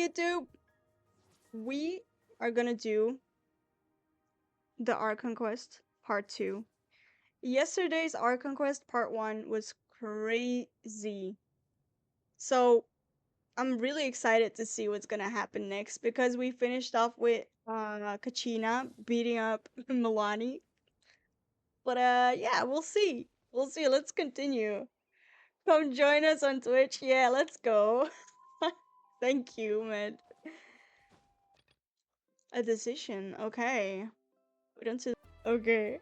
YouTube, we are gonna do the Archon Quest Part 2. Yesterday's Archon Quest Part 1 was crazy. So, I'm really excited to see what's gonna happen next because we finished off with Kachina beating up Milani. But yeah, we'll see. We'll see. Let's continue. Come join us on Twitch. Yeah, let's go. Thank you, man. A decision. Okay. We don't see. Okay.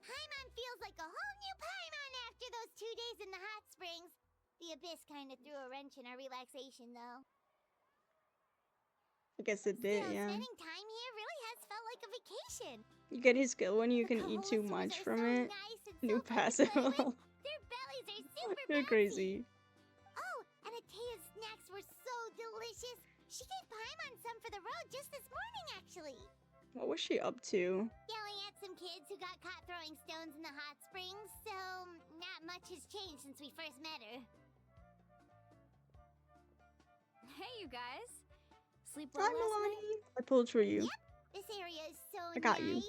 Paimon feels like a whole new Paimon after those 2 days in the hot springs. The Abyss kind of threw a wrench in our relaxation, though. I guess it did, Still, yeah. spending time here really has felt like a vacation. You get his skill when you The can eat too Cohosaurs much are from so it. nice and New so fun to passive. play with. Their bellies are super You're bouncy. crazy. Oh, and Atea's snacks were so delicious. She gave Paimon some for the road just this morning, actually. What was she up to? Yelling at some kids who got caught throwing stones in the hot springs, so not much has changed since we first met her. Hey, you guys. Sleep Hi, well last night? Milani. I pulled for you. Yep, this area is so I got you. nice.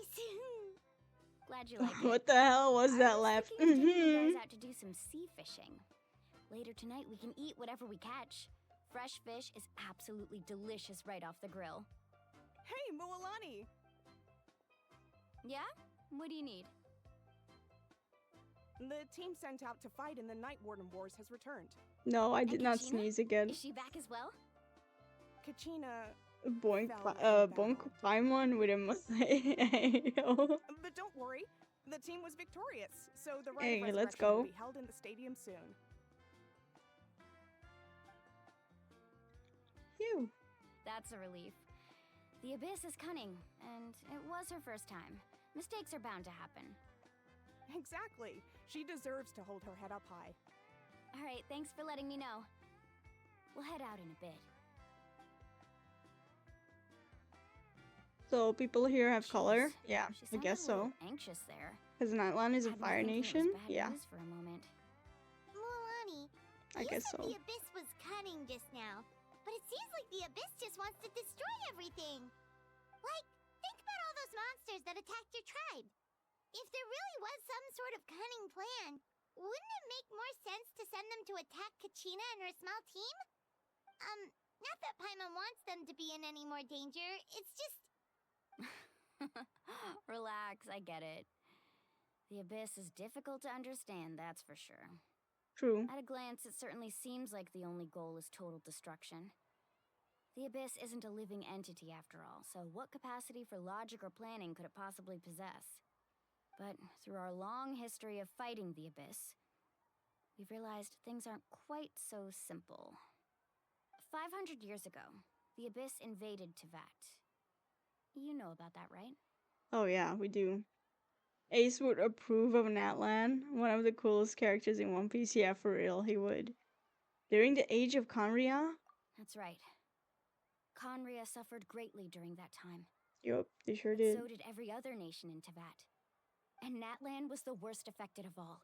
Glad you like it. What the hell was that I was laugh? thinking of taking you guys out to do some sea fishing. Later tonight, we can eat whatever we catch. Fresh fish is absolutely delicious right off the grill. Hey, Moalani! Yeah? What do you need? The team sent out to fight in the Night Warden Wars has returned. No, I And did not Kachina? sneeze again. Is she back as well? Kachina... Boink, fell in bonk, battle. Paimon with a mistake. But don't worry, the team was victorious, so the rite Hey, of let's resurrection will go. be held in the stadium soon. Phew. That's a relief. The Abyss is cunning, and it was her first time. Mistakes are bound to happen. Exactly. She deserves to hold her head up high. All right, thanks for letting me know. We'll head out in a bit. So people here have color? Jeez, Yeah, she I sounded guess a so. little anxious there. Because NATLAN is a Had me fire thinking it was nation? bad Yeah, news for a moment. Mulani, I you guess said so. the Abyss was cunning just now, but it seems like the Abyss just wants to destroy everything. Like, think about all those monsters that attacked your tribe. If there really was some sort of cunning plan, wouldn't it make more sense to send them to attack Kachina and her small team? Not that Paimon wants them to be in any more danger, it's just... Relax, I get it. The Abyss is difficult to understand, that's for sure. True. At a glance, it certainly seems like the only goal is total destruction. The Abyss isn't a living entity after all, so what capacity for logic or planning could it possibly possess? But through our long history of fighting the Abyss, we've realized things aren't quite so simple. 500 years ago, the Abyss invaded Teyvat. You know about that, right? Oh yeah, we do. Ace would approve of NATLAN, one of the coolest characters in One Piece. Yeah, for real, he would. During the age of Conria? That's right. Conria suffered greatly during that time. Yup, they sure But did. so did every other nation in Teyvat. And NATLAN was the worst affected of all.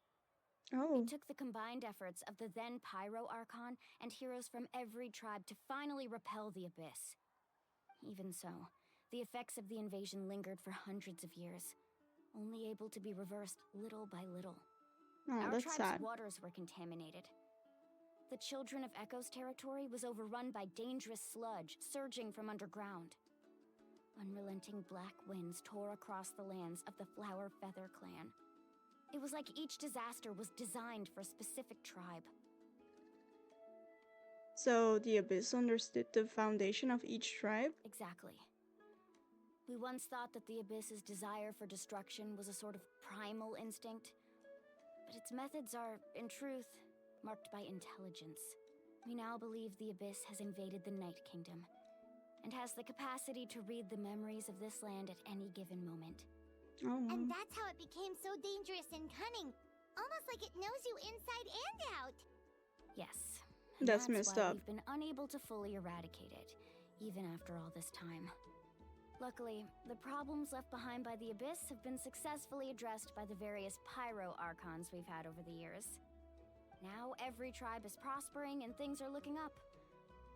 Oh, It took the combined efforts of the then 5.0 ARCHON and heroes from every tribe to finally repel the Abyss. Even so, the effects of the invasion lingered for hundreds of years, only able to be reversed little by little. oh, Our that's tribe's sad. waters were contaminated. The Children of Echo's territory was overrun by dangerous sludge surging from underground. Unrelenting black winds tore across the lands of the Flower Feather clan. It was like each disaster was designed for a specific tribe. So the Abyss understood the foundation of each tribe? Exactly. We once thought that the Abyss's desire for destruction was a sort of primal instinct, but its methods are, in truth, marked by intelligence. We now believe the Abyss has invaded the Night Kingdom, and has the capacity to read the memories of this land at any given moment. Oh, wow. And that's how it became so dangerous and cunning. Almost like it knows you inside and out. Yes. and That's messed why up. we've been unable to fully eradicate it, even after all this time. Luckily, the problems left behind by the Abyss have been successfully addressed by the various pyro archons we've had over the years. Now every tribe is prospering and things are looking up.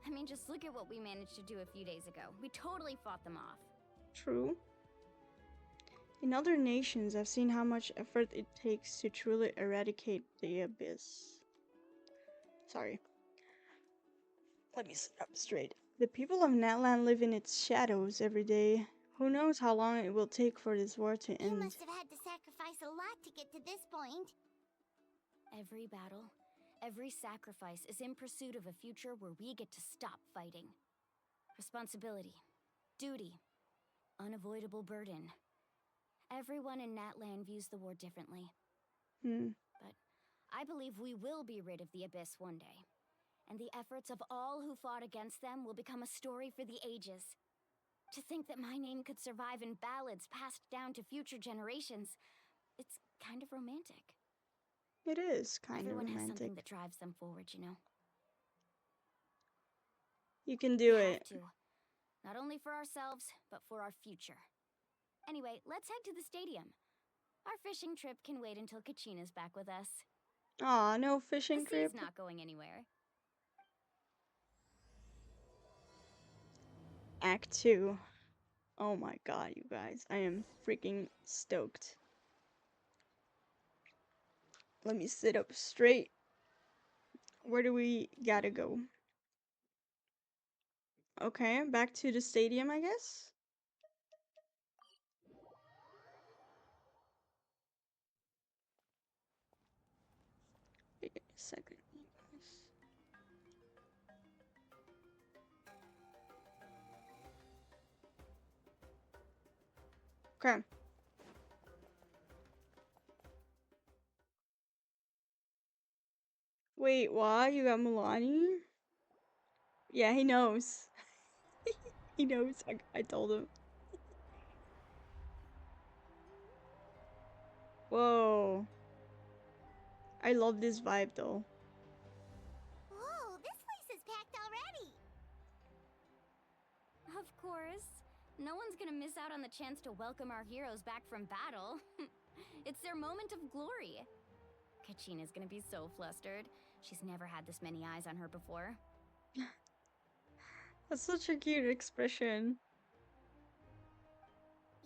I mean, just look at what we managed to do a few days ago. We totally fought them off. True. In other nations, I've seen how much effort it takes to truly eradicate the abyss. Sorry. Let me sit up straight. The people of NATLAN live in its shadows every day. Who knows how long it will take for this war to You end. must have had to sacrifice a lot to get to this point. Every battle, every sacrifice is in pursuit of a future where we get to stop fighting. Responsibility, duty, unavoidable burden. Everyone in NATLAN views the war differently. But I believe we will be rid of the Abyss one day. And the efforts of all who fought against them will become a story for the ages. To think that my name could survive in ballads passed down to future generations, it's kind of romantic. It is kind of Everyone has romantic. something that drives them forward, you know. You can do We it. have to. Not only for ourselves, but for our future. Anyway, let's head to the stadium. Our fishing trip can wait until Kachina's back with us. Aw, no fishing The trip? sea's not going anywhere. Act 2. Oh my god, you guys. I am freaking stoked. Let me sit up straight. Where do we gotta go? Okay, back to the stadium, I guess? Wait a second. Okay. Wait, why? You got Milani? Yeah, he knows. He knows. I told him. Whoa. I love this vibe though. Whoa, this place is packed already. Of course. No one's gonna miss out on the chance to welcome our heroes back from battle. It's their moment of glory. Kachina's gonna be so flustered. She's never had this many eyes on her before. That's such a cute expression.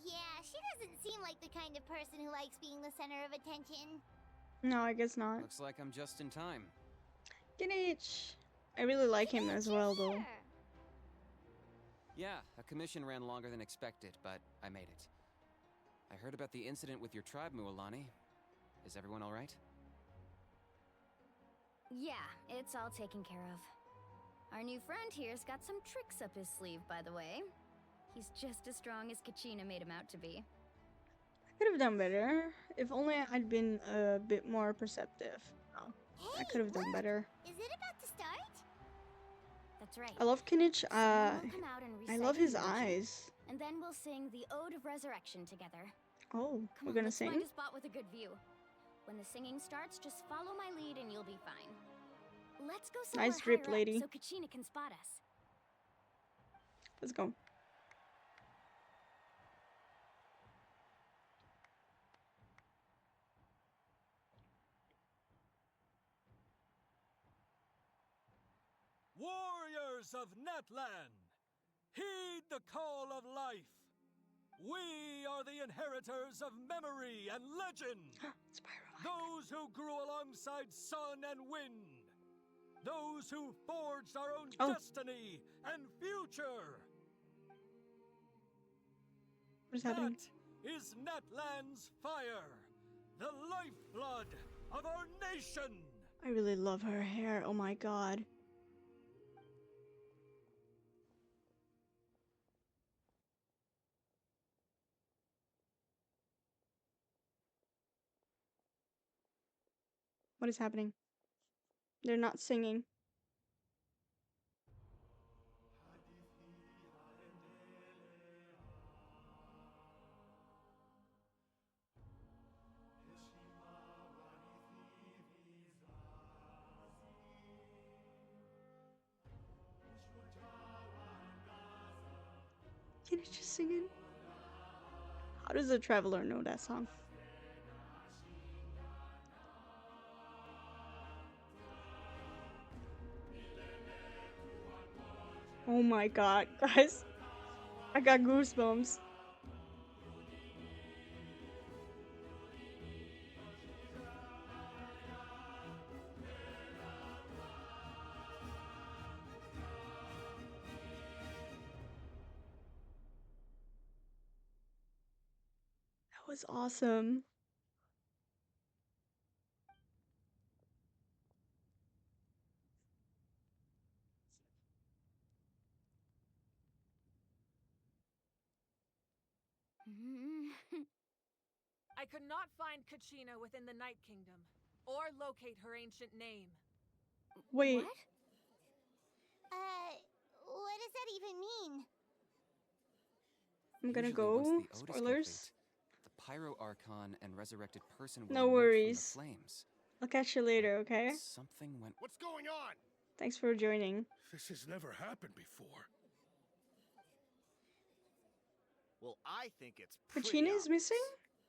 Yeah, she doesn't seem like the kind of person who likes being the center of attention. No, I guess not. Looks like I'm just in time. Genich. I really like him as well though. Here. Yeah, a commission ran longer than expected, but I made it. I heard about the incident with your tribe, Mualani. Is everyone all right? Yeah, it's all taken care of. Our new friend here's got some tricks up his sleeve, by the way. He's just as strong as Kachina made him out to be. I could have done better. If only I'd been a bit more perceptive. Oh, I Hey, could have done look! better. Is it about to start? That's right. I love Kinich. Someone will come out and I recite love his eulogy, eyes. And then we'll sing the Ode of Resurrection together. Oh, Come we're on, gonna let's sing? find a spot with a good view. When the singing starts, just follow my lead and you'll be fine. Let's go somewhere Nice drip, higher up lady. so Kachina can spot us. Let's go. Warriors of NATLAN, heed the call of life. We are the inheritors of memory and legend. Spyro. Those who grew alongside sun and wind. Those who forged our own Oh. destiny and future. What is happening? That is NATLAN's fire, the lifeblood of our nation. I really love her hair. Oh my god. What is happening? They're not singing. Can it just sing it? How does a traveler know that song? Oh my god, guys. I got goosebumps. That was awesome. I could not find Kachina within the Night Kingdom, or locate her ancient name. Wait, What? What does that even mean? I'm gonna Usually once go. the ode is Spoilers. complete, the 5.0 Archon and resurrected person will No emerge from the worries. flames. I'll catch you later, okay? Something went. What's going on? Thanks for joining. This has never happened before. Well, I think it's pretty Kachina is obvious. missing?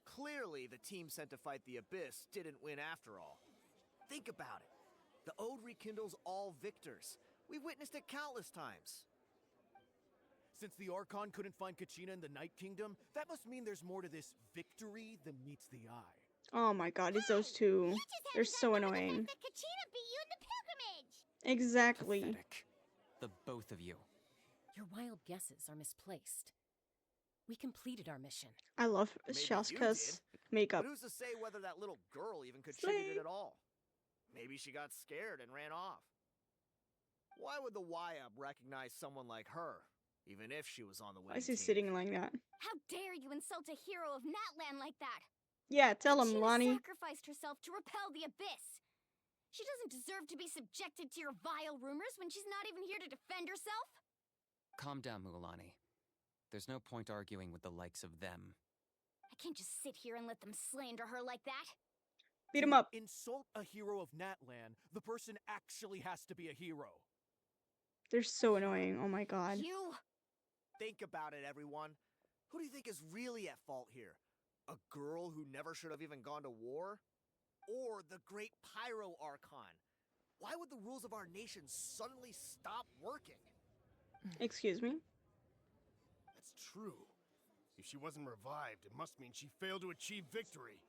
Clearly, the team sent to fight the Abyss didn't win after all. Think about it. The Ode rekindles all victors. We've witnessed it countless times. Since the Archon couldn't find Kachina in the Night Kingdom, that must mean there's more to this victory than meets the eye. Oh my god, it's those two. They're so annoying. That Kachina beat you in the pilgrimage! Exactly. Pathetic. The both of you. Your wild guesses are misplaced. We completed our mission. I love Maybe you Shaska's did, makeup. But who's to say whether that little girl even contributed Slay. at all? Maybe she got scared and ran off. Why would the YUB recognize someone like her, even if she was on the Why winning is he team? sitting like that? How dare you insult a hero of Natlan like that? Yeah, tell him, Kachina Lonnie. sacrificed herself to repel the Abyss. She doesn't deserve to be subjected to your vile rumors when she's not even here to defend herself. Calm down, Mualani. There's no point arguing with the likes of them. I can't just sit here and let them slander her like that. Beat him up. Insult a hero of Natlan, the person actually has to be a hero. They're so annoying. Oh my god. You... Think about it, everyone. Who do you think is really at fault here? A girl who never should have even gone to war? Or the great Pyro Archon? Why would the rules of our nation suddenly stop working? Excuse me? That's true. If she wasn't revived, it must mean she failed to achieve victory.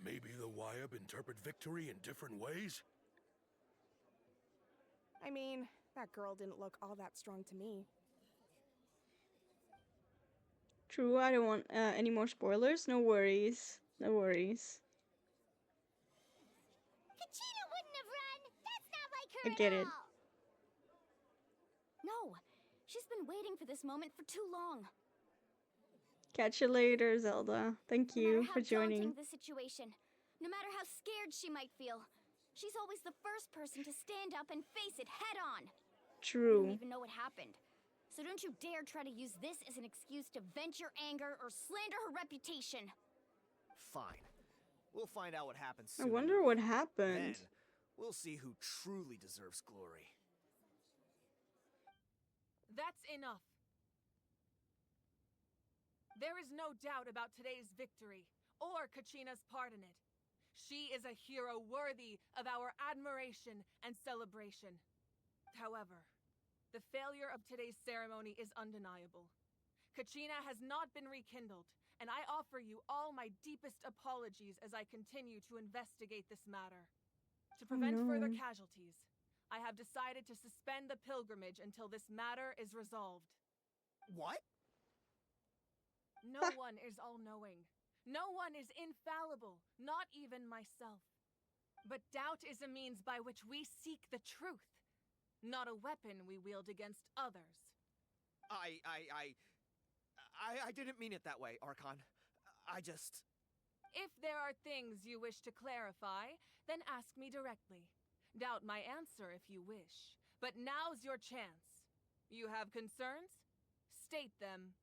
Maybe the YUB interpret victory in different ways? I mean, that girl didn't look all that strong to me. True, I don't want any more spoilers. No worries. No worries. Kachina wouldn't have run! That's not like her I get at it. all! No. She's been waiting for this moment for too long. Catch you later, Zelda. Thank No you matter for how daunting joining. the situation, no matter how scared she might feel, she's always the first person to stand up and face it head on. You True. don't even know what happened. So don't you dare try to use this as an excuse to vent your anger or slander her reputation. Fine. We'll find out what happens I soon. wonder what happened. Then, we'll see who truly deserves glory. That's enough. There is no doubt about today's victory, or Kachina's part in it. She is a hero worthy of our admiration and celebration. However, the failure of today's ceremony is undeniable. Kachina has not been rekindled, and I offer you all my deepest apologies as I continue to investigate this matter. To prevent further no. casualties, I have decided to suspend the pilgrimage until this matter is resolved. What? No one is all-knowing. No one is infallible, not even myself. But doubt is a means by which we seek the truth, not a weapon we wield against others. I didn't mean it that way, Archon. I just... If there are things you wish to clarify, then ask me directly. Doubt my answer if you wish. But now's your chance. You have concerns? State them.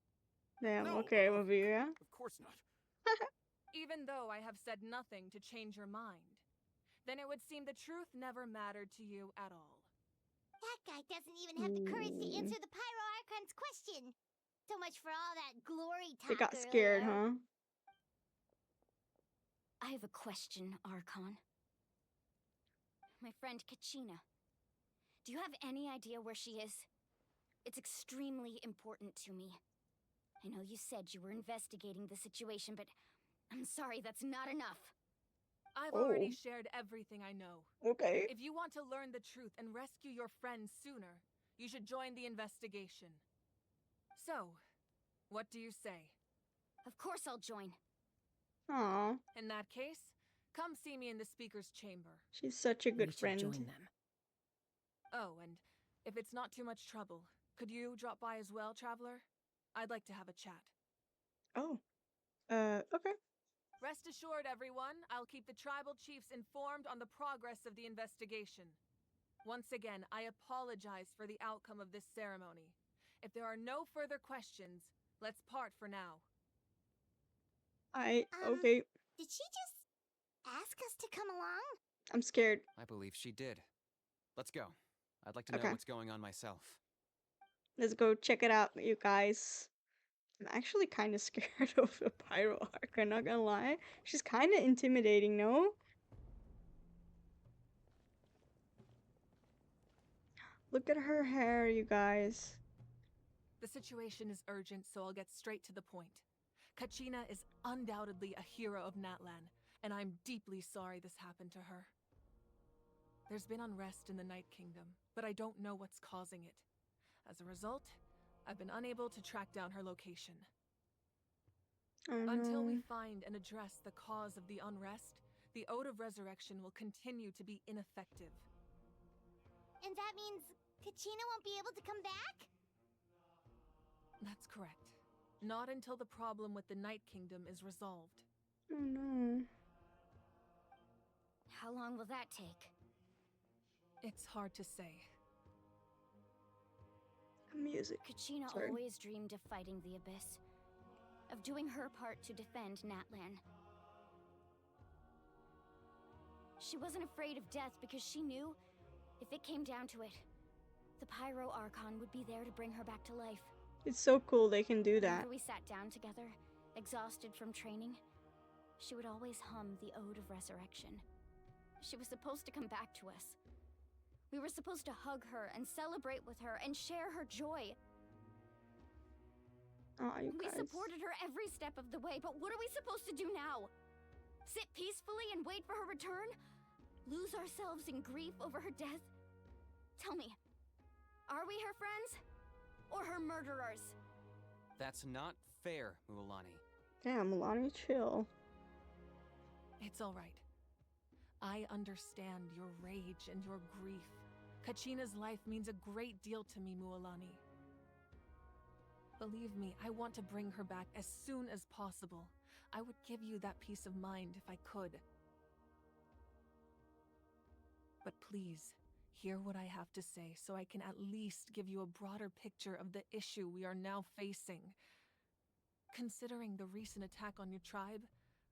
Damn, No, okay, Olivia. Of course not. Even though I have said nothing to change your mind, then it would seem the truth never mattered to you at all. That guy doesn't even have the courage to answer the Pyro Archon's question. So much for all that glory talk They got earlier. scared, huh? I have a question, Archon. My friend Kachina. Do you have any idea where she is? It's extremely important to me. I know you said you were investigating the situation, but I'm sorry, that's not enough. I've Oh. already shared everything I know. Okay. If you want to learn the truth and rescue your friends sooner, you should join the investigation. So, what do you say? Of course I'll join. Aw, In that case, come see me in the speaker's chamber. she's such a We good should friend. join them. Oh, and if it's not too much trouble, could you drop by as well, Traveler? I'd like to have a chat. Oh. Okay. Rest assured, everyone, I'll keep the tribal chiefs informed on the progress of the investigation. Once again, I apologize for the outcome of this ceremony. If there are no further questions, let's part for now. Okay. Did she just ask us to come along? I'm scared. I believe she did. Let's go. I'd like to know Okay. what's going on myself. Let's go check it out, you guys. I'm actually kind of scared of the Pyro Archon, not gonna lie. She's kind of intimidating, no? Look at her hair, you guys. The situation is urgent, so I'll get straight to the point. Kachina is undoubtedly a hero of NATLAN, and I'm deeply sorry this happened to her. There's been unrest in the Night Kingdom, but I don't know what's causing it. As a result, I've been unable to track down her location. Oh Until we no. find and address the cause of the unrest, the Ode of Resurrection will continue to be ineffective. And that means Kachina won't be able to come back? That's correct. Not until the problem with the Night Kingdom is resolved. Oh no. How long will that take? It's hard to say. Music. Kachina Sorry. always dreamed of fighting the Abyss. Of doing her part to defend NATLAN. She wasn't afraid of death because she knew, if it came down to it, the 5.0 ARCHON would be there to bring her back to life. It's so cool they can do that. Whenever we sat down together, exhausted from training, she would always hum the Ode of Resurrection. She was supposed to come back to us. We were supposed to hug her and celebrate with her and share her joy. Aw, you We guys. supported her every step of the way, but what are we supposed to do now? Sit peacefully and wait for her return? Lose ourselves in grief over her death? Tell me, are we her friends? Or her murderers? That's not fair, Mualani. Damn, Milani, chill. It's all right. I understand your rage and your grief. Kachina's life means a great deal to me, Mualani. Believe me, I want to bring her back as soon as possible. I would give you that peace of mind if I could. But please, hear what I have to say so I can at least give you a broader picture of the issue we are now facing. Considering the recent attack on your tribe,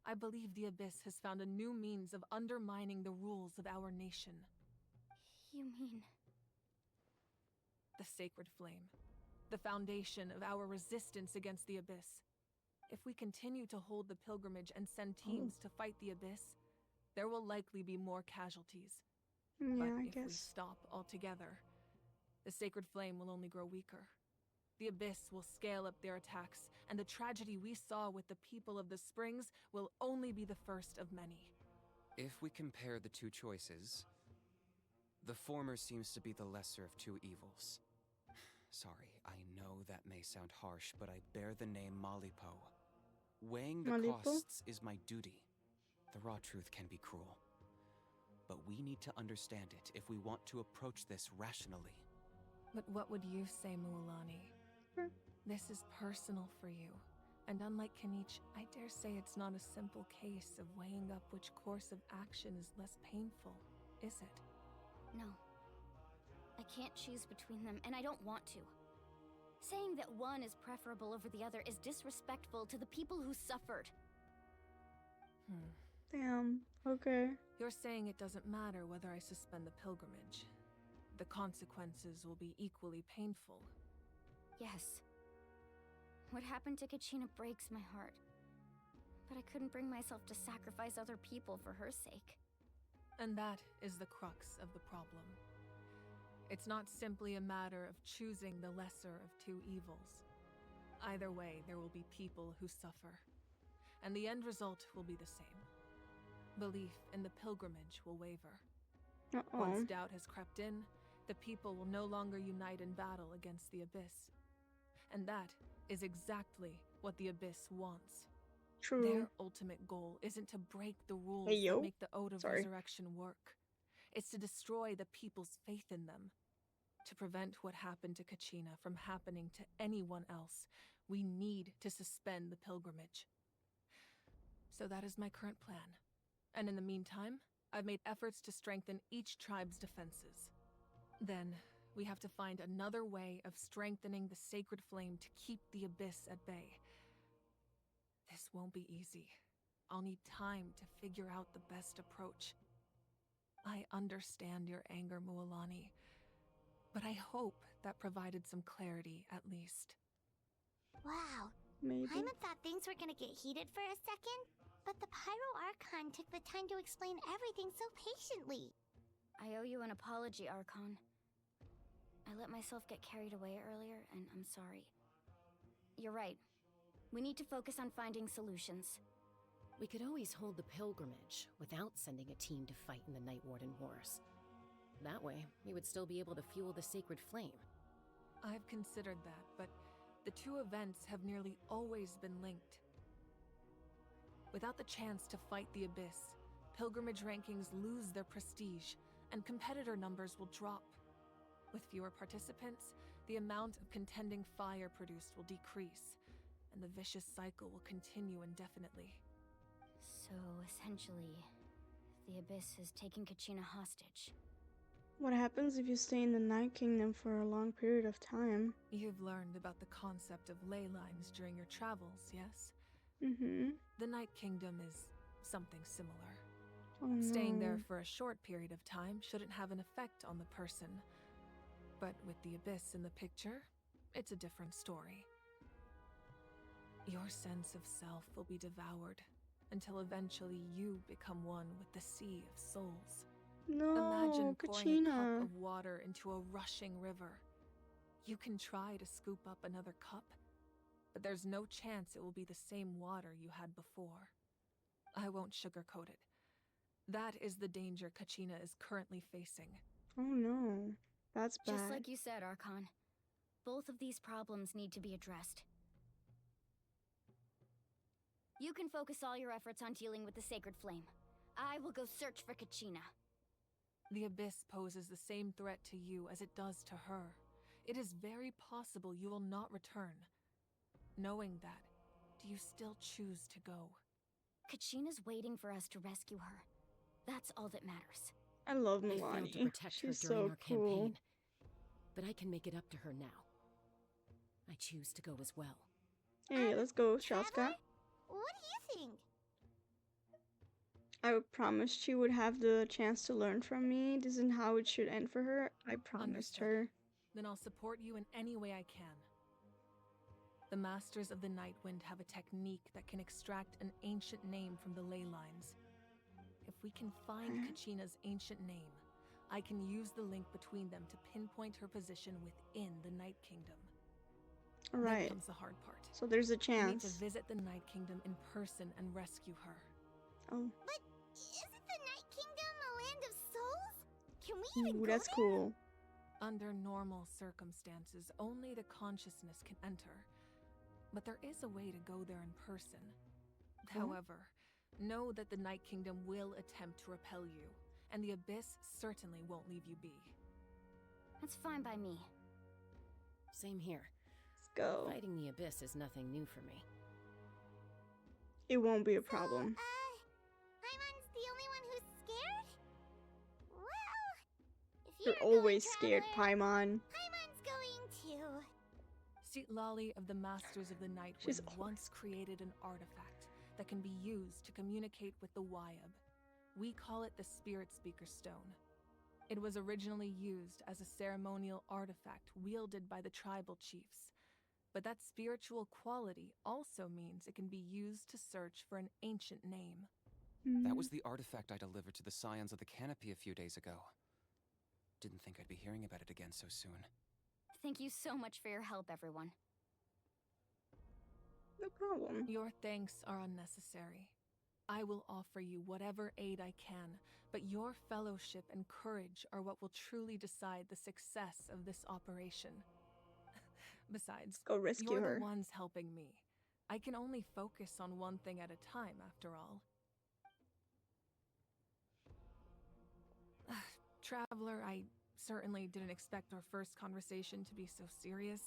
I believe the Abyss has found a new means of undermining the rules of our nation. You mean... The Sacred Flame. The foundation of our resistance against the Abyss. If we continue to hold the pilgrimage and send teams to fight the Abyss, there will likely be more casualties. Yeah, But I if we guess. stop altogether, the Sacred Flame will only grow weaker. The Abyss will scale up their attacks, and the tragedy we saw with the people of the Springs will only be the first of many. If we compare the two choices, the former seems to be the lesser of two evils. Sorry, I know that may sound harsh, but I bear the name Malipo. Weighing the Malipo? costs is my duty. The raw truth can be cruel. But we need to understand it if we want to approach this rationally. But what would you say, Mualani? This is personal for you. And unlike Kanich, I dare say it's not a simple case of weighing up which course of action is less painful, is it? No. I can't choose between them, and I don't want to. Saying that one is preferable over the other is disrespectful to the people who suffered. Damn, okay. You're saying it doesn't matter whether I suspend the pilgrimage. The consequences will be equally painful. Yes. What happened to Kachina breaks my heart. But I couldn't bring myself to sacrifice other people for her sake. And that is the crux of the problem. It's not simply a matter of choosing the lesser of two evils. Either way, there will be people who suffer, and the end result will be the same. Belief in the pilgrimage will waver. Once Uh-oh. doubt has crept in, the people will no longer unite in battle against the Abyss. And that is exactly what the Abyss wants. True. Their ultimate goal isn't to break the rules Hey, yo. that make the Ode of Sorry. Resurrection work. It's to destroy the people's faith in them. To prevent what happened to Kachina from happening to anyone else, we need to suspend the pilgrimage. So that is my current plan. And in the meantime, I've made efforts to strengthen each tribe's defenses. Then, we have to find another way of strengthening the sacred flame to keep the Abyss at bay. This won't be easy. I'll need time to figure out the best approach. I understand your anger, Mualani, but I hope that provided some clarity at least. Wow. Maybe. Paimon thought things were gonna get heated for a second, but the Pyro Archon took the time to explain everything so patiently. I owe you an apology, Archon. I let myself get carried away earlier, and I'm sorry. You're right. We need to focus on finding solutions. We could always hold the pilgrimage without sending a team to fight in the Night Warden Wars. That way, we would still be able to fuel the sacred flame. I've considered that, but the two events have nearly always been linked. Without the chance to fight the Abyss, pilgrimage rankings lose their prestige, and competitor numbers will drop. With fewer participants, the amount of contending fire produced will decrease, and the vicious cycle will continue indefinitely. So, essentially, the Abyss has taken Kachina hostage. What happens if you stay in the Night Kingdom for a long period of time? You've learned about the concept of ley lines during your travels, yes? Mm-hmm. The Night Kingdom is something similar. Oh, no. Staying there for a short period of time shouldn't have an effect on the person. But with the Abyss in the picture, it's a different story. Your sense of self will be devoured, until eventually you become one with the Sea of Souls. No, Imagine pouring a cup Kachina. of water into a rushing river. You can try to scoop up another cup, but there's no chance it will be the same water you had before. I won't sugarcoat it. That is the danger Kachina is currently facing. Oh no, that's bad. Just like you said, Archon. Both of these problems need to be addressed. You can focus all your efforts on dealing with the sacred flame. I will go search for Kachina. The Abyss poses the same threat to you as it does to her. It is very possible you will not return. Knowing that, do you still choose to go? Kachina's waiting for us to rescue her. That's all that matters. I love I failed to Milani. protect her She's during so our cool. campaign, but I can make it up to her now. I choose to go as well. Hey, let's go, Traveler? Shaska. What do you think? I promised she would have the chance to learn from me. This isn't how it should end for her. I promised Understood. her. Then I'll support you in any way I can. The Masters of the Night Wind have a technique that can extract an ancient name from the ley lines. If we can find Kachina's ancient name, I can use the link between them to pinpoint her position within the Night Kingdom. Then Alright, comes the hard part. so there's a We need chance. to visit the Night Kingdom in person and rescue her. Oh, But isn't the Night Kingdom a land of souls? Can we even ooh, go that's there? cool. Under normal circumstances, only the consciousness can enter. But there is a way to go there in person. However, know that the Night Kingdom will attempt to repel you, and the Abyss certainly won't leave you be. That's fine by me. Same here. Let's go. Fighting the Abyss is nothing new for me. It won't be a problem. Paimon's the only one who's scared? Well, if You're going, always scared, Traveler, Paimon. Paimon's going too. Lali of the Masters of the Night She's Wind once created an artifact that can be used to communicate with the Wyab. We call it the Spirit Speaker Stone. It was originally used as a ceremonial artifact wielded by the tribal chiefs, but that spiritual quality also means it can be used to search for an ancient name. That was the artifact I delivered to the Scions of the Canopy a few days ago. Didn't think I'd be hearing about it again so soon. Thank you so much for your help, everyone. No problem. Your thanks are unnecessary. I will offer you whatever aid I can, but your fellowship and courage are what will truly decide the success of this operation. Besides, Go rescue you're her. the ones helping me. I can only focus on one thing at a time, after all. Traveler, I certainly didn't expect our first conversation to be so serious.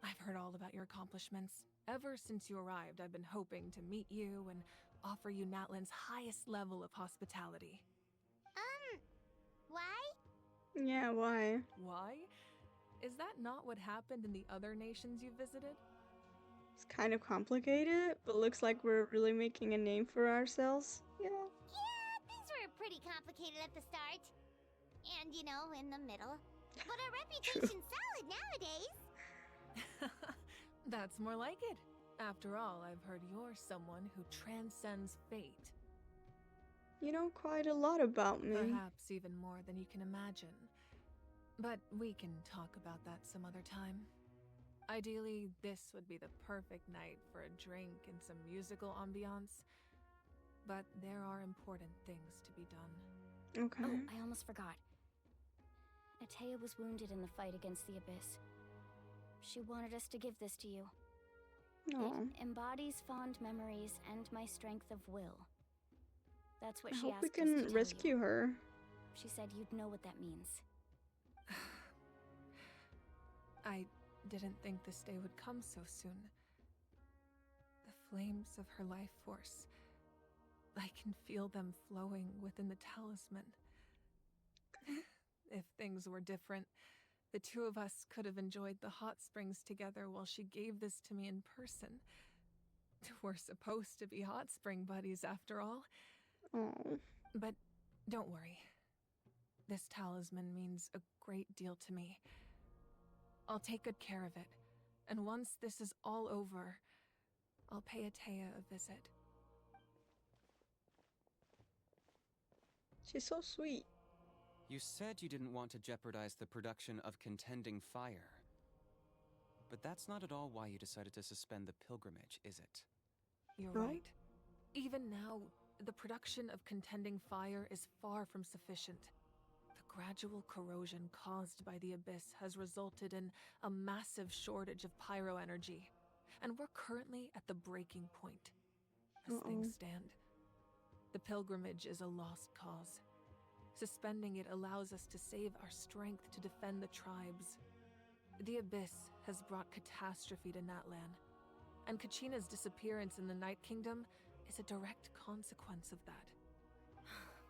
I've heard all about your accomplishments. Ever since you arrived, I've been hoping to meet you and offer you NATLAN's highest level of hospitality. Why? Yeah, why? Why? Is that not what happened in the other nations you visited? It's kind of complicated, but looks like we're really making a name for ourselves. Yeah. Yeah, things were pretty complicated at the start. And, you know, in the middle. But our reputation's solid nowadays. That's more like it. After all, I've heard you're someone who transcends fate. You know quite a lot about me. Perhaps even more than you can imagine. But we can talk about that some other time. Ideally, this would be the perfect night for a drink and some musical ambiance. But there are important things to be done. Okay. Oh, I almost forgot. Atea was wounded in the fight against the Abyss. She wanted us to give this to you. No. It embodies fond memories and my strength of will. That's what I she hope asked we us to can tell rescue you. her. She said you'd know what that means. I didn't think this day would come so soon. The flames of her life force. I can feel them flowing within the talisman. If things were different, the two of us could have enjoyed the hot springs together while she gave this to me in person. We're supposed to be hot spring buddies after all. Oh. But don't worry. This talisman means a great deal to me. I'll take good care of it. And once this is all over, I'll pay Atea a visit. She's so sweet. You said you didn't want to jeopardize the production of Contending Fire. But that's not at all why you decided to suspend the pilgrimage, is it? You're No? right. Even now, the production of Contending Fire is far from sufficient. The gradual corrosion caused by the Abyss has resulted in a massive shortage of pyro energy, and we're currently at the breaking point. As things stand, the pilgrimage is a lost cause. Suspending it allows us to save our strength to defend the tribes. The Abyss has brought catastrophe to NATLAN, and Kachina's disappearance in the Night Kingdom is a direct consequence of that.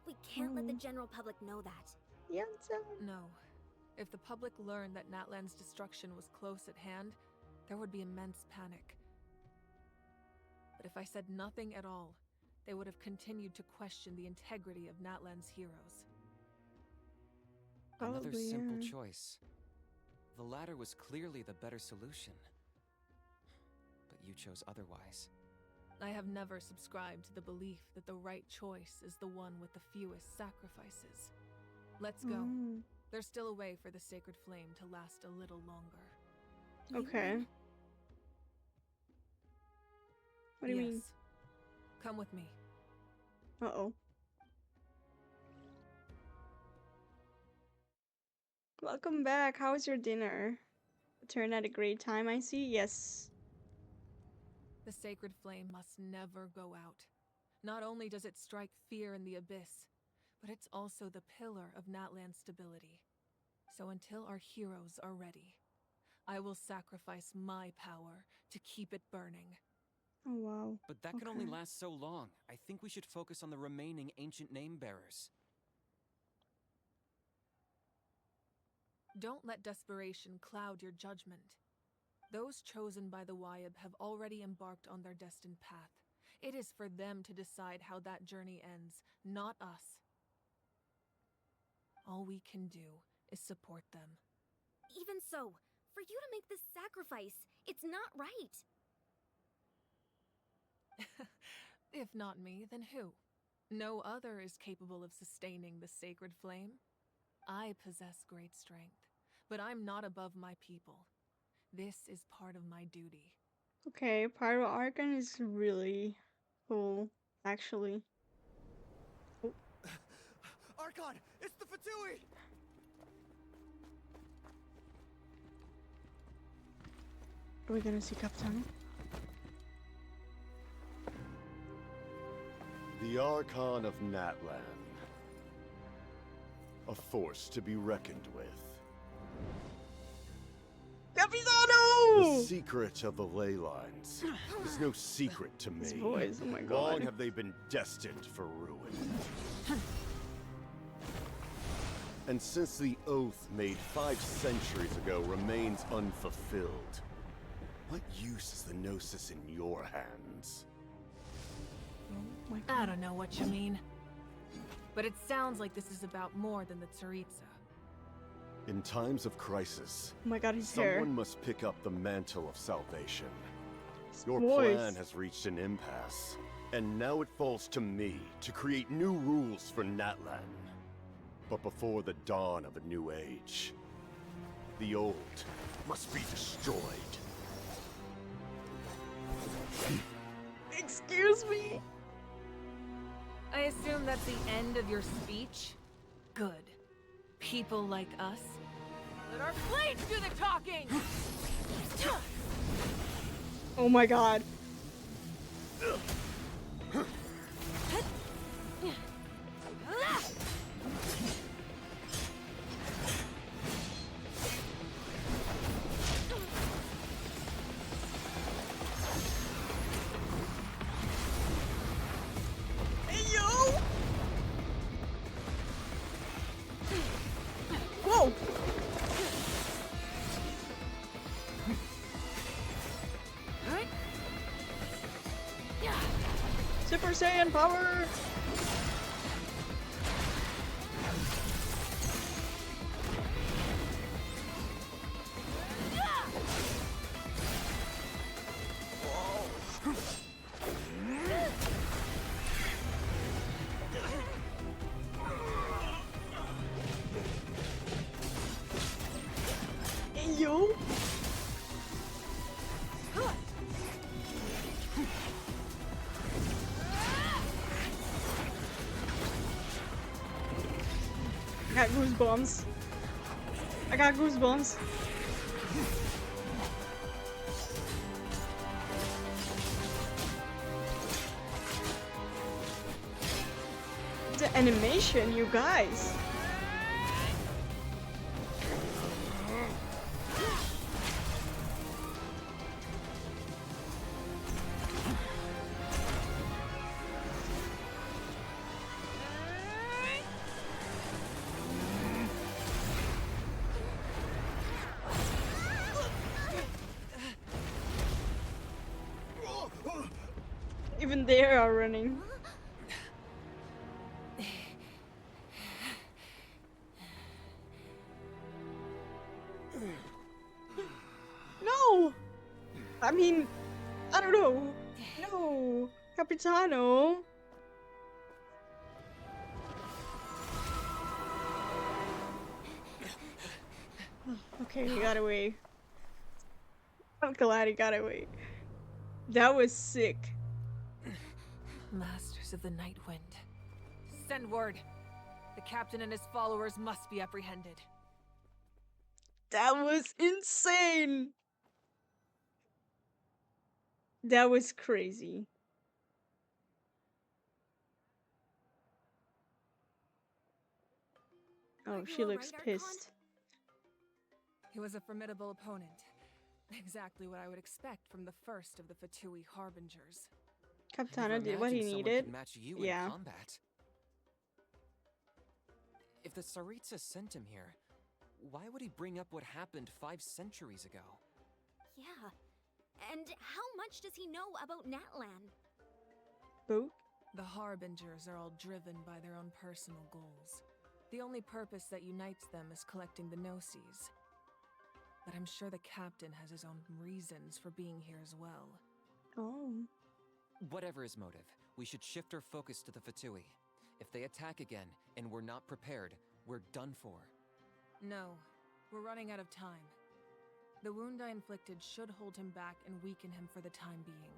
We can't let the general public know that. Yeah, No. If the public learned that NATLAN's destruction was close at hand, there would be immense panic. But if I said nothing at all, they would have continued to question the integrity of NATLAN's heroes. Another Probably, simple yeah. choice. The latter was clearly the better solution. But you chose otherwise. I have never subscribed to the belief that the right choice is the one with the fewest sacrifices. Let's go. There's still a way for the sacred flame to last a little longer. Okay. What do you mean? Yes. Come with me. Uh-oh. Welcome back. How was your dinner? Turned out a great time, I see. Yes. The sacred flame must never go out. Not only does it strike fear in the Abyss, but it's also the pillar of NATLAN's stability. So until our heroes are ready, I will sacrifice my power to keep it burning. Oh, wow. But that can only last so long. I think we should focus on the remaining ancient name bearers. Don't let desperation cloud your judgment. Those chosen by the Wyab have already embarked on their destined path. It is for them to decide how that journey ends, not us. All we can do is support them. Even so, for you to make this sacrifice, it's not right. If not me, then who? No other is capable of sustaining the sacred flame. I possess great strength, but I'm not above my people. This is part of my duty. Okay, 5.0 ARCHON is really cool, actually. Oh. Archon, it's the Fatui! Are we gonna see Captain? The Archon of NATLAN. A force to be reckoned with. Capitano! The secret of the ley lines is no secret to me. His voice, oh my god. Long have they been destined for ruin. And since the oath made 5 centuries ago remains unfulfilled, what use is the Gnosis in your hands? Oh my god. I don't know what you mean. But it sounds like this is about more than the Tsaritsa. In times of crisis, Oh my god, his someone hair. must pick up the mantle of salvation. His Your voice. plan has reached an impasse, and now it falls to me to create new rules for NATLAN. But before the dawn of a new age, the old must be destroyed. Excuse me? I assume that's the end of your speech? Good. People like us? Let our blades do the talking! Oh my god. Hey, yo! Whoa! Super Saiyan power! Hey, yo! I got goosebumps. I got goosebumps. The animation, you guys. Even they are running. No! I mean, I don't know. No! Capitano! Okay, he got away. I'm glad he got away. That was sick. Masters of the Night Wind. Send word. The captain and his followers must be apprehended. That was insane! That was crazy. Oh, she looks pissed. He was a formidable opponent. Exactly what I would expect from the first of the Fatui Harbingers. Capitano did what he needed. Match you Yeah. in combat. If the Tsaritsa sent him here, why would he bring up what happened 5 centuries ago? Yeah. And how much does he know about NATLAN? Boot? The Harbingers are all driven by their own personal goals. The only purpose that unites them is collecting the Gnosis. But I'm sure the captain has his own reasons for being here as well. Oh. Whatever his motive, we should shift our focus to the Fatui. If they attack again and we're not prepared, we're done for. No, we're running out of time. The wound I inflicted should hold him back and weaken him for the time being.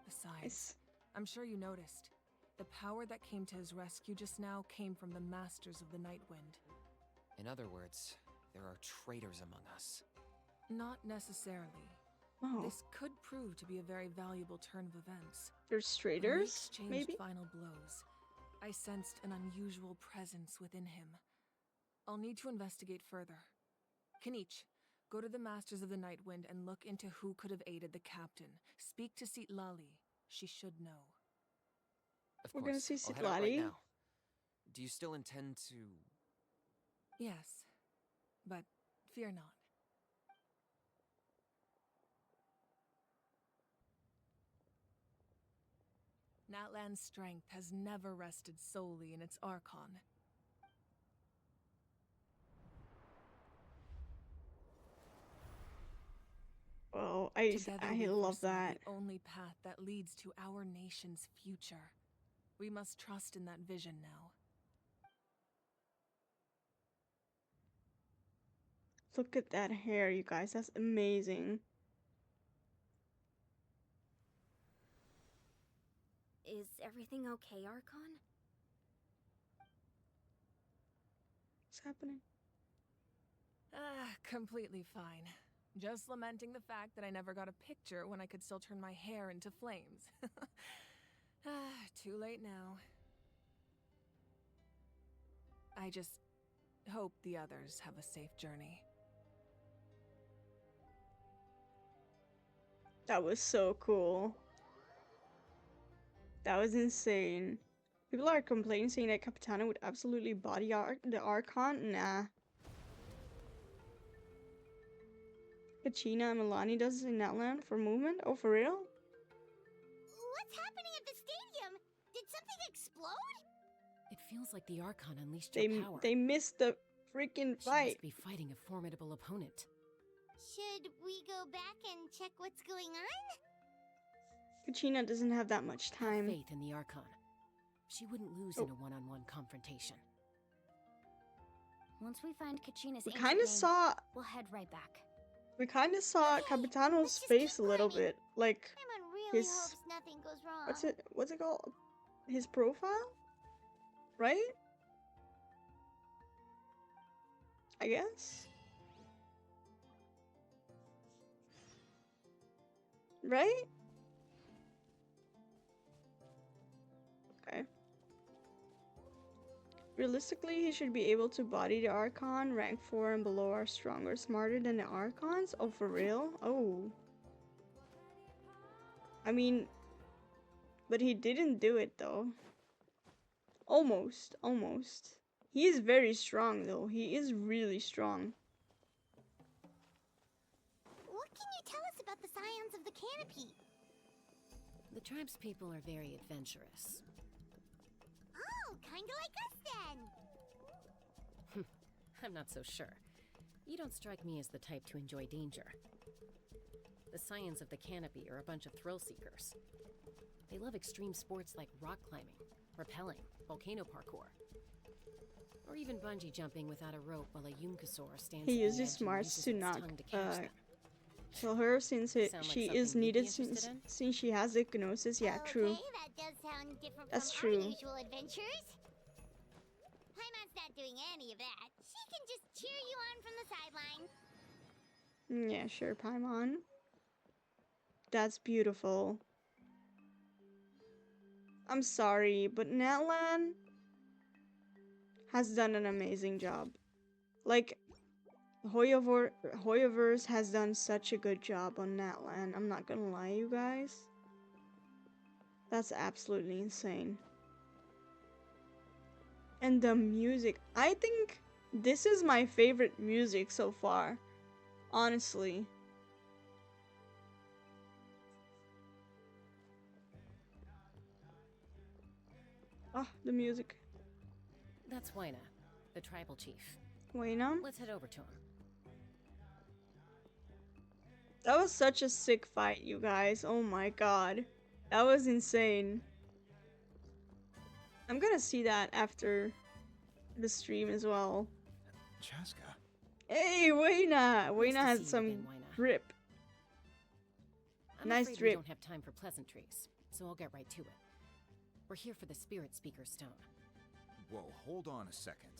Besides, I'm sure you noticed, the power that came to his rescue just now came from the Masters of the Nightwind. In other words, there are traitors among us. Not necessarily. Oh, This could prove to be a very valuable turn of events. there's When we traitors, exchanged maybe? final blows, I sensed an unusual presence within him. I'll need to investigate further. Kanich, go to the Masters of the Nightwind and look into who could have aided the captain. Speak to Lali. She should know. Of We're course, gonna see I'll head out right Sitlali. now. Do you still intend to... Yes, but fear not. NATLAN's strength has never rested solely in its Archon. Well, Together I we love foresaw that. the only path that leads to our nation's future. We must trust in that vision now. Look at that hair, you guys. That's amazing. Is everything okay, Archon? What's happening? Completely fine. Just lamenting the fact that I never got a picture when I could still turn my hair into flames. Too late now. I just hope the others have a safe journey. That was so cool. That was insane. People are complaining saying that Capitana would absolutely body the Archon. Nah. Kachina and Milani does in NATLAN for movement? Oh, for real? What's happening at the stadium? Did something explode? It feels like the Archon unleashed her power. They missed the freaking She fight. must be fighting a formidable opponent. Should we go back and check what's going on? Kachina doesn't have that much time. Have faith in the Archon. She wouldn't lose in a one-on-one confrontation. Once we find Kachina's We ancient kind of name, saw. we'll head right back. We kind of saw Okay, Capitano's let's just face keep a little climbing. bit, like Paimon really his. hopes nothing goes wrong. What's it called? His profile, right? I guess. Right? Okay. Realistically, he should be able to body the Archon. Rank 4 and below are stronger, smarter than the Archons. Oh, for real? Oh. I mean, but he didn't do it though. Almost, almost. He is very strong though. He is really strong. What can you tell us about the scions of the canopy? The tribe's people are very adventurous. Oh, kinda like us then. I'm not so sure. You don't strike me as the type to enjoy danger. The Scions of the Canopy are a bunch of thrill-seekers. They love extreme sports like rock climbing, rappelling, volcano parkour, or even bungee jumping without a rope while a Yunkasaur stands He at uses the edge and smarts uses to its not tongue to catch them. kill her since Sound like she something is you'd be needed interested in? since she has the gnosis. Yeah, true. Okay, that does sound different That's from true. our usual adventures. Paimon's not doing any of that. She can just cheer you on from the sideline. Yeah, sure, Paimon. That's beautiful. I'm sorry, but NATLAN has done an amazing job. Like, Hoyoverse has done such a good job on NATLAN. I'm not gonna lie, you guys. That's absolutely insane. And the music. I think this is my favorite music so far. Honestly. Ah, the music. That's Waina, the tribal chief. Waina? Let's head over to him. That was such a sick fight, you guys. Oh my god. That was insane. I'm gonna see that after the stream as well. Chaska, Hey, Wayna! Nice Wayna to has see you some again, Wayna. drip. I'm Nice afraid we drip. don't have time for pleasantries, so I'll get right to it. We're here for the Spirit Speaker Stone. Whoa, hold on a second.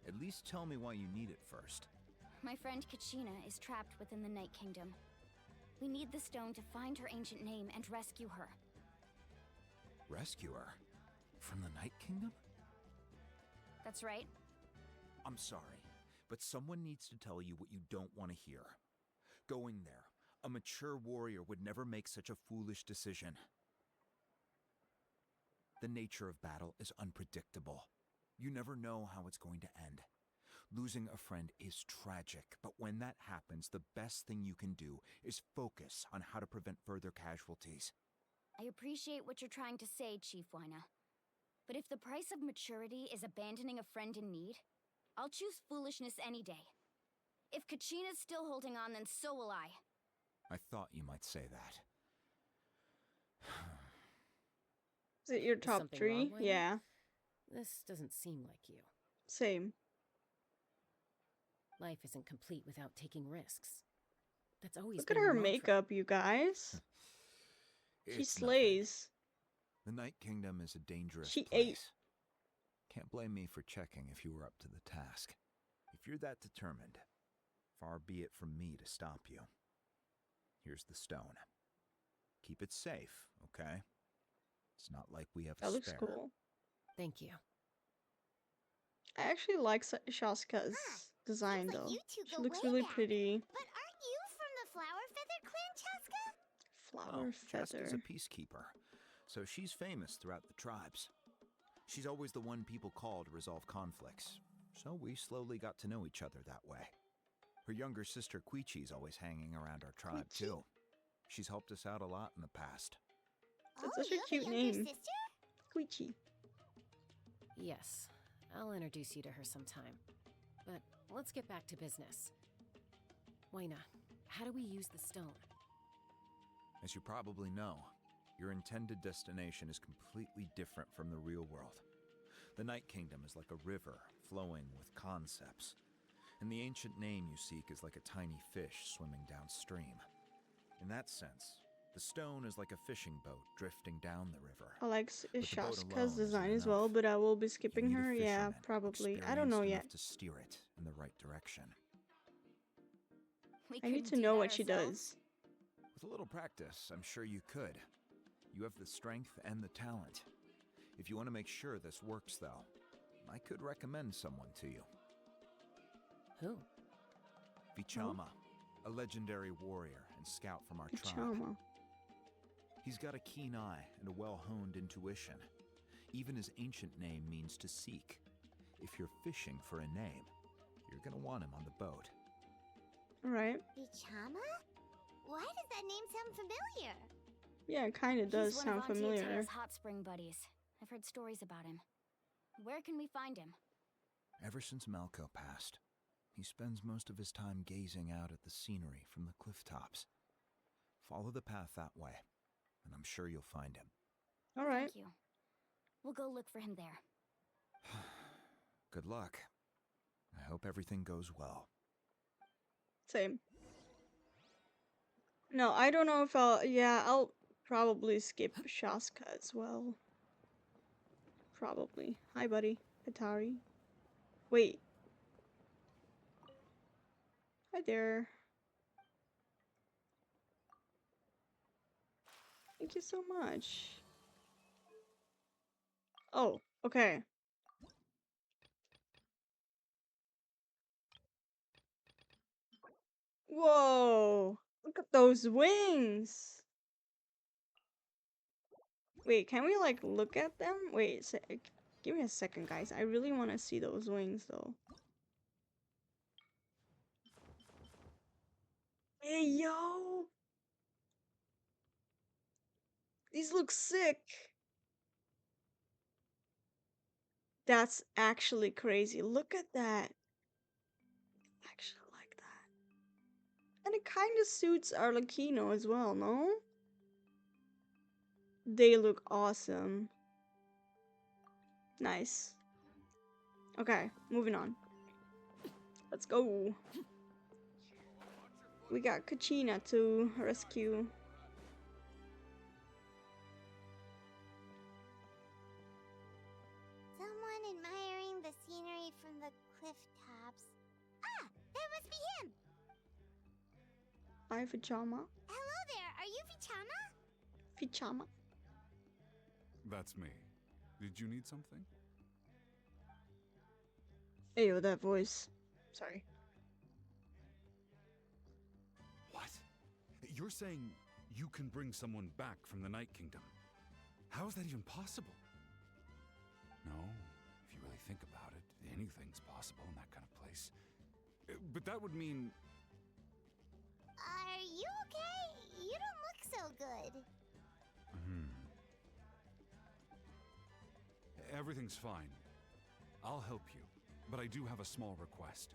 At least tell me why you need it first. My friend Kachina is trapped within the Night Kingdom. We need the stone to find her ancient name and rescue her. Rescue her? From the Night Kingdom? That's right. I'm sorry, but someone needs to tell you what you don't want to hear. Going there, a mature warrior would never make such a foolish decision. The nature of battle is unpredictable. You never know how it's going to end. Losing a friend is tragic, but when that happens, the best thing you can do is focus on how to prevent further casualties. I appreciate what you're trying to say, Chief Wina. But if the price of maturity is abandoning a friend in need, I'll choose foolishness any day. If Kachina's still holding on, then so will I. I thought you might say that. Is it your Is top something 3? wrong, Wayne? Yeah. This doesn't seem like you. Same. Life isn't complete without taking risks. That's always Look at been her your mantra. makeup, you guys. She It's slays. nothing. The Night Kingdom is a dangerous She place. ate. Can't blame me for checking if you were up to the task. If you're that determined, far be it from me to stop you. Here's the stone. Keep it safe, okay? It's not like we have a That looks spare. cool. Thank you. I actually like Shaska's design Seems though. like you two She go looks way really back. pretty. But aren't you from the Flower Feather clan, Chaska? Flower Chaska's feather. a peacekeeper, so she's famous throughout the tribes. She's always the one people call to resolve conflicts, so we slowly got to know each other that way. Her younger sister Quichi's always hanging around our tribe Quichi. too. She's helped us out a lot in the past. That's Oh, such a you have cute a younger name. sister? Quichi. Yes, I'll introduce you to her sometime. But let's get back to business. Wayna, how do we use the stone? As you probably know, your intended destination is completely different from the real world. The Night Kingdom is like a river flowing with concepts, and the ancient name you seek is like a tiny fish swimming downstream. In that sense, the stone is like a fishing boat drifting down the river. I like But the boat alone Shaska's design isn't as well, enough. but I will be You skipping need a her. Yeah, fisherman probably. I don't know experienced yet. enough to steer it in the right direction. We I need couldn't to do know that what she ourselves. does. With a little practice, I'm sure you could. You have the strength and the talent. If you want to make sure this works, though, I could recommend someone to you. Who? Vichama, a legendary warrior and scout from our tribe. Chama. He's got a keen eye and a well-honed intuition. Even his ancient name means to seek. If you're fishing for a name, you're gonna want him on the boat. Alright. Bichama? Why does that name sound familiar? Yeah, it kind of does He's sound one of familiar. Antiotea's hot spring buddies. I've heard stories about him. Where can we find him? Ever since Malco passed, he spends most of his time gazing out at the scenery from the cliff tops. Follow the path that way, and I'm sure you'll find him. Alright. Thank you. We'll go look for him there. Good luck. I hope everything goes well. Same. No, I don't know if I'll... Yeah, I'll probably skip Shaska as well. Probably. Hi, buddy. Atari. Wait. Hi there. Thank you so much. Oh, okay. Whoa! Look at those wings! Wait, can we like look at them? Wait, give me a second, guys. I really want to see those wings though. Hey, yo! These look sick! That's actually crazy. Look at that. I actually like that. And it kind of suits Arlecchino as well, no? They look awesome. Nice. Okay, moving on. Let's go. we got Kachina to rescue. Someone admiring the scenery from the cliff tops. Ah, that must be him! Hi, Fichama. Hello there, are you Vichama? Fichama. That's me. Did you need something? Ew, that voice. Sorry. What? You're saying you can bring someone back from the Night Kingdom? How is that even possible? No, if you really think about it, anything's possible in that kind of place. But that would mean... Are you okay? You don't look so good. Everything's fine. I'll help you, but I do have a small request.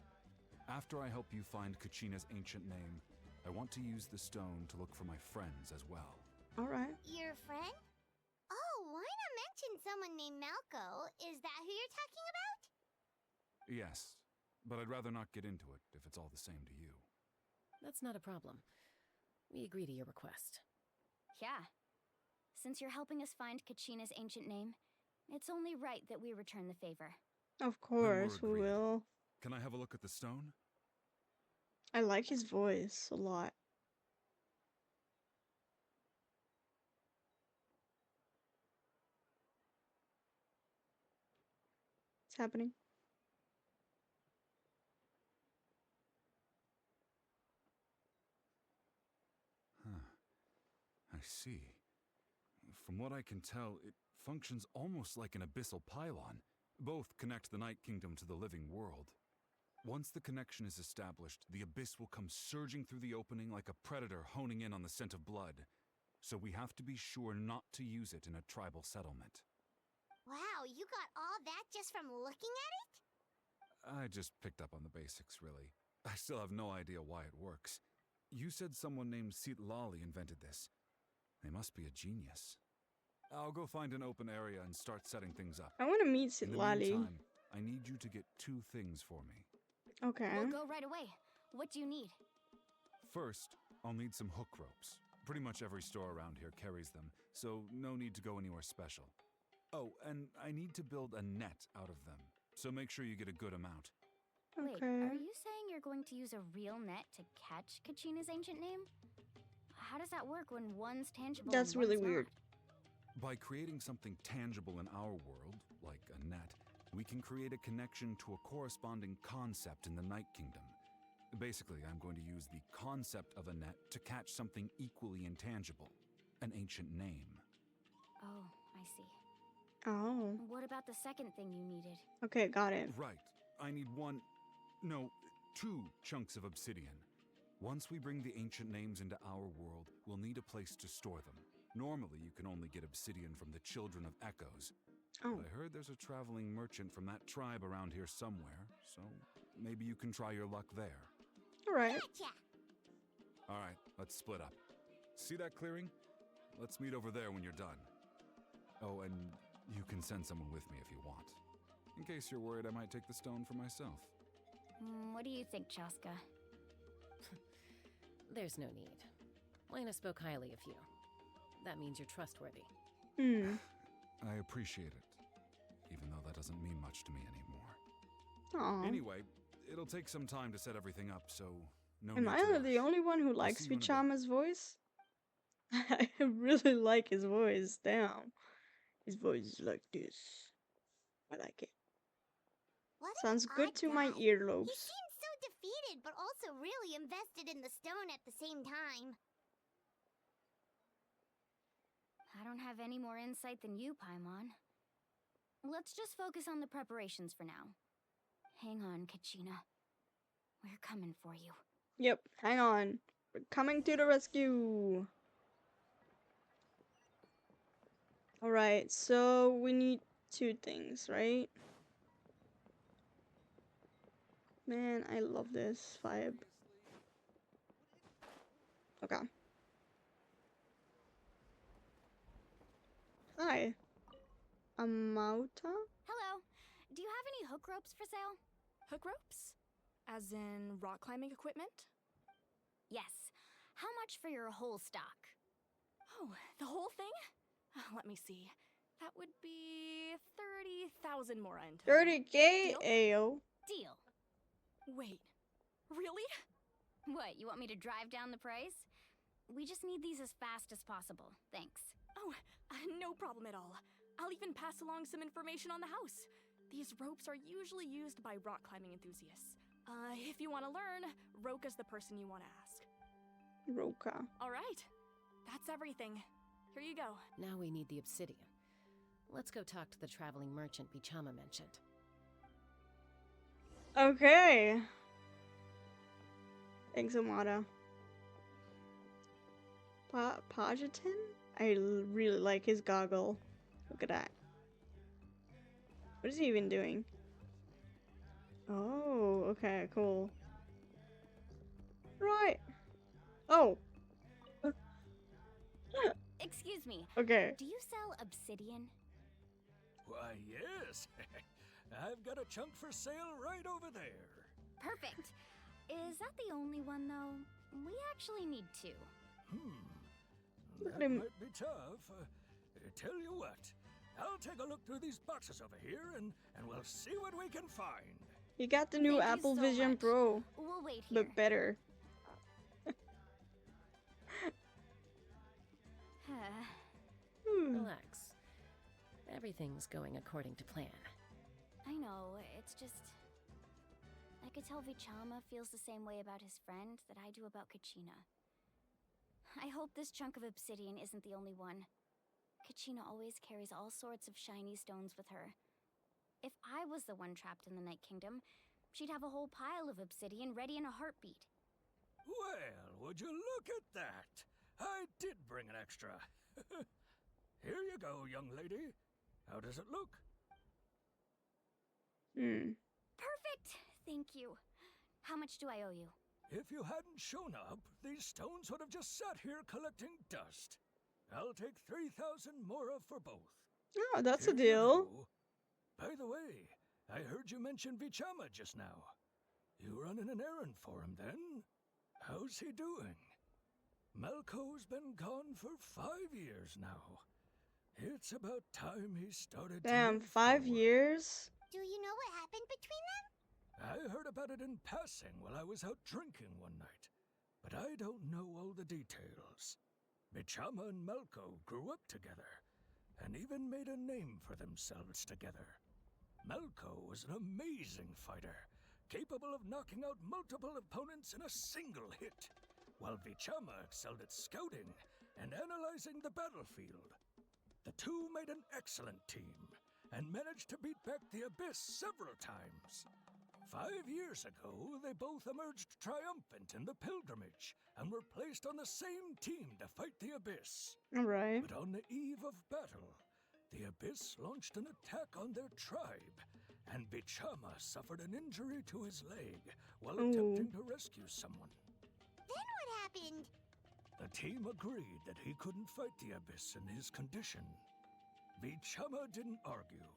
After I help you find Kachina's ancient name, I want to use the stone to look for my friends as well. Alright. Your friend? Oh, why not mention someone named Malco? Is that who you're talking about? Yes, but I'd rather not get into it if it's all the same to you. That's not a problem. We agree to your request. Yeah. Since you're helping us find Kachina's ancient name, it's only right that we return the favor. Of course we will. Can I have a look at the stone? I like his voice a lot. What's happening? Huh. I see. From what I can tell, it functions almost like an abyssal pylon. Both connect the Night Kingdom to the living world. Once the connection is established, the abyss will come surging through the opening like a predator honing in on the scent of blood. So we have to be sure not to use it in a tribal settlement. Wow, you got all that just from looking at it? I just picked up on the basics, really. I still have no idea why it works. You said someone named Lali invented this. They must be a genius. I'll go find an open area and start setting things up. I want to meet In the Lali. meantime, I need you to get 2 things for me. Okay. We'll go right away. What do you need? First, I'll need some hook ropes. Pretty much every store around here carries them, so no need to go anywhere special. Oh, and I need to build a net out of them, so make sure you get a good amount. Wait, Okay. are you saying you're going to use a real net to catch Kachina's ancient name? How does that work when one's tangible That's and really one's weird. By creating something tangible in our world, like a net, we can create a connection to a corresponding concept in the Night Kingdom. Basically, I'm going to use the concept of a net to catch something equally intangible, an ancient name. Oh, I see. Oh. What about the second thing you needed? Okay, got it. Right. I need 2 chunks of obsidian. Once we bring the ancient names into our world, we'll need a place to store them. Normally, you can only get obsidian from the Children of Echoes. Oh. But I heard there's a traveling merchant from that tribe around here somewhere, so maybe you can try your luck there. Alright. Gotcha! Alright, let's split up. See that clearing? Let's meet over there when you're done. Oh, and you can send someone with me if you want. In case you're worried I might take the stone for myself. What do you think, Chaska? There's no need. Lena spoke highly of you. That means you're trustworthy. I appreciate it, even though that doesn't mean much to me anymore. Aw. Anyway, it'll take some time to set everything up, so no Am need I to the rush. only one who I'll likes see you in a bit. Fichama's voice? I really like his voice. Damn. His voice is like this. I like it. What an Sounds good odd to my guy. earlobes. He seems so defeated, but also really invested in the stone at the same time. I don't have any more insight than you, Paimon. Let's just focus on the preparations for now. Hang on, Kachina. We're coming for you. Yep, hang on. We're coming to the rescue. Alright, so we need 2 things, right? Man, I love this vibe. Okay. Hi. Amauta? Hello. Do you have any hook ropes for sale? Hook ropes? As in rock climbing equipment? Yes. How much for your whole stock? Oh, the whole thing? Let me see. That would be 30,000 more in total. 30K? Deal? Ayo. Deal. Wait, really? What, you want me to drive down the price? We just need these as fast as possible. Thanks. Oh, no problem at all. I'll even pass along some information on the house. These ropes are usually used by rock climbing enthusiasts. If you want to learn, Roka's the person you want to ask. Roka. All right, that's everything. Here you go. Now we need the obsidian. Let's go talk to the traveling merchant Bichama mentioned. Okay. Exomata. Pajatin? I really like his goggle. Look at that. What is he even doing? Oh, okay, cool. Right. Oh. Excuse me. Okay. Do you sell obsidian? Why, yes. I've got a chunk for sale right over there. Perfect. Is that the only one, though? We actually need two. Look at That him. might be tough. Tell you what, I'll take a look through these boxes over here and we'll see what we can find. He got the new Thank you Apple so Vision much. Pro, We'll wait here. but better. Relax. Everything's going according to plan. I know, it's just... I could tell Vichama feels the same way about his friend that I do about Kachina. I hope this chunk of obsidian isn't the only one. Kachina always carries all sorts of shiny stones with her. If I was the one trapped in the Night Kingdom, she'd have a whole pile of obsidian ready in a heartbeat. Well, would you look at that? I did bring an extra. Here you go, young lady. How does it look? Perfect! Thank you. How much do I owe you? If you hadn't shown up, these stones would have just sat here collecting dust. I'll take 3,000 mora for both. Oh, that's Here a you deal. go. By the way, I heard you mention Vichama just now. You running an errand for him, then? How's he doing? Malco's been gone for 5 years now. It's about time he started to Damn, move 5 forward. years? Do you know what happened between them? I heard about it in passing while I was out drinking one night, but I don't know all the details. Bichama and Malco grew up together, and even made a name for themselves together. Malco was an amazing fighter, capable of knocking out multiple opponents in a single hit, while Vichama excelled at scouting and analyzing the battlefield. The two made an excellent team, and managed to beat back the Abyss several times. 5 years ago, they both emerged triumphant in the pilgrimage, and were placed on the same team to fight the Abyss. Alright. But on the eve of battle, the Abyss launched an attack on their tribe, and Bichama suffered an injury to his leg while attempting to rescue someone. Then what happened? The team agreed that he couldn't fight the Abyss in his condition. Vichama didn't argue.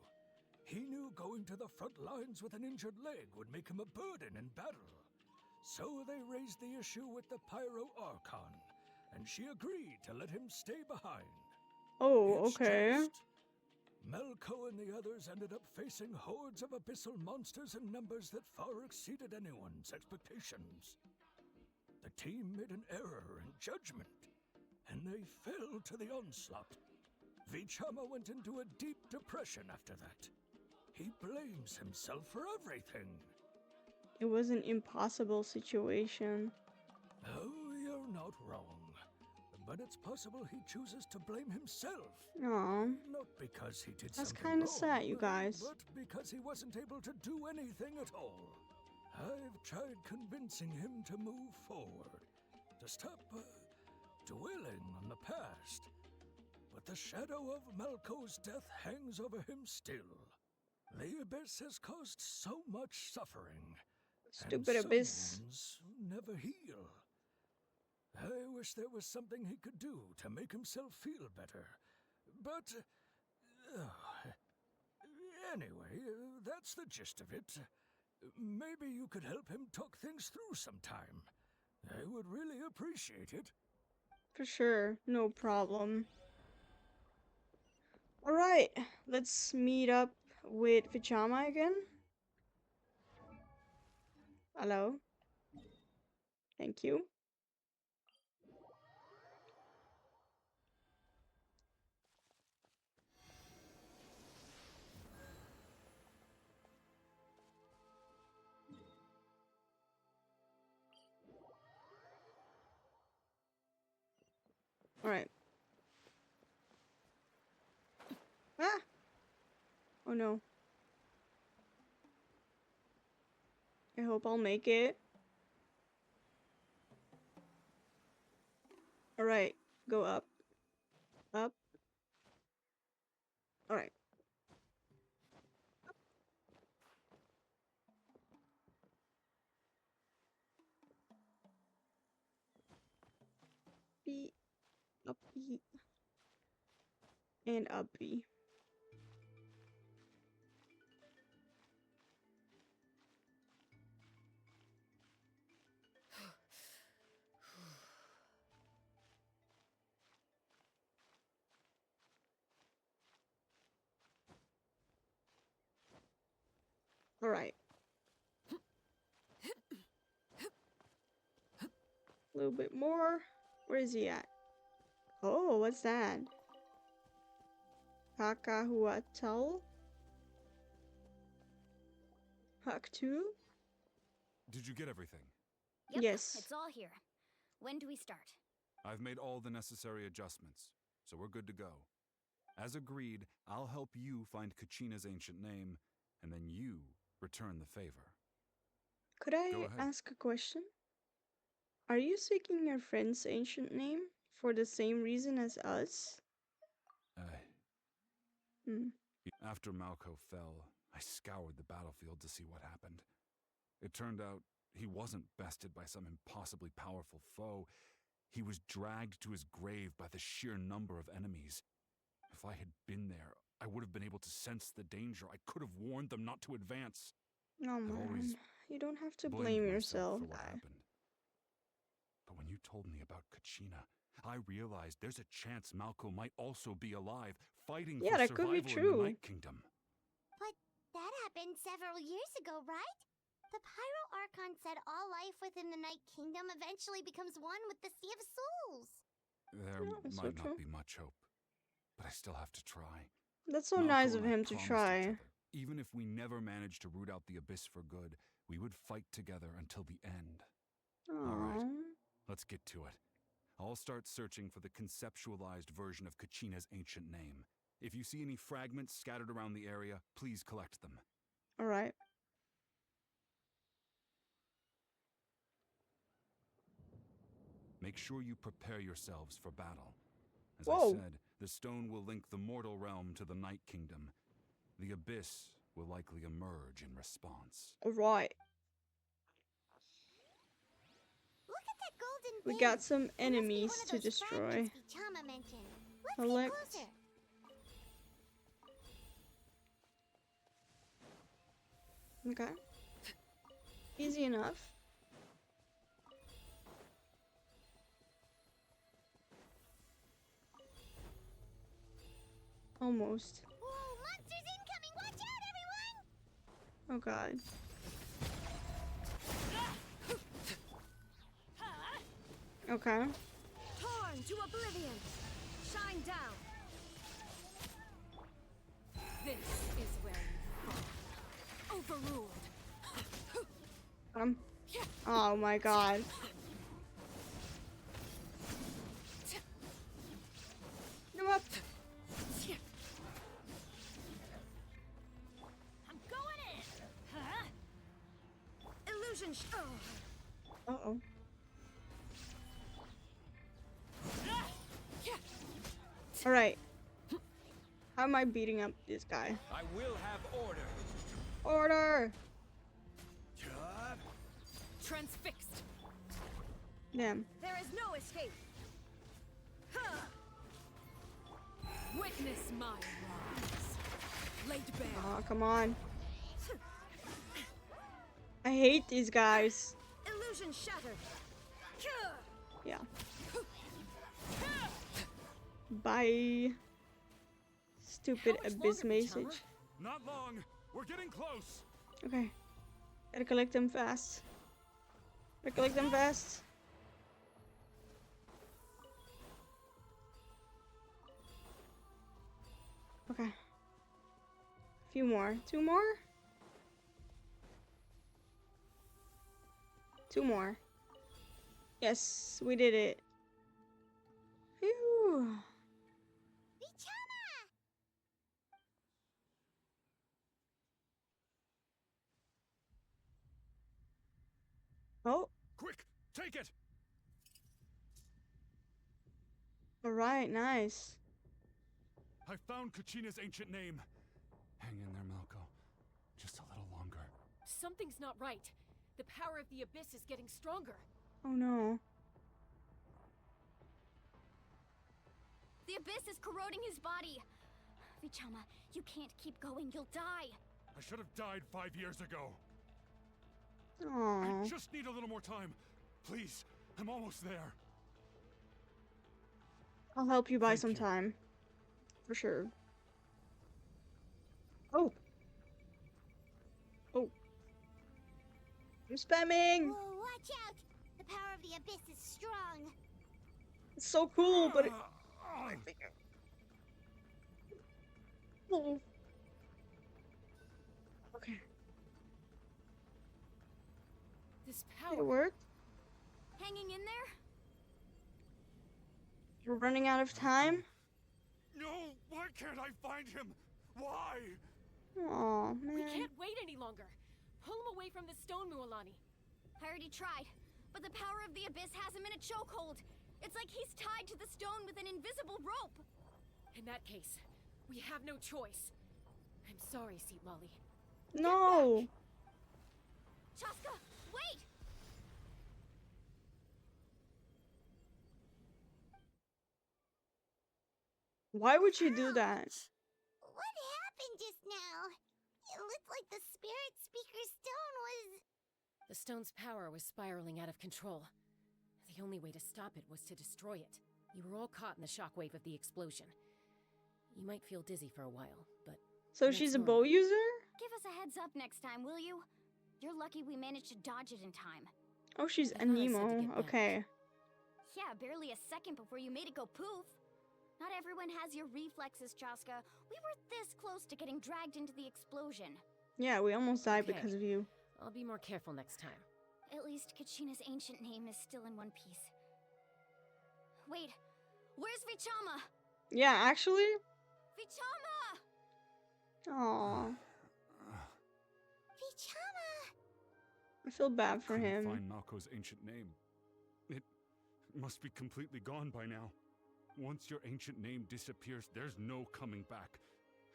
He knew going to the front lines with an injured leg would make him a burden in battle. So they raised the issue with the 5.0 ARCHON, and she agreed to let him stay behind. Oh, It's okay. just Malco and the others ended up facing hordes of abyssal monsters in numbers that far exceeded anyone's expectations. The team made an error in judgment, and they fell to the onslaught. Vichama went into a deep depression after that. He blames himself for everything. It was an impossible situation. Oh, you're not wrong. But it's possible he chooses to blame himself. Aw. Not because he did That's something kinda wrong, sad, you guys. but because he wasn't able to do anything at all. I've tried convincing him to move forward, to stop dwelling on the past. But the shadow of Malco's death hangs over him still. The Abyss has caused so much suffering. Stupid and Abyss. some wounds never heal. I wish there was something he could do to make himself feel better. But, anyway, that's the gist of it. Maybe you could help him talk things through sometime. I would really appreciate it. For sure, no problem. Alright, let's meet up with Pajama again. Hello. Thank you. Alright. Ah! Oh no. I hope I'll make it. Alright, go up. Up. Alright. B. Up B. And up B. Alright. A little bit more. Where is he at? Oh, what's that? Kakahuatal? Hak 2? Did you get everything? Yep, Yes. it's all here. When do we start? I've made all the necessary adjustments, so we're good to go. As agreed, I'll help you find Kachina's ancient name, and then you return the favor. Could I ask a question? Are you seeking your friend's ancient name for the same reason as us? After Malco fell, I scoured the battlefield to see what happened. It turned out he wasn't bested by some impossibly powerful foe. He was dragged to his grave by the sheer number of enemies. If I had been there, I would have been able to sense the danger. I could have warned them not to advance. Oh man, you don't have to blame yourself. For what happened. But when you told me about Kachina, I realized there's a chance Malco might also be alive, fighting for that could be survival true. in the Night Kingdom. But that happened several years ago, right? The Pyro Archon said all life within the Night Kingdom eventually becomes one with the Sea of Souls. There might not be much hope, but I still have to try. That's so Malco nice of and I him to promised try. each other, even if we never managed to root out the abyss for good, we would fight together until the end. All right, let's get to it. I'll start searching for the conceptualized version of Kachina's ancient name. If you see any fragments scattered around the area, please collect them. All right. Make sure you prepare yourselves for battle. As Whoa. I said, the stone will link the mortal realm to the Night Kingdom. The abyss will likely emerge in response. All right. Look at that golden We thing. got some It must be enemies one of to those destroy. fragments Vichama mentioned. Let's Collect. get closer. Okay. Easy enough. Almost. Whoa, monsters incoming! Watch out, everyone! Oh god. Okay. Torn to oblivion. Shine down. This is where you fall. Overruled. Oh my god. Come up. I'm going in. Huh? Illusion. Uh-oh. All right. How am I beating up this guy? I will have order. Order! Transfixed. Damn. There is no escape. Huh. Witness my rise. Laid bare. Oh, come on. I hate these guys. Illusion shattered. Yeah. Bye. Stupid abyss message. Not long. We're getting close. Okay. Gotta collect them fast. Gotta collect them fast. Okay. A few more. 2 more? 2 more. Yes, we did it. Phew. Oh. Quick, take it. All right, nice. I found Kachina's ancient name. Hang in there, Malco. Just a little longer. Something's not right. The power of the abyss is getting stronger. Oh no. The abyss is corroding his body. Vichama, you can't keep going. You'll die. I should have died 5 years ago. Aww. I just need a little more time. Please, I'm almost there. I'll help you buy some time. For sure. Oh. Oh. I'm spamming! Whoa, watch out! The power of the abyss is strong. It's so cool, but it... Oh. Okay. This It power worked. Hanging in there? We're running out of time. No, why can't I find him? Why? Aw, man. We can't wait any longer. Pull him away from the stone, Mualani. I already tried, but the power of the abyss has him in a chokehold. It's like he's tied to the stone with an invisible rope. In that case, we have no choice. I'm sorry, Seat Lolly. No! Chaska, wait! Why would you do that? What happened just now? It looked like the spirit speaker stone was... The stone's power was spiraling out of control. The only way to stop it was to destroy it. You were all caught in the shockwave of the explosion. You might feel dizzy for a while, but... So that's she's a normal. bow user? Give us a heads up next time, will you? You're lucky we managed to dodge it in time. Oh, she's a I thought I said to Nemo. get back. Okay. Yeah, barely a second before you made it go poof. Not everyone has your reflexes, Chaska. We were this close to getting dragged into the explosion. Yeah, we almost died Okay. because of you. I'll be more careful next time. At least Kachina's ancient name is still in one piece. Wait, where's Vichama? Yeah, actually? Vichama! Aw. Vichama! I feel bad for Couldn't him. find Malco's ancient name. It must be completely gone by now. Once your ancient name disappears, there's no coming back.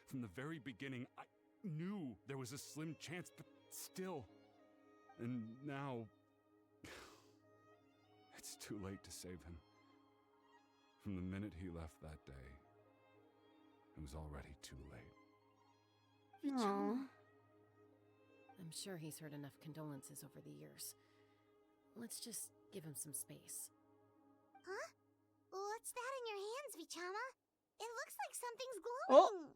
From the very beginning, I knew there was a slim chance, but still. And now... it's too late to save him. From the minute he left that day, it was already too late. Aw. I'm sure he's heard enough condolences over the years. Let's just give him some space. Huh? What's that in your hands, Vichama? It looks like something's Oh. glowing.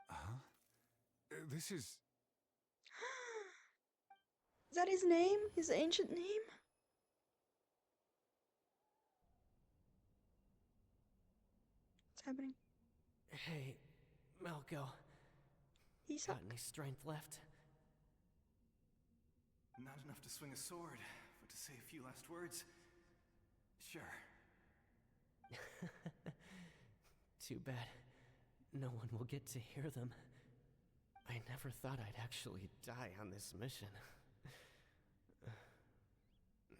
Huh? This is... Is that his name? His ancient name? What's happening? Hey, Malco. He's Got any strength left? Not enough to swing a sword, but to say a few last words? Sure. Too bad. No one will get to hear them. I never thought I'd actually die on this mission.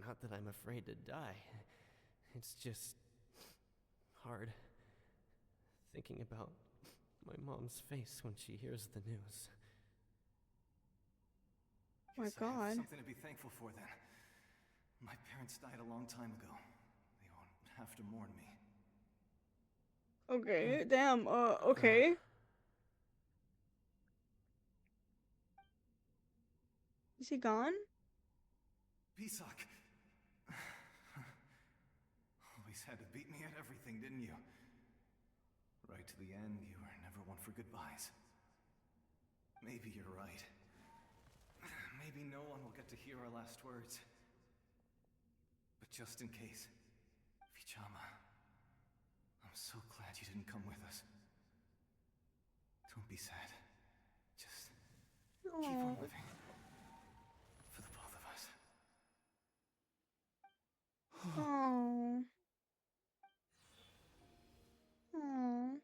Not that I'm afraid to die. It's just... hard. Thinking about my mom's face when she hears the news. My Guess I have God. something to be thankful for then. My parents died a long time ago. They won't have to mourn me. Okay, damn, okay. Is he gone? Pisak, always had to beat me at everything, didn't you? Right to the end, you were never one for goodbyes. Maybe you're right. Maybe no one will get to hear our last words. But just in case, Vichama, I'm so glad you didn't come with us. Don't be sad. Just keep on living. For the both of us. Oh. Oh.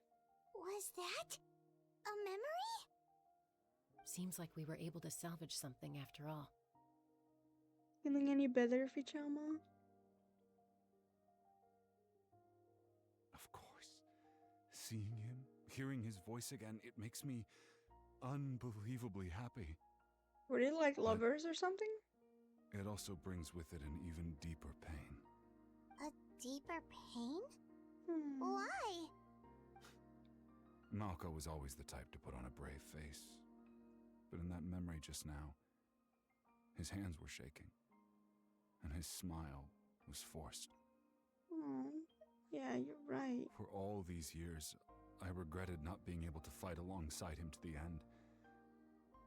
Was that a memory? Seems like we were able to salvage something after all. Feeling any better, Fichama? Of course. Seeing him, hearing his voice again, it makes me unbelievably happy. Were they like lovers or something? It also brings with it an even deeper pain. A deeper pain? Why? Malco was always the type to put on a brave face. But in that memory just now, his hands were shaking, and his smile was forced. Oh, yeah, you're right. For all these years, I regretted not being able to fight alongside him to the end.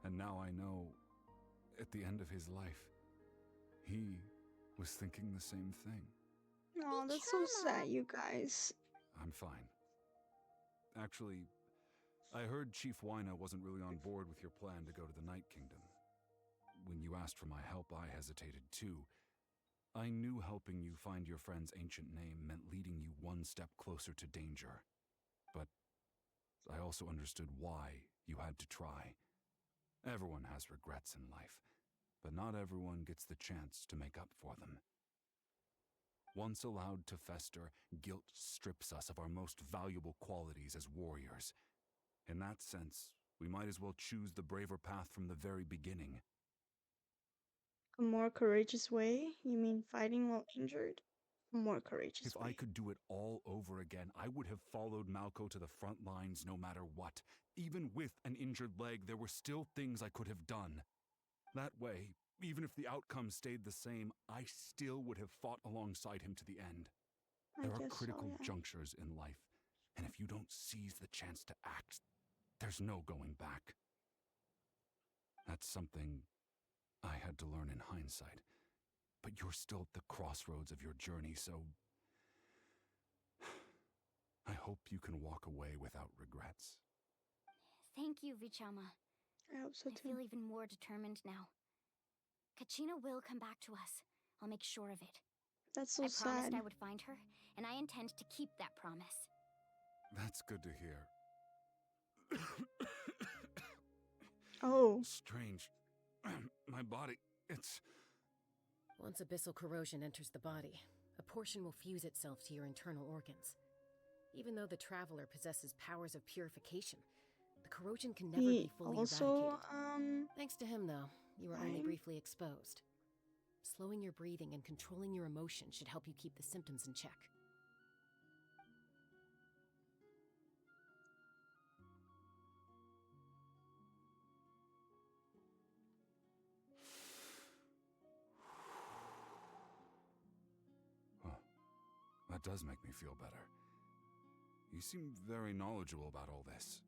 And now I know, at the end of his life, he was thinking the same thing. Oh, that's so sad, you guys. I'm fine. Actually, I heard Chief Wyna wasn't really on board with your plan to go to the Night Kingdom. When you asked for my help, I hesitated too. I knew helping you find your friend's ancient name meant leading you one step closer to danger. But I also understood why you had to try. Everyone has regrets in life, but not everyone gets the chance to make up for them. Once allowed to fester, guilt strips us of our most valuable qualities as warriors. In that sense, we might as well choose the braver path from the very beginning. A more courageous way? You mean fighting while injured? A more courageous If way. I could do it all over again, I would have followed Malco to the front lines no matter what. Even with an injured leg, there were still things I could have done. That way, even if the outcome stayed the same, I still would have fought alongside him to the end. There are critical junctures in life, and if you don't seize the chance to act, there's no going back. That's something I had to learn in hindsight. But you're still at the crossroads of your journey, so I hope you can walk away without regrets. Thank you, Vichama. I hope so too. I feel even more determined now. Kachina will come back to us. I'll make sure of it. That's so I promised sad. I would find her, and I intend to keep that promise. That's good to hear. Oh. Strange. My body, it's... Once abyssal corrosion enters the body, a portion will fuse itself to your internal organs. Even though the Traveler possesses powers of purification, the corrosion can never be fully eradicated. Thanks to him, though, you were only briefly exposed. Slowing your breathing and controlling your emotions should help you keep the symptoms in check. That does make me feel better. You seem very knowledgeable about all this.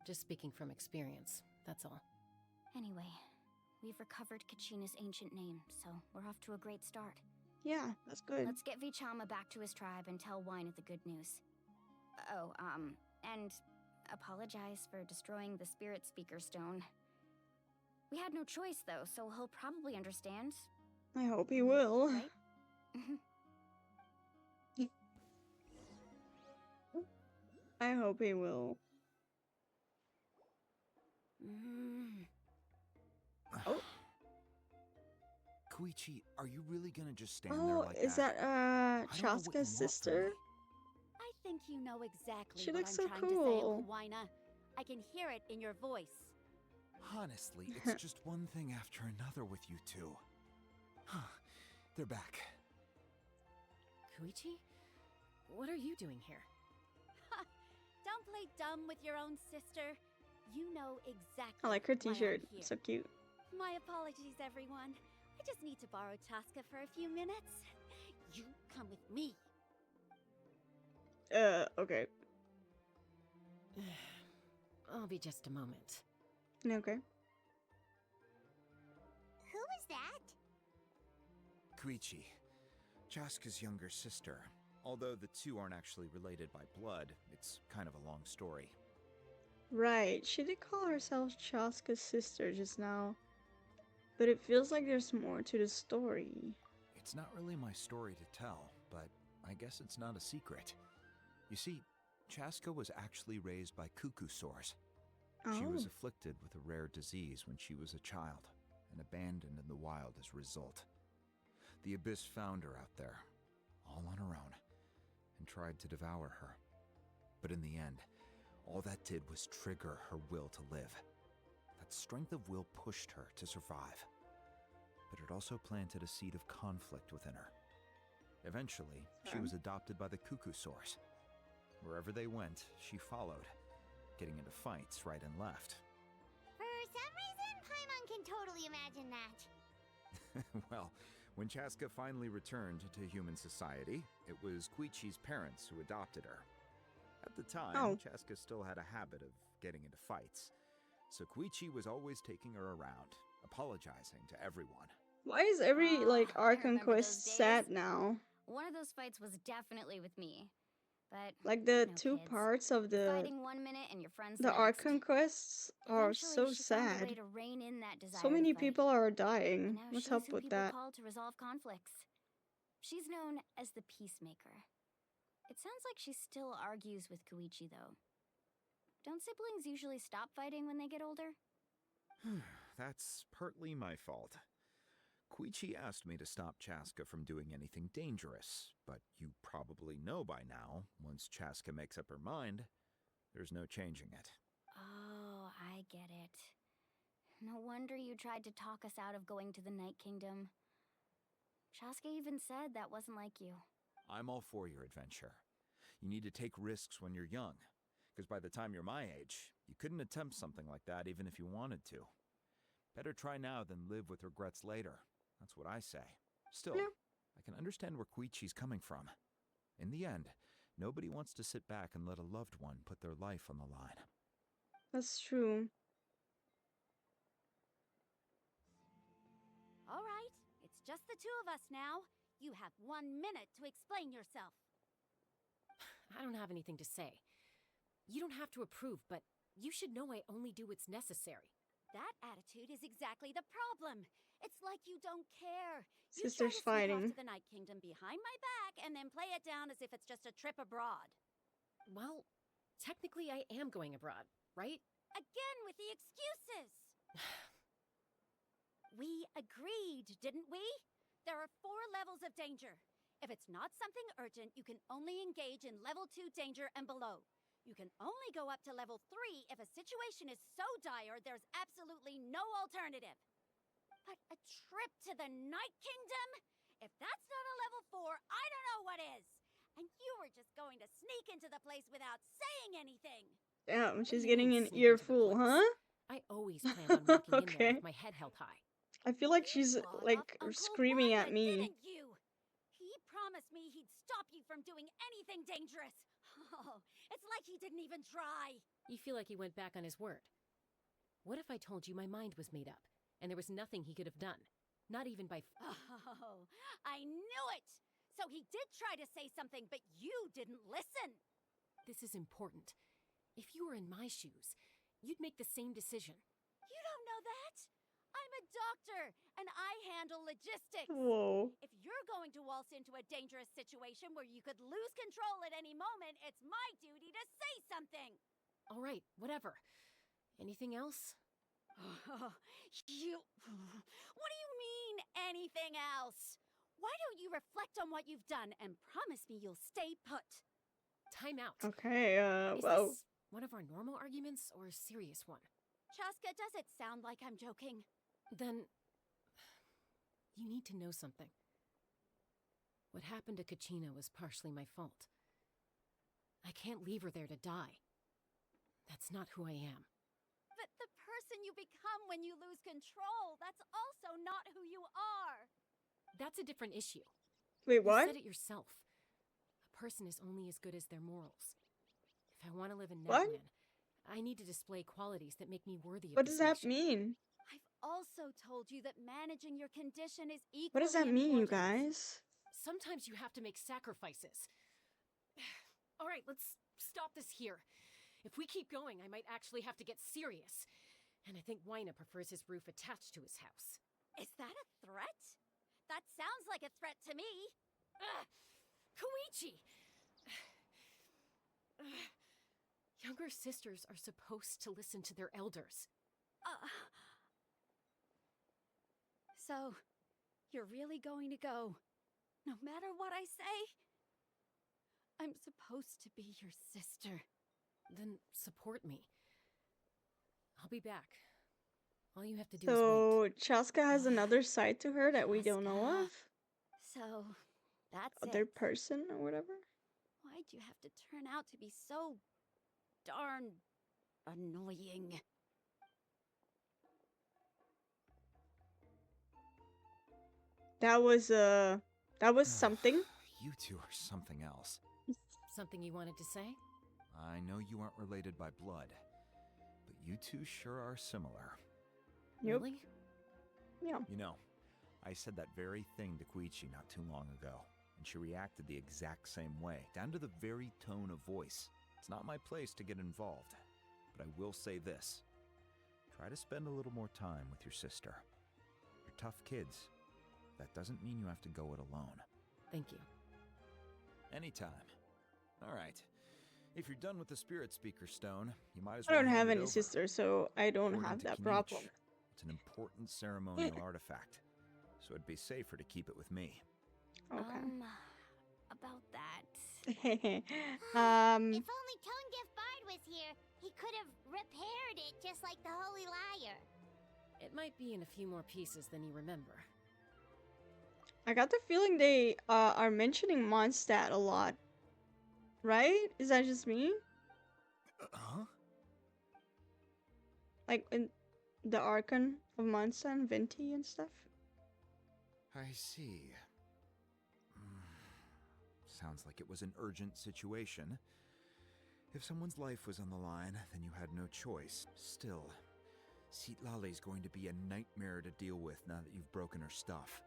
Just speaking from experience, that's all. Anyway, we've recovered Kachina's ancient name, so we're off to a great start. Yeah, that's good. Let's get Vichama back to his tribe and tell Wyna the good news. Oh, and apologize for destroying the Spirit Speaker Stone. We had no choice, though, so he'll probably understand. I hope he will. Right? I hope he will. Oh. Koichi, are you really gonna just stand there like is that Chaska's sister? I think you know exactly She what looks I'm so trying cool. to say, Wyna. I can hear it in your voice. Honestly, it's just one thing after another with you two. They're back. Koichi? What are you doing here? Don't play dumb with your own sister. You know exactly. I like her why I'm t-shirt. here. So cute. My apologies, everyone. I just need to borrow Chaska for a few minutes. You come with me. Okay. I'll be just a moment. Okay. Who is that? Koichi, Chaska's younger sister. Although the two aren't actually related by blood, it's kind of a long story. Right, she did call herself Chaska's sister just now. But it feels like there's more to the story. It's not really my story to tell, but I guess it's not a secret. You see, Chaska was actually raised by cuckoo sores. She was afflicted with a rare disease when she was a child, and abandoned in the wild as a result. The Abyss found her out there, all on her own, and tried to devour her. But in the end, all that did was trigger her will to live. That strength of will pushed her to survive. But it also planted a seed of conflict within her. Eventually, she was adopted by the cuckoo sores. Wherever they went, she followed, getting into fights right and left. For some reason, Paimon can totally imagine that. Well, when Chaska finally returned to human society, it was Koichi's parents who adopted her. At the time, Chaska still had a habit of getting into fights, so Koichi was always taking her around, apologizing to everyone. Why is every, Archon quest sad now? One of those fights was definitely with me. But Like, the no two kids. parts of the Fighting 1 minute and your friends the next. Archon quests are so Eventually, she found a way sad. to rein in that desire So to many fight. people are And dying. now What's she's up who with people that? call to resolve conflicts. She's known as the Peacemaker. It sounds like she still argues with Koichi, though. Don't siblings usually stop fighting when they get older? That's partly my fault. Koichi asked me to stop Chaska from doing anything dangerous, but you probably know by now, once Chaska makes up her mind, there's no changing it. Oh, I get it. No wonder you tried to talk us out of going to the Night Kingdom. Chaska even said that wasn't like you. I'm all for your adventure. You need to take risks when you're young, because by the time you're my age, you couldn't attempt something like that even if you wanted to. Better try now than live with regrets later. That's what I say. Still, I can understand where Koichi's coming from. In the end, nobody wants to sit back and let a loved one put their life on the line. That's true. All right, it's just the two of us now. You have 1 minute to explain yourself. I don't have anything to say. You don't have to approve, but you should know I only do what's necessary. That attitude is exactly the problem. It's like you don't care. You Sisters try to sneak off fighting. to the Night Kingdom behind my back and then play it down as if it's just a trip abroad. Well, technically I am going abroad, right? Again with the excuses. We agreed, didn't we? There are 4 levels of danger. If it's not something urgent, you can only engage in level 2 danger and below. You can only go up to level 3 if a situation is so dire there's absolutely no alternative. But a trip to the Night Kingdom? If that's not a level 4, I don't know what is. And you were just going to sneak into the place without saying anything. Damn, she's do you getting mean an sneak into the earful, place? huh? I always planned on walking in there Okay. with my head held high. I feel like she's, screaming at me. Didn't you? He promised me he'd stop you from doing anything dangerous. Oh, it's like he didn't even try. You feel like he went back on his word. What if I told you my mind was made up, and there was nothing he could have done? Not even by Oh, I knew it! So he did try to say something, but you didn't listen. This is important. If you were in my shoes, you'd make the same decision. You don't know that? I'm a doctor, and I handle logistics. Whoa. If you're going to waltz into a dangerous situation where you could lose control at any moment, it's my duty to say something. All right, whatever. Anything else? What do you mean, anything else? Why don't you reflect on what you've done and promise me you'll stay put? Time out. Okay, Is well. this one of our normal arguments or a serious one? Chaska, does it sound like I'm joking? Then you need to know something. What happened to Kachina was partially my fault. I can't leave her there to die. That's not who I am. But the person you become when you lose control, that's also not who you are. That's a different issue. Wait, what? You said it yourself. A A person is only as good as their morals. If I want to live in What? NATLAN, I need to display qualities that make me worthy of What does that distinction. mean? I've also told you that managing your condition is equally What does that mean, you important. guys? Sometimes you have to make sacrifices. All right, let's stop this here. If we keep going, I might actually have to get serious. And I think Wyna prefers his roof attached to his house. Is that a threat? That sounds like a threat to me. Koichi! Younger sisters are supposed to listen to their elders. So, you're really going to go, no matter what I say? I'm supposed to be your sister. Then support me. I'll be back. All you have to do So Chaska has another side to her that we don't know of? So, that's Other it. person or whatever? Why'd you have to turn out to be so darn annoying? That was something. You two are something else. Something you wanted to say? I know you aren't related by blood, but you two sure are similar. Yep. Really? Yeah. You know, I said that very thing to Koichi not too long ago, and she reacted the exact same way, down to the very tone of voice. It's not my place to get involved, but I will say this. Try to spend a little more time with your sister. You're tough kids. That doesn't mean you have to go it alone. Thank you. Anytime. All right. If you're done with the Spirit Speaker Stone, you might as I well don't hand have it any over. sisters, so I don't According have to that Kinich, problem. It's an important ceremonial artifact, so it'd be safer to keep it with me. Okay. About that. If um, only Tonegif Bard was here, he could have repaired it just like the Holy Liar. It might be in a few more pieces than you remember. I got the feeling they are mentioning Mondstadt a lot. Right? Is that just me? Huh? Like in the Archon of Mondstadt and Venti and stuff? I see. Sounds like it was an urgent situation. If someone's life was on the line, then you had no choice. Still, Citlali's going to be a nightmare to deal with now that you've broken her stuff.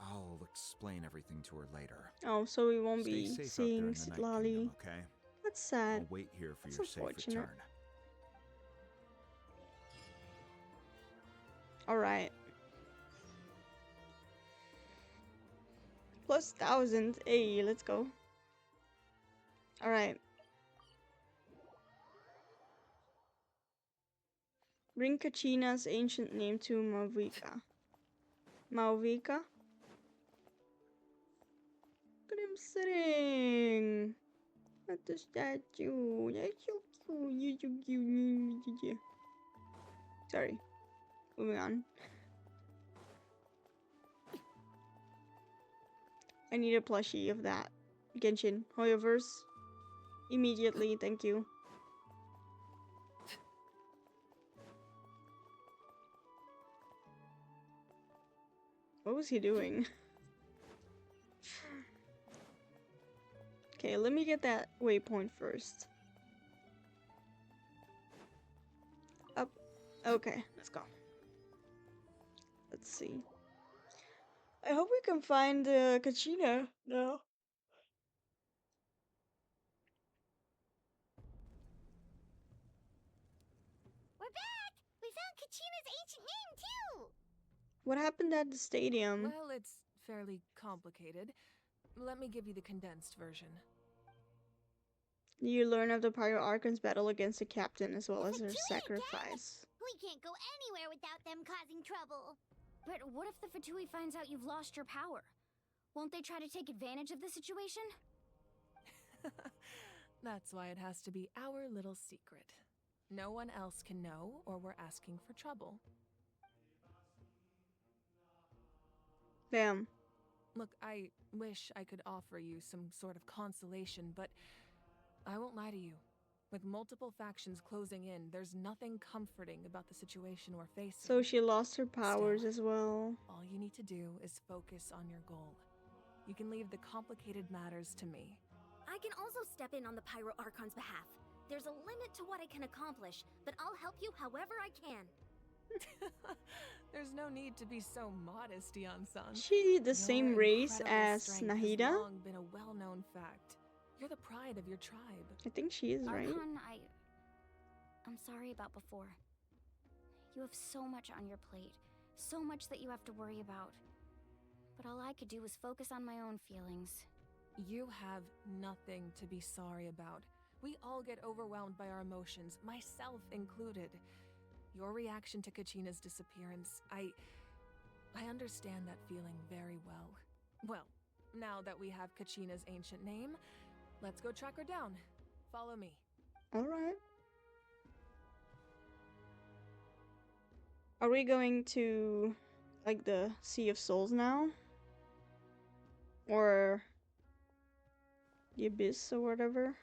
I'll explain everything to her later. Oh, so we won't Stay be safe out there seeing in the Night Citlali. Kingdom, okay? That's sad. I'll wait here for That's your safe unfortunate. return. Alright. Plus 1,000. Hey, let's go. Alright. Bring Kachina's ancient name to Mauvika. Mauvika? Look at him sitting at the statue. That's so cute. You're so cute. Sorry. Moving on. I need a plushie of that. Genshin. Hoyoverse. Immediately, thank you. What was he doing? Okay, let me get that waypoint first. Up. Okay, let's go. Let's see. I hope we can find Kachina now. We're back! We found Kachina's ancient name, too! What happened at the stadium? Well, it's fairly complicated. Let me give you the condensed version. You learn of the 5.0 ARCHON's battle against the captain as well as her Fatui sacrifice. Again! We can't go anywhere without them causing trouble. But what if the Fatui finds out you've lost your power? Won't they try to take advantage of the situation? That's why it has to be our little secret. No one else can know, or we're asking for trouble. Bam. Look, I wish I could offer you some sort of consolation, but I won't lie to you. With multiple factions closing in, there's nothing comforting about the situation we're facing. So she lost her powers as well. All you need to do is focus on your goal. You can leave the complicated matters to me. I can also step in on the Pyro Archon's behalf. There's a limit to what I can accomplish, but I'll help you however I can. There's no need to be so modest, Yan-san. She the Your same race incredible as strength Nahida? has long been a well-known fact. You're the pride of your tribe. I think she is, right? Archon, I'm sorry about before. You have so much on your plate, so much that you have to worry about. But all I could do was focus on my own feelings. You have nothing to be sorry about. We all get overwhelmed by our emotions, myself included. Your reaction to Kachina's disappearance, I understand that feeling very well. Well, now that we have Kachina's ancient name, let's go track her down. Follow me. Alright. Are we going to, like, the Sea of Souls now? Or the Abyss or whatever?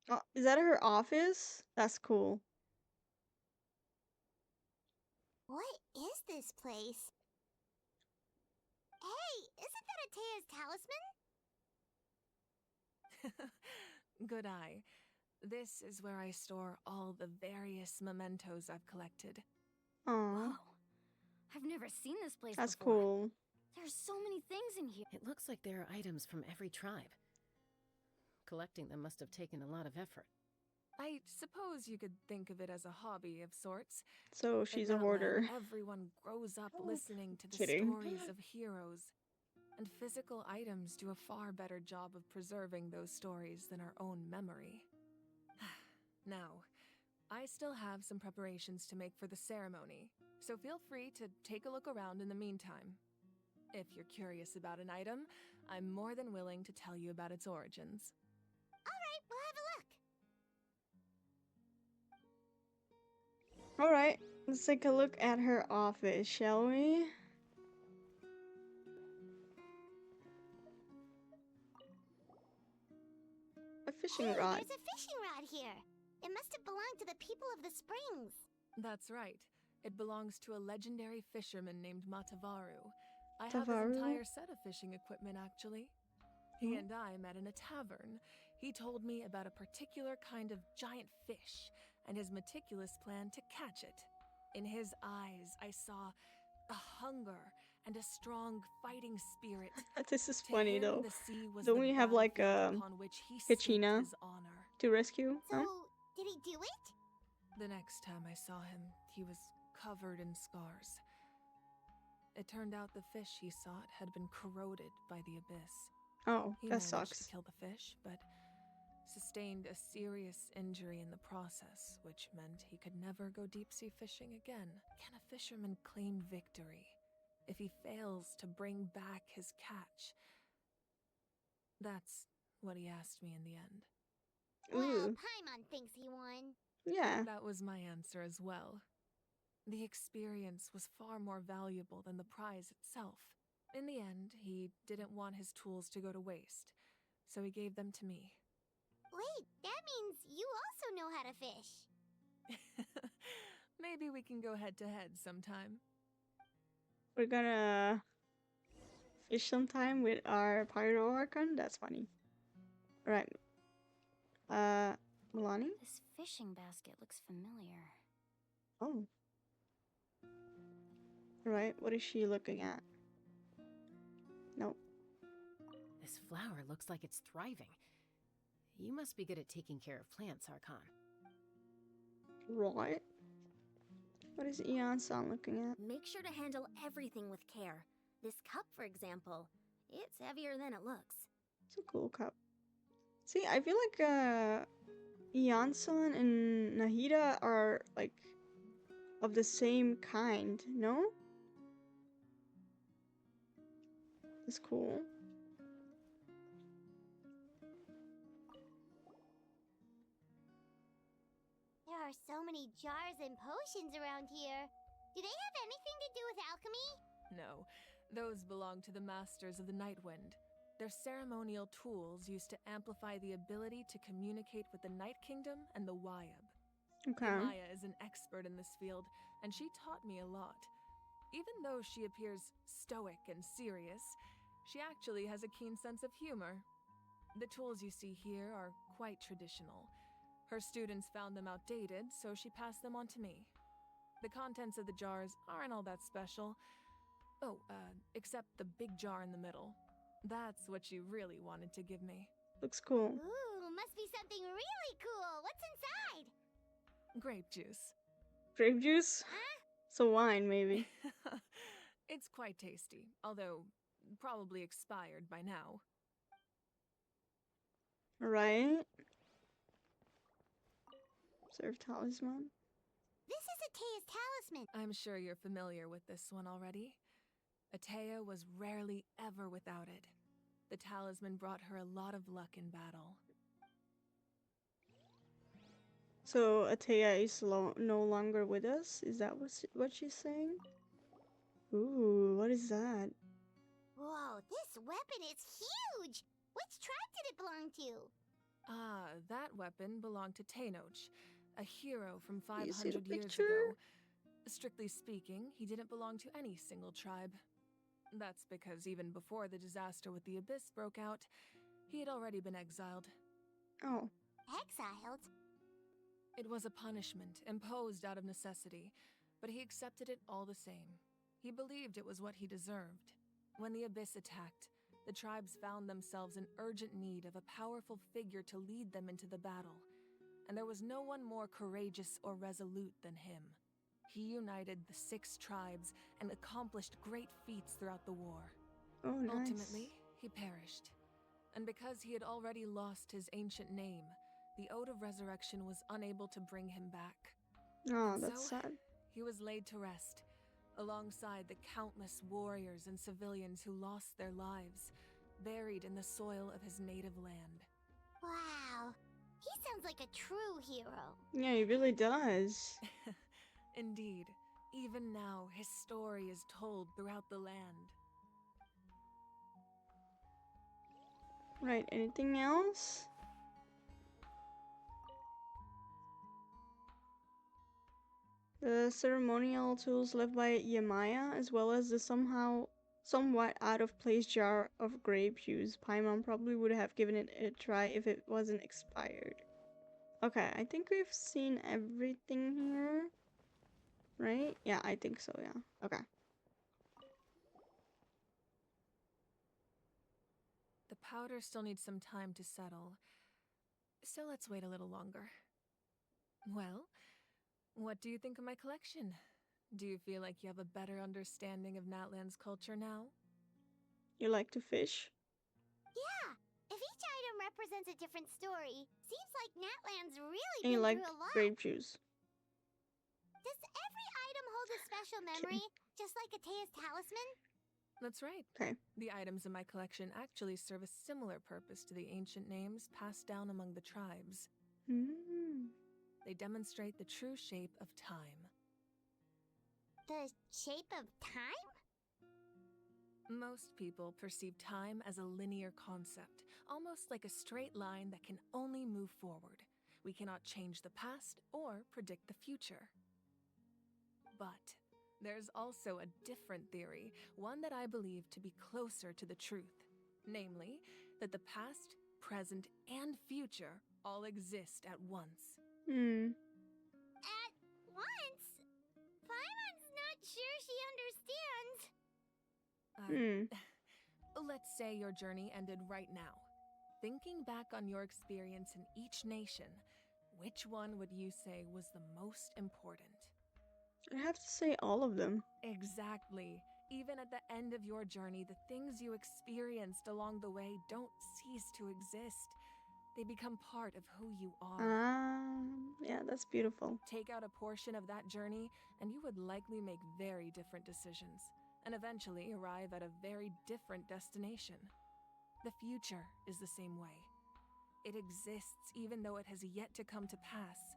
Oh, is that her office? That's cool. What is this place? Hey, isn't that Atea's talisman? Good eye. This is where I store all the various mementos I've collected. Aww. I've never seen this place That's before. cool. There's so many things in here. It looks like there are items from every tribe. Collecting them must have taken a lot of effort. I suppose you could think of it as a hobby of sorts. So she's In a Natlan, hoarder. Everyone grows up listening to the Kidding. stories of heroes. And physical items do a far better job of preserving those stories than our own memory. Now, I still have some preparations to make for the ceremony, so feel free to take a look around in the meantime. If you're curious about an item, I'm more than willing to tell you about its origins. Alright, we'll have a look. Alright, let's take a look at her office, shall we? A fishing rod. There's a fishing rod here. It must have belonged to the people of the springs. That's right. It belongs to a legendary fisherman named Matavaru. I have his Tavaru? entire set of fishing equipment, actually. He and I met in a tavern. He told me about a particular kind of giant fish and his meticulous plan to catch it. In his eyes, I saw a hunger and a strong fighting spirit. This is To funny him, though. the sea was Don't the we have like battlefield upon which he staked Kachina his honor. to rescue? So, No? did he do it? The next time I saw him, he was covered in scars. It turned out the fish he sought had been corroded by the abyss. Oh, He that managed sucks. to kill the fish, but sustained a serious injury in the process, which meant he could never go deep-sea fishing again. Can a fisherman claim victory if he fails to bring back his catch? That's what he asked me in the end. Well, Ooh. Paimon thinks he won. Yeah. That was my answer as well. The experience was far more valuable than the prize itself. In the end, he didn't want his tools to go to waste, so he gave them to me. Wait, that means you also know how to fish. Maybe we can go head-to-head sometime. We're gonna fish sometime with our Pyro Archon? That's funny. Alright. Milani? This fishing basket looks familiar. Oh. Right, what is she looking at? Nope. This flower looks like it's thriving. You must be good at taking care of plants, Archon. Right. What is Eon-san looking at? Make sure to handle everything with care. This cup, for example, it's heavier than it looks. It's a cool cup. See, I feel like Eon-san and Nahida are like of the same kind, no? It's cool. There are so many jars and potions around here. Do they have anything to do with alchemy? No, those belong to the Masters of the Nightwind. They're ceremonial tools used to amplify the ability to communicate with the Night Kingdom and the Wyab. Okay. Maya is an expert in this field, and she taught me a lot. Even though she appears stoic and serious, she actually has a keen sense of humor. The tools you see here are quite traditional. Her students found them outdated, so she passed them on to me. The contents of the jars aren't all that special. Oh, except the big jar in the middle. That's what she really wanted to give me. Looks cool. Ooh, must be something really cool. What's inside? Grape juice. Grape juice? Huh? So wine, maybe. It's quite tasty, although probably expired by now. Right? Serve talisman. This is Atea's talisman. I'm sure you're familiar with this one already. Atea was rarely ever without it. The talisman brought her a lot of luck in battle. So Atea is no longer with us? Is that what she's saying? Ooh, what is that? Whoa, this weapon is huge! Which tribe did it belong to? Ah, that weapon belonged to Tenoch, a hero from You see the 500 years picture? ago. Strictly speaking, he didn't belong to any single tribe. That's because even before the disaster with the Abyss broke out, he had already been exiled. Oh. Exiled? It was a punishment imposed out of necessity, but he accepted it all the same. He believed it was what he deserved. When the Abyss attacked, the tribes found themselves in urgent need of a powerful figure to lead them into the battle, and there was no one more courageous or resolute than him. He united the 6 tribes and accomplished great feats throughout the war. Oh, nice. Ultimately, he perished. And because he had already lost his ancient name, the Ode of Resurrection was unable to bring him back. Oh, And that's so, sad. he was laid to rest, alongside the countless warriors and civilians who lost their lives, buried in the soil of his native land. Wow, he sounds like a true hero. Yeah, he really does. Indeed, even now his story is told throughout the land. Right, anything else? The ceremonial tools left by Yamaya, as well as the somewhat out-of-place jar of grape juice. Paimon probably would have given it a try if it wasn't expired. Okay, I think we've seen everything here. Right? Yeah, I think so, yeah. Okay. The powder still needs some time to settle, so let's wait a little longer. Well, what do you think of my collection? Do you feel like you have a better understanding of NATLAN's culture now? You like to fish? Yeah, if each item represents a different story, seems like NATLAN's really And you been like through a lot. grape juice? Does every item hold a special memory, just like Atea's talisman? That's right. Okay. The items in my collection actually serve a similar purpose to the ancient names passed down among the tribes. They demonstrate the true shape of time. The shape of time? Most people perceive time as a linear concept, almost like a straight line that can only move forward. We cannot change the past or predict the future. But there's also a different theory, one that I believe to be closer to the truth. Namely, that the past, present, and future all exist at once. At once? Paimon's not sure she understands. Let's say your journey ended right now. Thinking back on your experience in each nation, which one would you say was the most important? I have to say all of them. Exactly. Even at the end of your journey, the things you experienced along the way don't cease to exist. They become part of who you are. Yeah, that's beautiful. Take out a portion of that journey, and you would likely make very different decisions, and eventually arrive at a very different destination. The future is the same way. It exists even though it has yet to come to pass.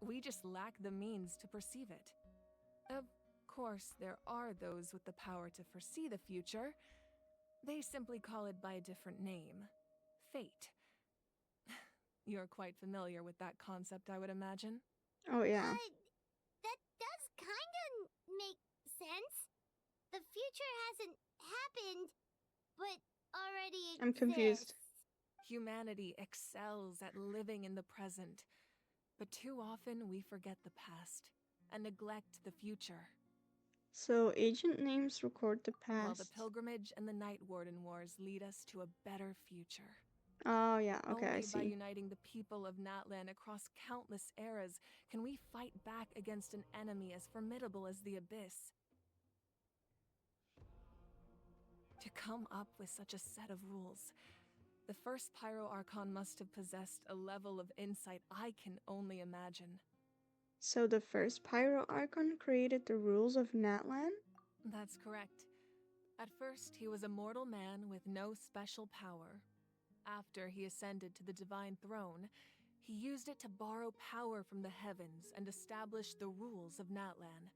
We just lack the means to perceive it. Of course, there are those with the power to foresee the future. They simply call it by a different name. Fate. You're quite familiar with that concept, I would imagine. Oh, yeah. That does kinda make sense. future hasn't happened, but already exists. I'm confused. Humanity excels at living in the present, but too often we forget the past and neglect the future. So ancient names record the past. While the Pilgrimage and the Night Warden Wars lead us to a better future. Oh yeah, okay, Only I by see. uniting the people of NATLAN across countless eras can we fight back against an enemy as formidable as the Abyss. To come up with such a set of rules, the first Pyro Archon must have possessed a level of insight I can only imagine. So the first Pyro Archon created the rules of NATLAN? That's correct. At first, he was a mortal man with no special power. After he ascended to the divine throne, he used it to borrow power from the heavens and establish the rules of NATLAN.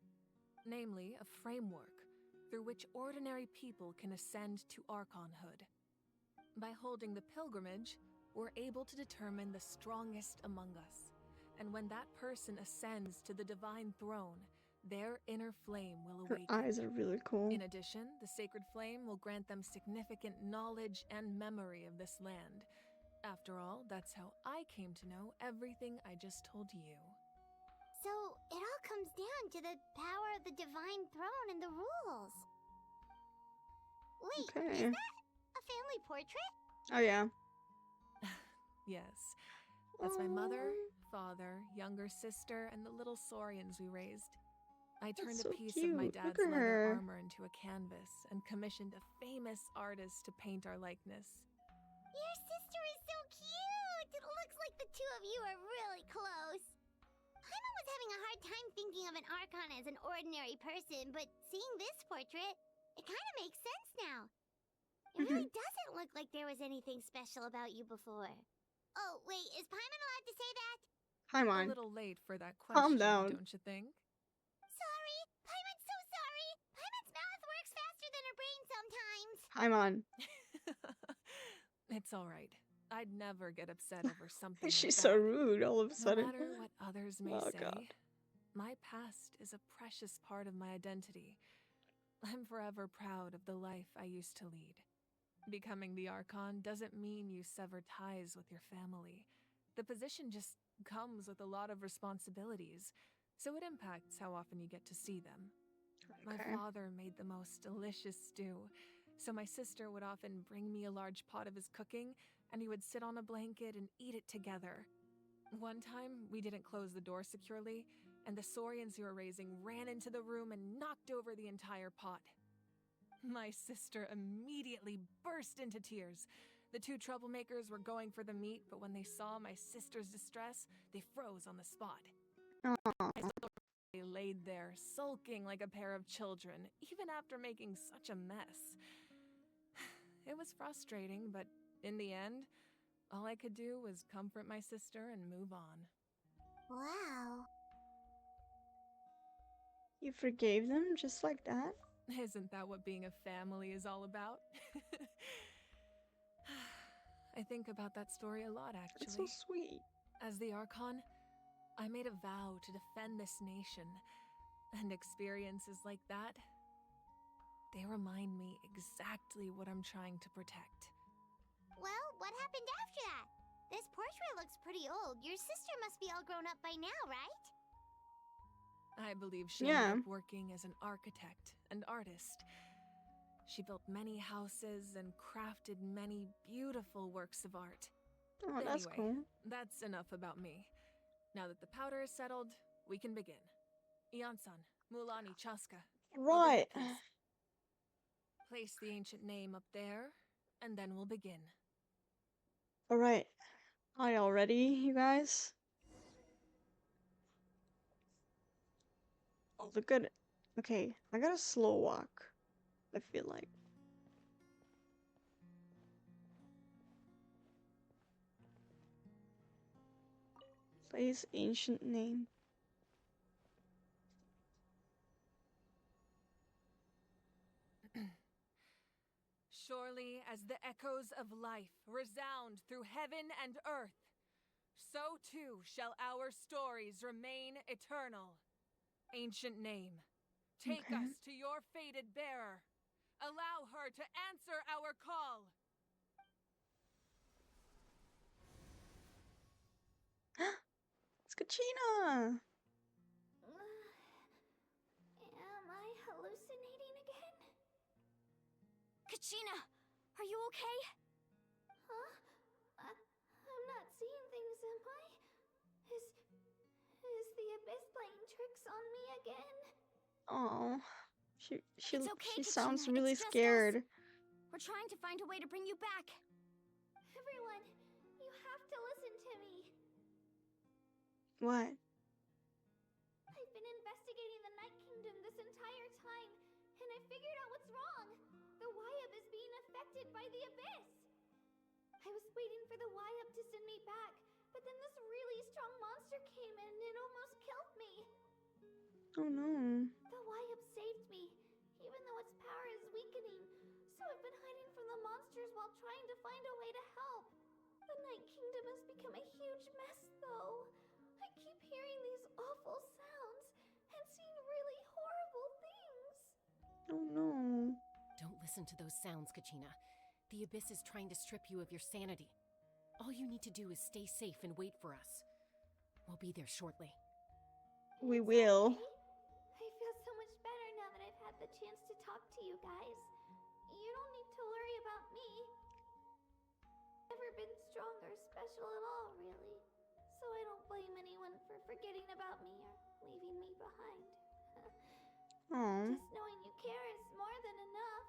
Namely, a framework through which ordinary people can ascend to Archonhood. By holding the pilgrimage, we're able to determine the strongest among us. And when that person ascends to the divine throne, their inner flame will Her awaken. eyes are really cool. In addition, the sacred flame will grant them significant knowledge and memory of this land. After all, that's how I came to know everything I just told you. So, it all comes down to the power of the divine throne and the rules. Wait, Okay. is that a family portrait? Oh yeah. Yes, that's my mother, father, younger sister, and the little saurians we raised. I turned so a piece cute. of my Look dad's at leather her. armor into a canvas and commissioned a famous artist to paint our likeness. Your sister is so cute! It looks like the two of you are really close. Paimon was having a hard time thinking of an Archon as an ordinary person, but seeing this portrait, it kind of makes sense now. It really doesn't look like there was anything special about you before. Oh, wait, is Paimon allowed to say that? A Paimon, little late for that calm question, down. don't you think? Sorry! Paimon's so sorry! Paimon's mouth works faster than her brain sometimes! Paimon. It's all right. I'd never get upset over something She's like so that. rude all of a No sudden. matter what others may Oh, say, God. my past is a precious part of my identity. I'm forever proud of the life I used to lead. Becoming the Archon doesn't mean you sever ties with your family. The position just comes with a lot of responsibilities, so it impacts how often you get to see them. My Okay. father made the most delicious stew, so my sister would often bring me a large pot of his cooking, and we would sit on a blanket and eat it together. One time, we didn't close the door securely, and the saurians we were raising ran into the room and knocked over the entire pot. My sister immediately burst into tears. The two troublemakers were going for the meat, but when they saw my sister's distress, they froze on the spot. They laid there, sulking like a pair of children, even after making such a mess. It was frustrating, but in the end, all I could do was comfort my sister and move on. Wow. You forgave them just like that? Isn't that what being a family is all about? I think about that story a lot, actually. That's so sweet. As the Archon, I made a vow to defend this nation, and experiences like that, they remind me exactly what I'm trying to protect. Well, what happened after that? This portrait looks pretty old. Your sister must be all grown up by now, right? I believe she Yeah. ended up working as an architect and artist. She built many houses and crafted many beautiful works of art. Oh, that's Anyway, cool. that's enough about me. Now that the powder is settled, we can begin. Iansan, Mulani, Chaska. Right. Overhead, please. Place the ancient name up there, and then we'll begin. Alright. Are y'all ready, you guys? Oh, look at it. Okay, I got a slow walk, I feel like. Place ancient name. Surely as the echoes of life resound through heaven and earth, so too shall our stories remain eternal. Ancient name, take Okay. us to your fated bearer. Allow her to answer our call. It's Kachina! Am I hallucinating again? Kachina, are you okay? Huh? I'm not seeing things, am I? Is the Abyss playing tricks on me again? Oh, It's okay, she Kachina. sounds really It's just us. scared. We're trying to find a way to bring you back. Everyone, you have to listen to me. What? I've been investigating the Night Kingdom this entire time, and I figured out what's wrong. The Wyab is being affected by the Abyss. I was waiting for the Wyab to send me back, but then this really strong monster came in and it almost killed me. Oh no. The Wyab saved me, even though its power is weakening, so I've been hiding from the monsters while trying to find a way to help. The Night Kingdom has become a huge mess, though. I keep hearing these awful sounds and seeing really horrible things. Oh no. Don't listen to those sounds, Kachina. The Abyss is trying to strip you of your sanity. All you need to do is stay safe and wait for us. We'll be there shortly. We will. I feel so much better now that I've had the chance to talk to you guys. You don't need to worry about me. Never been strong or special at all, really. So I don't blame anyone for forgetting about me or leaving me behind. Aw. Just knowing you care is more than enough.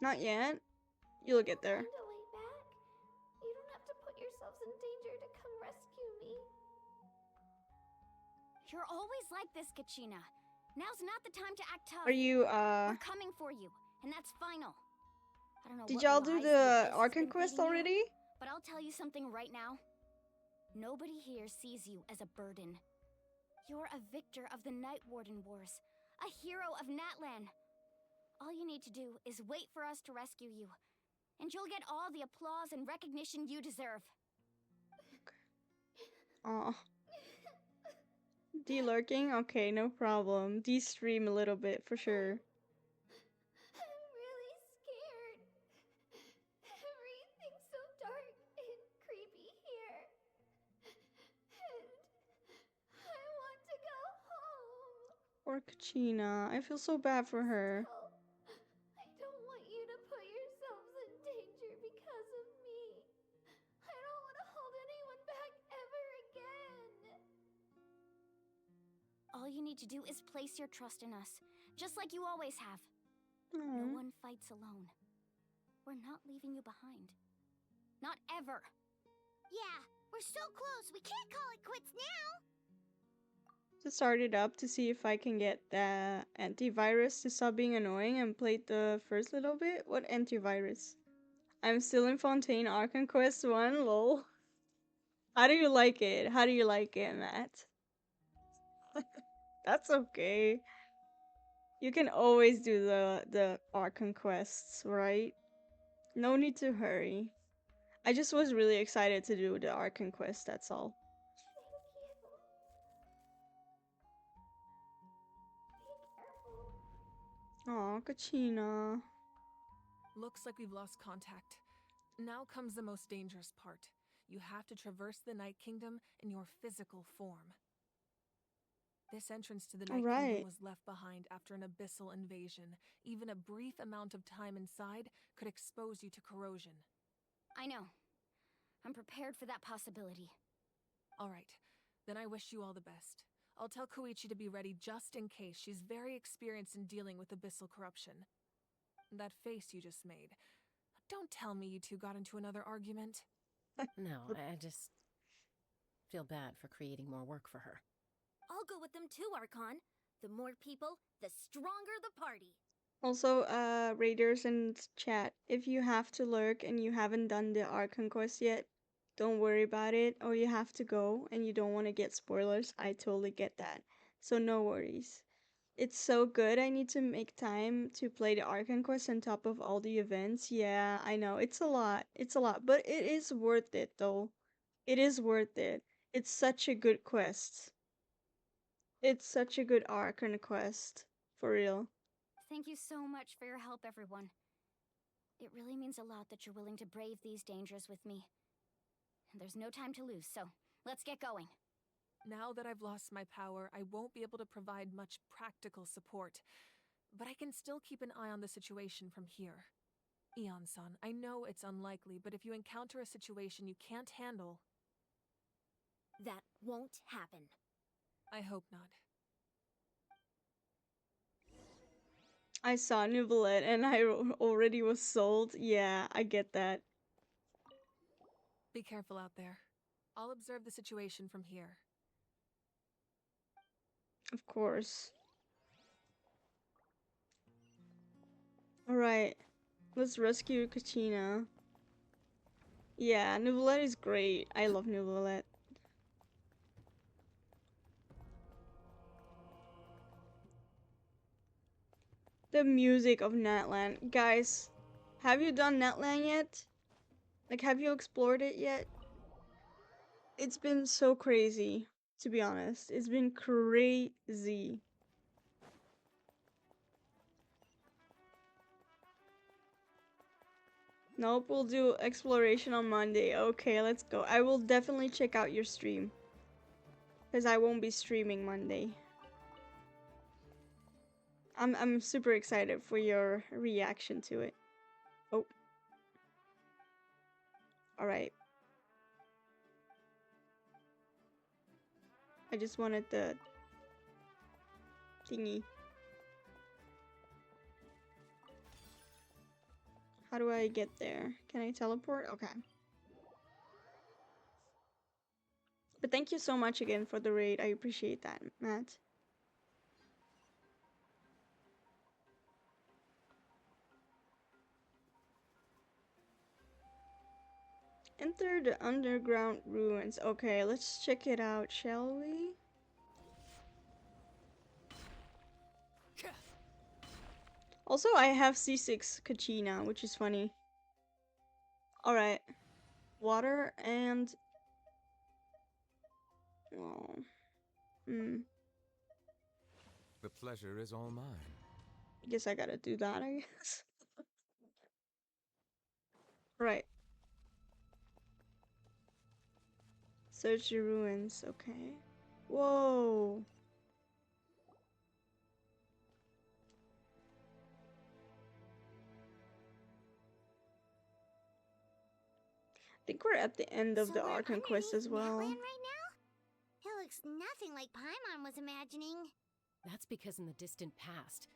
Not yet. You'll get there. Find a way back. You don't have to put yourselves in danger to come rescue me. You're always like this, Kachina. Now's not the time to act tough. Are you, We're coming for you, and that's final. I don't know did what y'all do lies the Abyss has Archon been quest feeding you, already? but I'll tell you something right now. Nobody here sees you as a burden. You're a victor of the Night Warden Wars, a hero of Natlan. All you need to do is wait for us to rescue you, and you'll get all the applause and recognition you deserve. Aw. De-lurking? Okay, no problem. De-stream a little bit, for sure. I'm really scared. Everything's so dark and creepy here. And I want to go home. Poor Kachina. I feel so bad for her. I don't want you to put yourselves in danger because of me. I don't want to hold anyone back ever again. All you need to do is place your trust in us, just like you always have. Aww. No one fights alone. We're not leaving you behind. Not ever. Yeah, we're so close. We can't call it quits now. Just start it up to see if I can get the antivirus to stop being annoying and played the first little bit. What antivirus? I'm still in Fontaine Archon Quest 1, lol. How do you like it? How do you like it, Matt? That's okay. You can always do the Archon quests, right? No need to hurry. I just was really excited to do the Archon quest, that's all. Aw, Kachina. Looks like we've lost contact. Now comes the most dangerous part. You have to traverse the Night Kingdom in your physical form. This entrance to the Night Kingdom was left behind after an abyssal invasion. Even a brief amount of time inside could expose you to corrosion. I know. I'm prepared for that possibility. All right, then I wish you all the best. I'll tell Koichi to be ready just in case. She's very experienced in dealing with abyssal corruption. That face you just made. Don't tell me you two got into another argument. No, I just feel bad for creating more work for her. I'll go with them too, Archon. The more people, the stronger the party. Also, raiders in chat, if you have to lurk and you haven't done the Archon quest yet, don't worry about it, or you have to go and you don't want to get spoilers. I totally get that. So no worries. It's so good. I need to make time to play the Archon quest on top of all the events. Yeah, I know. It's a lot. It's a lot, but it is worth it though. It is worth it. It's such a good quest. It's such a good Archon quest. For real. Thank you so much for your help, everyone. It really means a lot that you're willing to brave these dangers with me. There's no time to lose, so let's get going. Now that I've lost my power, I won't be able to provide much practical support, but I can still keep an eye on the situation from here. Eon-san, I know it's unlikely, but if you encounter a situation you can't handle... That won't happen. I hope not. I saw Nuvolet and I already was sold. Yeah, I get that. Be careful out there. I'll observe the situation from here. Of course. Alright. Let's rescue Kachina. Yeah, Nuvolet is great. I love Nuvolet. The music of NATLAN. Guys, have you done NATLAN yet? Like, have you explored it yet? It's been so crazy, to be honest. It's been crazy. Nope, we'll do exploration on Monday. Okay, let's go. I will definitely check out your stream. Because I won't be streaming Monday. I'm super excited for your reaction to it. Oh. Alright. I just wanted the thingy. How do I get there? Can I teleport? Okay. But thank you so much again for the raid. I appreciate that, Matt. Enter the underground ruins. Okay, let's check it out, shall we? Also, I have C6 Kachina, which is funny. Alright. Water and... Oh. The pleasure is all mine. Guess I gotta do that, I guess. Right. Search the ruins, okay. Whoa. I think we're at the end of the Archon quest as well. NATLAN right now? It looks nothing like Paimon was imagining. That's because in the distant past,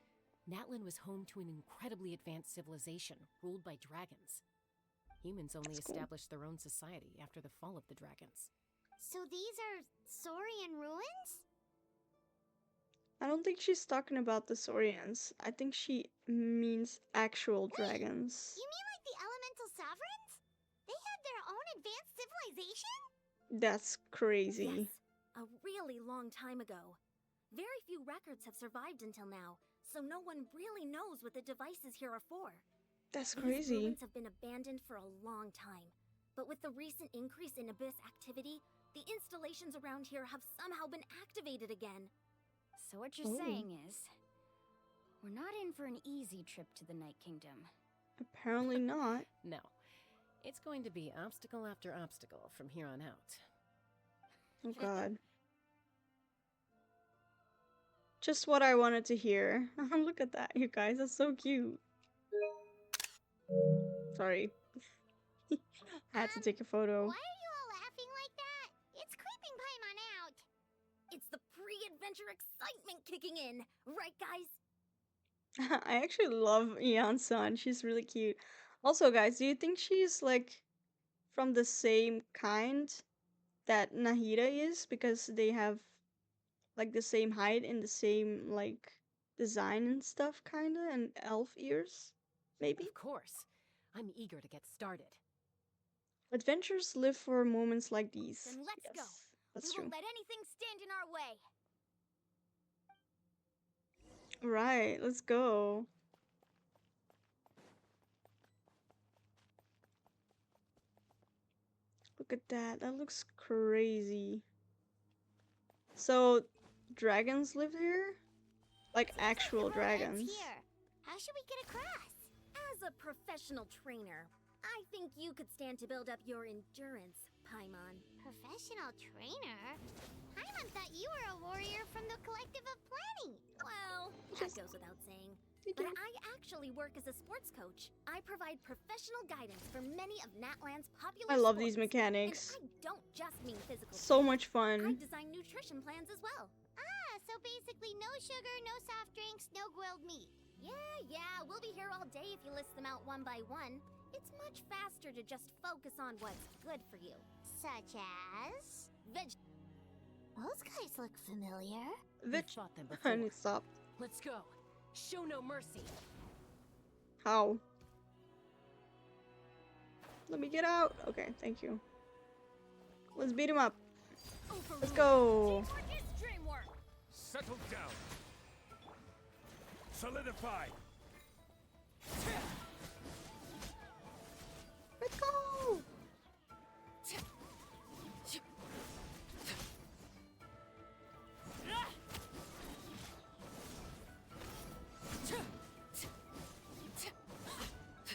NATLAN was home to an incredibly advanced civilization ruled by dragons. Humans only established their own society after the fall of the dragons. So these are Saurian ruins? I don't think she's talking about the Saurians. I think she means actual dragons. You mean like the elemental sovereigns? They had their own advanced civilization? That's crazy. Yes, a really long time ago. Very few records have survived until now, so no one really knows what the devices here are for. That's These crazy. ruins have been abandoned for a long time, but with the recent increase in Abyss activity, the installations around here have somehow been activated again. So what you're saying is, we're not in for an easy trip to the Night Kingdom. Apparently not. No. It's going to be obstacle after obstacle from here on out. Oh god. Just what I wanted to hear. Look at that, you guys. That's so cute. Sorry. I had to take a photo. Why are you all laughing like that? It's creeping Paimon out. It's the pre-adventure excitement kicking in, right guys? I actually love Eon-san. She's really cute. Also, guys, do you think she's like from the same kind that Nahida is? Because they have like the same height and the same like design and stuff, kinda, and elf ears, maybe? Of course. I'm eager to get started. Adventures live for moments like these. Then let's go. That's We true. won't let anything stand in our way. Right, let's go. Look at that. That looks crazy. So, dragons live here? Like actual dragons. Here. How should we get across? As a professional trainer, I think you could stand to build up your endurance, Paimon. Professional trainer? Paimon thought you were a warrior from the Collective of Planning. Well, that goes without saying. But I actually work as a sports coach. I provide professional guidance for many of NATLAN's popular I love sports. these mechanics. And I don't just mean physical. So training. much fun. I design nutrition plans as well. Ah, so basically no sugar, no soft drinks, no grilled meat. Yeah, we'll be here all day if you list them out one by one. It's much faster to just focus on what's good for you. Such as? Veg. Those guys look familiar. Veg. Fought them I before. need to stop. Let's go. Show no mercy. How? Let me get out. Okay, thank you. Let's beat him up. Let's go. Settle down. Solidify. Let's go.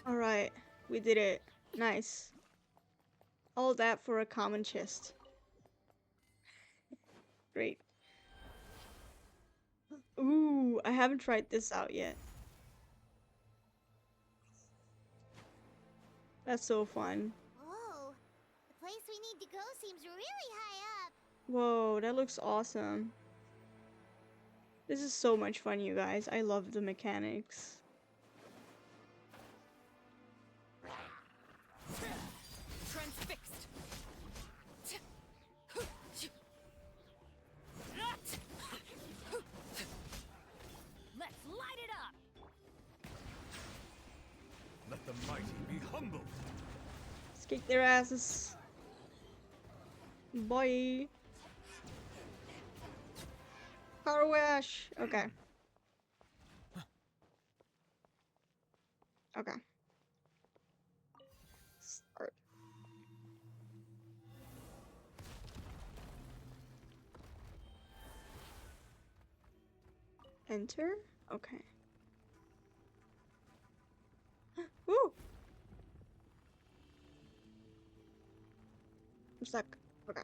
Alright, we did it. Nice. All that for a common chest. Great. Ooh, I haven't tried this out yet. That's so fun. Whoa, the place we need to go seems really high up. Whoa, that looks awesome. This is so much fun, you guys. I love the mechanics. Transfixed. Let's light it up. Let the mighty be humbled. Let's kick their asses. Boy. Power Wash. Okay. Okay. Start. Enter? Okay. Woo! I'm stuck. Okay.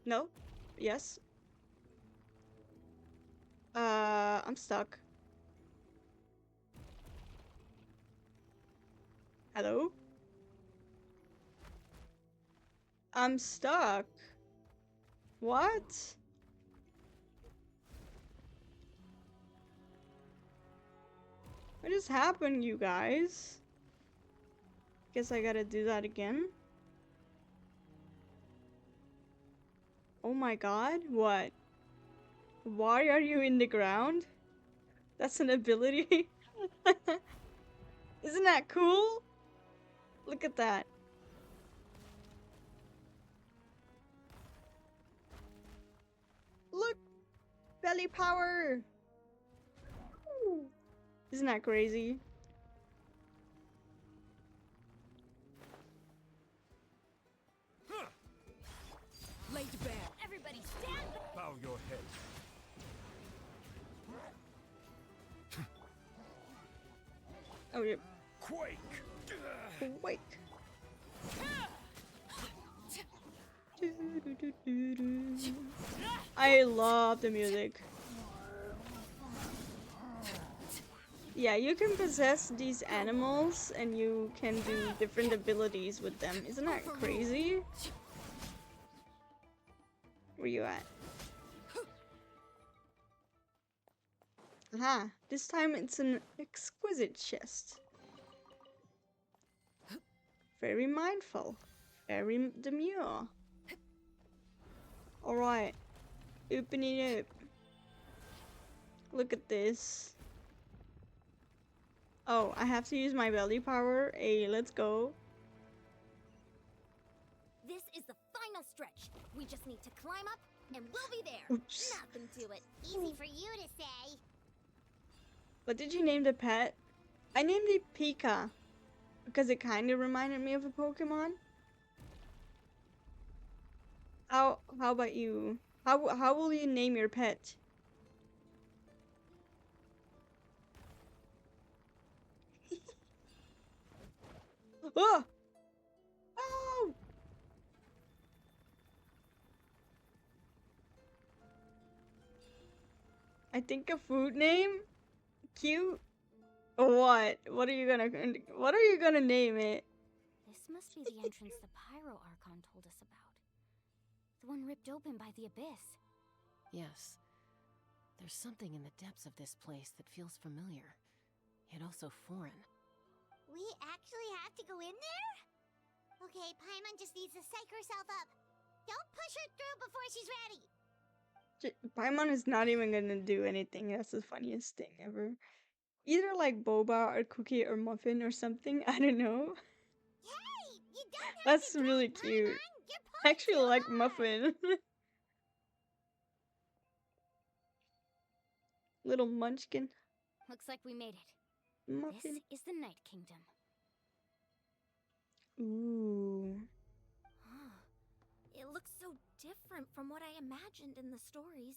No? Yes? I'm stuck. Hello? I'm stuck. What? What just happened, you guys? Guess I gotta do that again. Oh my god, what? Why are you in the ground? That's an ability? Isn't that cool? Look at that. Look! Belly power! Ooh. Isn't that crazy? Laid bare. Everybody stand. Bow your head. Oh, yeah. Quake. Quake. I love the music. Yeah, you can possess these animals and you can do different abilities with them. Isn't that crazy? Where you at? Aha, this time it's an exquisite chest. Very mindful. Very demure. Alright. Open it up. Look at this. Oh, I have to use my belly power. Hey, let's go. This is the final stretch. We just need to climb up and we'll be there. Oops. Nothing to it. Easy for you to say. What did you name the pet? I named it Pika. Because it kind of reminded me of a Pokemon. How about you? How will you name your pet? Oh! Oh! I think a food name? Cute? What? What are you gonna name it? This must be the entrance the Pyro Archon told us about. The one ripped open by the abyss. Yes. There's something in the depths of this place that feels familiar, yet also foreign. We actually have to go in there? Okay, Paimon just needs to psych herself up. Don't push her through before she's ready. Paimon is not even gonna do anything. That's the funniest thing ever. Either like boba or cookie or muffin or something. I don't know. Hey, you don't have That's to really drink, cute. Paimon. You're I pulling actually too like hard. muffin. Little munchkin. Looks like we made it. Muffin. This is the Night Kingdom. Ooh. It looks so different from what I imagined in the stories.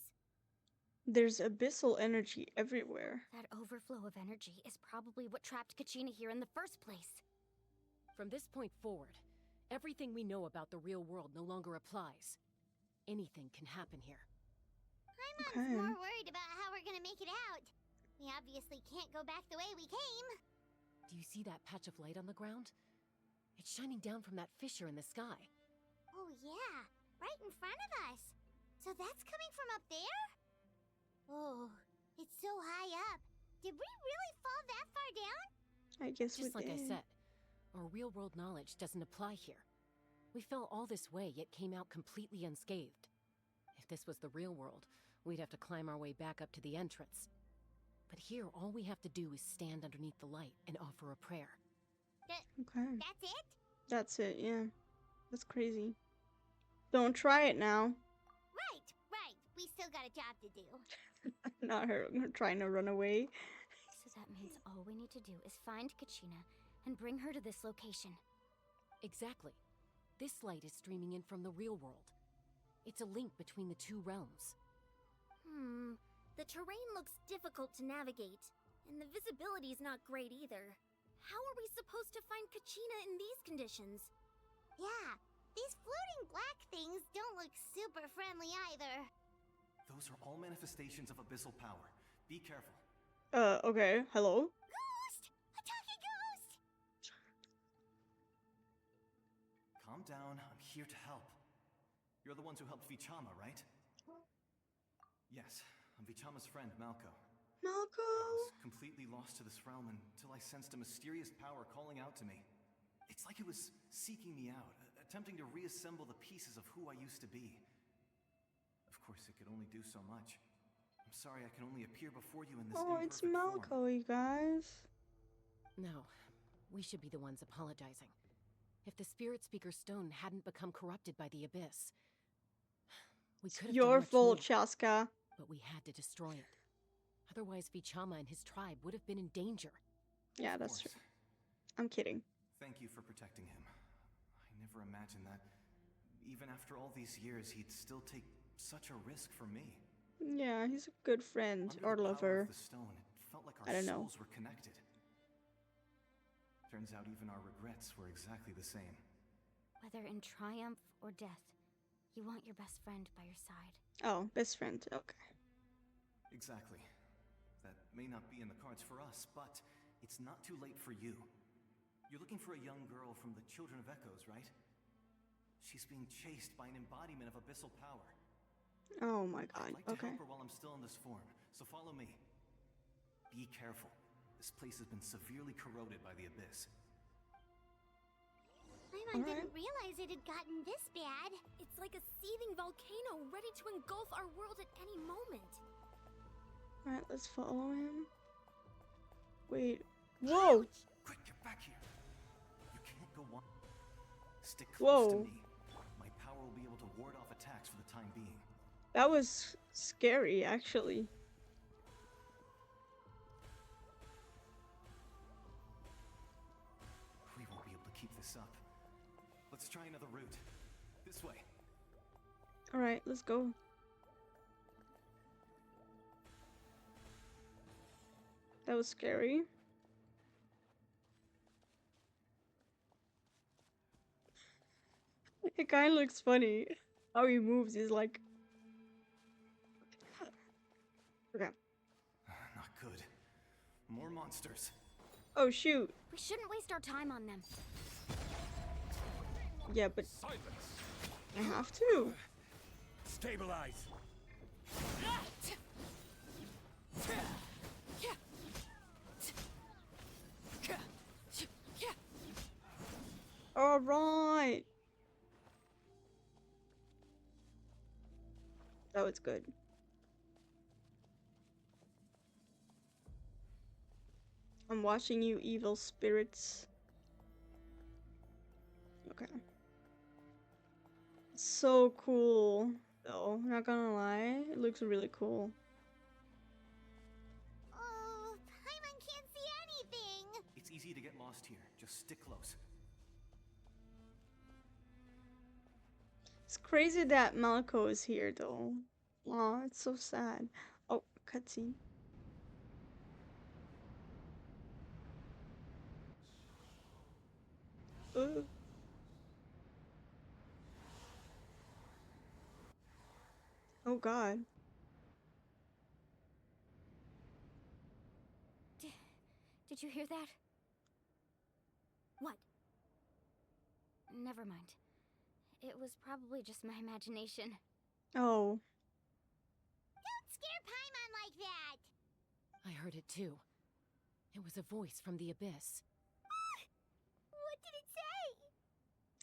There's abyssal energy everywhere. That overflow of energy is probably what trapped Kachina here in the first place. From this point forward, everything we know about the real world no longer applies. Anything can happen here. Paimon's more worried about how we're gonna make it out. We obviously can't go back the way we came. Do you see that patch of light on the ground? It's shining down from that fissure in the sky. Oh yeah, right in front of us. So that's coming from up there? Oh, it's so high up. Did we really fall that far down? I guess Just we like I did. said, our real-world knowledge doesn't apply here. We fell all this way, yet came out completely unscathed. If this was the real world, we'd have to climb our way back up to the entrance. But here, all we have to do is stand underneath the light and offer a prayer. Okay. That's it? That's it, yeah. That's crazy. Don't try it now. Right. We still got a job to do. Not her trying to run away. So that means all we need to do is find Kachina and bring her to this location. Exactly. This light is streaming in from the real world. It's a link between the two realms. The terrain looks difficult to navigate, and the visibility's not great either. How are we supposed to find Kachina in these conditions? Yeah, these floating black things don't look super friendly either. Those are all manifestations of abyssal power. Be careful. Okay. Hello? Ghost! A talking ghost! Calm down, I'm here to help. You're the ones who helped Vichama, right? Yes, I'm Vichama's friend, Malko. Malko! I was completely lost to this realm until I sensed a mysterious power calling out to me. It's like it was seeking me out, attempting to reassemble the pieces of who I used to be. Of course, it could only do so much. I'm sorry I can only appear before you in this Oh, imperfect it's Malko, you guys. No, we should be the ones apologizing. If the Spirit Speaker Stone hadn't become corrupted by the Abyss, we could have Your done much fault, more, Chaska. but we had to destroy it. Otherwise, Vichama and his tribe would have been in danger. Yeah, that's true. I'm kidding. Thank you for protecting him. I never imagined that, even after all these years, he'd still take such a risk for me. Yeah, he's a good friend Under or the power lover. of the stone, it felt like I our don't know. souls were connected. Turns out even our regrets were exactly the same. Whether in triumph or death, you want your best friend by your side. Oh, best friend. Okay. Exactly. That may not be in the cards for us, but it's not too late for you. You're looking for a young girl from the Children of Echoes, right? She's being chased by an embodiment of abyssal power. Oh my god. I'd like to Okay. help her while I'm still in this form, so follow me. Be careful. This place has been severely corroded by the abyss. Paimon didn't realize it had gotten this bad. It's like a seething volcano ready to engulf our world at any moment. Alright, let's follow him. Wait. Whoa! Quick, get back here. You can't go on. Stick close to Whoa. me. My power will be able to ward off attacks for the time being. That was scary, actually. We won't be able to keep this up. Let's try another route. This way. Alright, let's go. That was scary. It kind of looks funny. How he moves is like... Okay. Not good. More monsters. Oh, shoot. We shouldn't waste our time on them. Yeah, but... Silence. I have to. Stabilize. Alright. That was good. I'm watching you, evil spirits. Okay. So cool, though. Not gonna lie, it looks really cool. Oh, Paimon can't see anything. It's easy to get lost here. Just stick close. It's crazy that Malco is here, though. Aw, it's so sad. Oh, cutscene. Ugh. Oh god. Did you hear that? What? Never mind. It was probably just my imagination. Oh. Don't scare Paimon like that. I heard it too. It was a voice from the abyss. What did it say?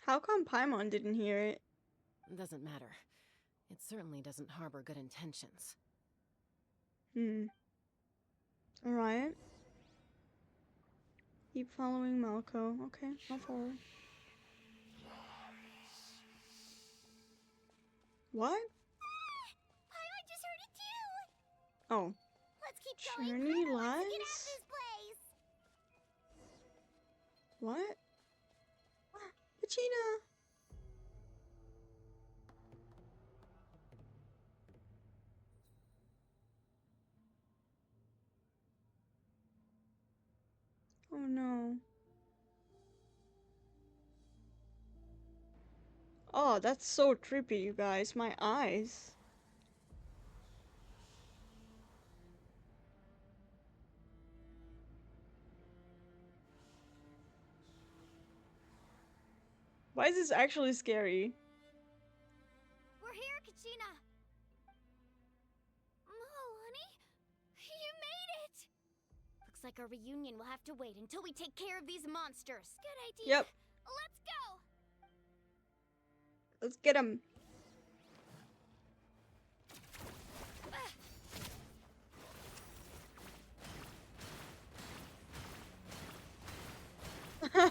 How come Paimon didn't hear it? Doesn't matter. It certainly doesn't harbor good intentions. Alright. Keep following Malco. Okay, I'll follow. What? Paimon just heard it too. Oh. Let's keep going. Journey Paimon wants to get out of lies? this place. What? Pachina! Oh no. Oh, that's so trippy, you guys. My eyes. Why is this actually scary? We're here, Kachina. Oh, honey, you made it. Looks like our reunion will have to wait until we take care of these monsters. Good idea. Yep. Let's go. Let's get him.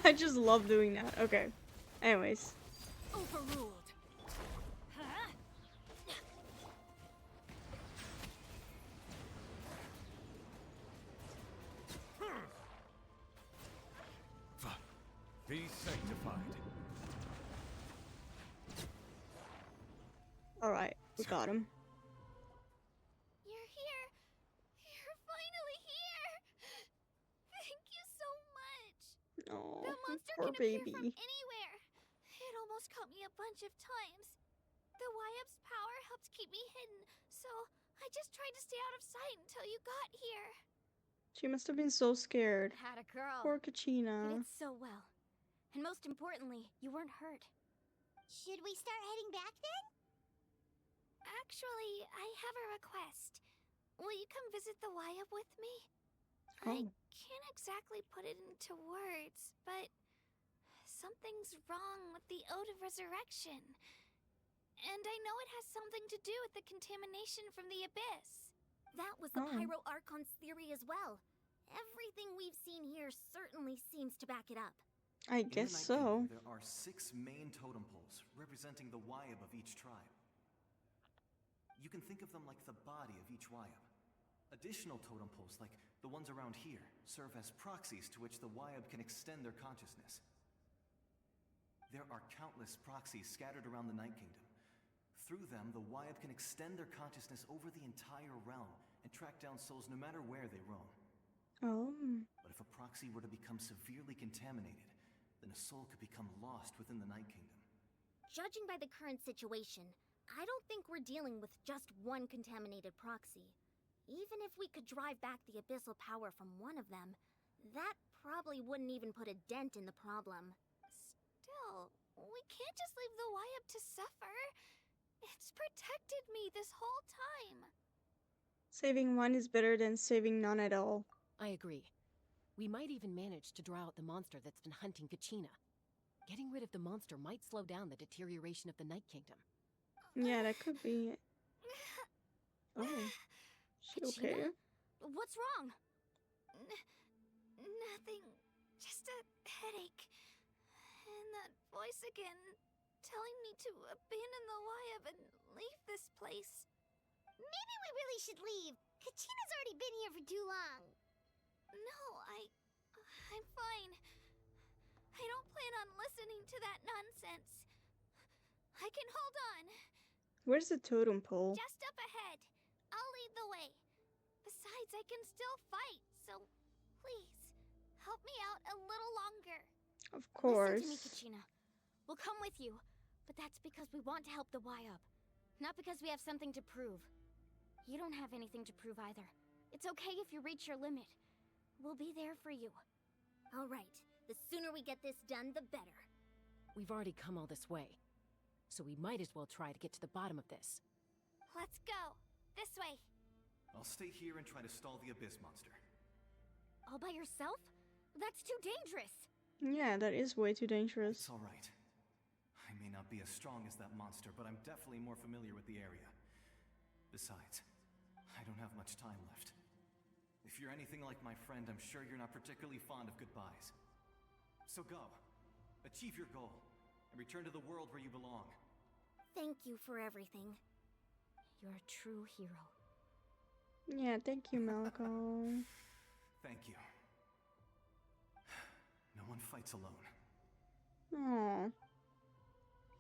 I just love doing that. Okay. Anyways. Overruled. Be sanctified. Alright, we got him. You're here. You're finally here. Thank you so much. Oh, The monster poor can appear baby. from anywhere. It almost caught me a bunch of times. The YF's power helped keep me hidden, so I just tried to stay out of sight until you got here. She must have been so scared. Had a girl. Poor You Kachina. did so well. And most importantly, you weren't hurt. Should we start heading back then? Actually, I have a request. Will you come visit the YF with me? Oh. I can't exactly put it into words, but something's wrong with the Ode of Resurrection. And I know it has something to do with the contamination from the abyss. That was the Oh. 5.0 ARCHON's theory as well. Everything we've seen here certainly seems to back it up. I In the guess Night so. Kingdom, there are 6 main totem poles representing the Wyab of each tribe. You can think of them like the body of each Wyab. Additional totem poles, like the ones around here, serve as proxies to which the Wyab can extend their consciousness. There are countless proxies scattered around the Night Kingdom. Through them, the Wyab can extend their consciousness over the entire realm and track down souls no matter where they roam. Oh. But if a proxy were to become severely contaminated, then a soul could become lost within the Night Kingdom. judging by the current situation, I don't think we're dealing with just one contaminated proxy. Even if we could drive back the abyssal power from one of them, that probably wouldn't even put a dent in the problem. Still, we can't just leave the Wyab to suffer. It's protected me this whole time. Saving one is better than saving none at all. I agree. We might even manage to draw out the monster that's been hunting Kachina. Getting rid of the monster might slow down the deterioration of the Night Kingdom. Yeah, that could be it. Oh. She okay? What's wrong? Nothing. Just a headache. And that voice again, telling me to abandon the Wyab and leave this place. Maybe we really should leave. Kachina's already been here for too long. No, I'm fine. I don't plan on listening to that nonsense. I can hold on. Where's the totem pole? Just up ahead. I'll lead the way. Besides, I can still fight, so please, help me out a little longer. Of course. Listen to me, Kachina. We'll come with you, but that's because we want to help the Wyab. Not because we have something to prove. You don't have anything to prove either. It's okay if you reach your limit. We'll be there for you. All right. The sooner we get this done, the better. We've already come all this way, so we might as well try to get to the bottom of this. Let's go. This way. I'll stay here and try to stall the Abyss monster. All by yourself? That's too dangerous. Yeah, that is way too dangerous. It's alright. I may not be as strong as that monster, but I'm definitely more familiar with the area. Besides, I don't have much time left. If you're anything like my friend, I'm sure you're not particularly fond of goodbyes. So go. Achieve your goal. And return to the world where you belong. Thank you for everything. You're a true hero. Yeah, thank you, Malcolm. Thank you. No one fights alone. Aww.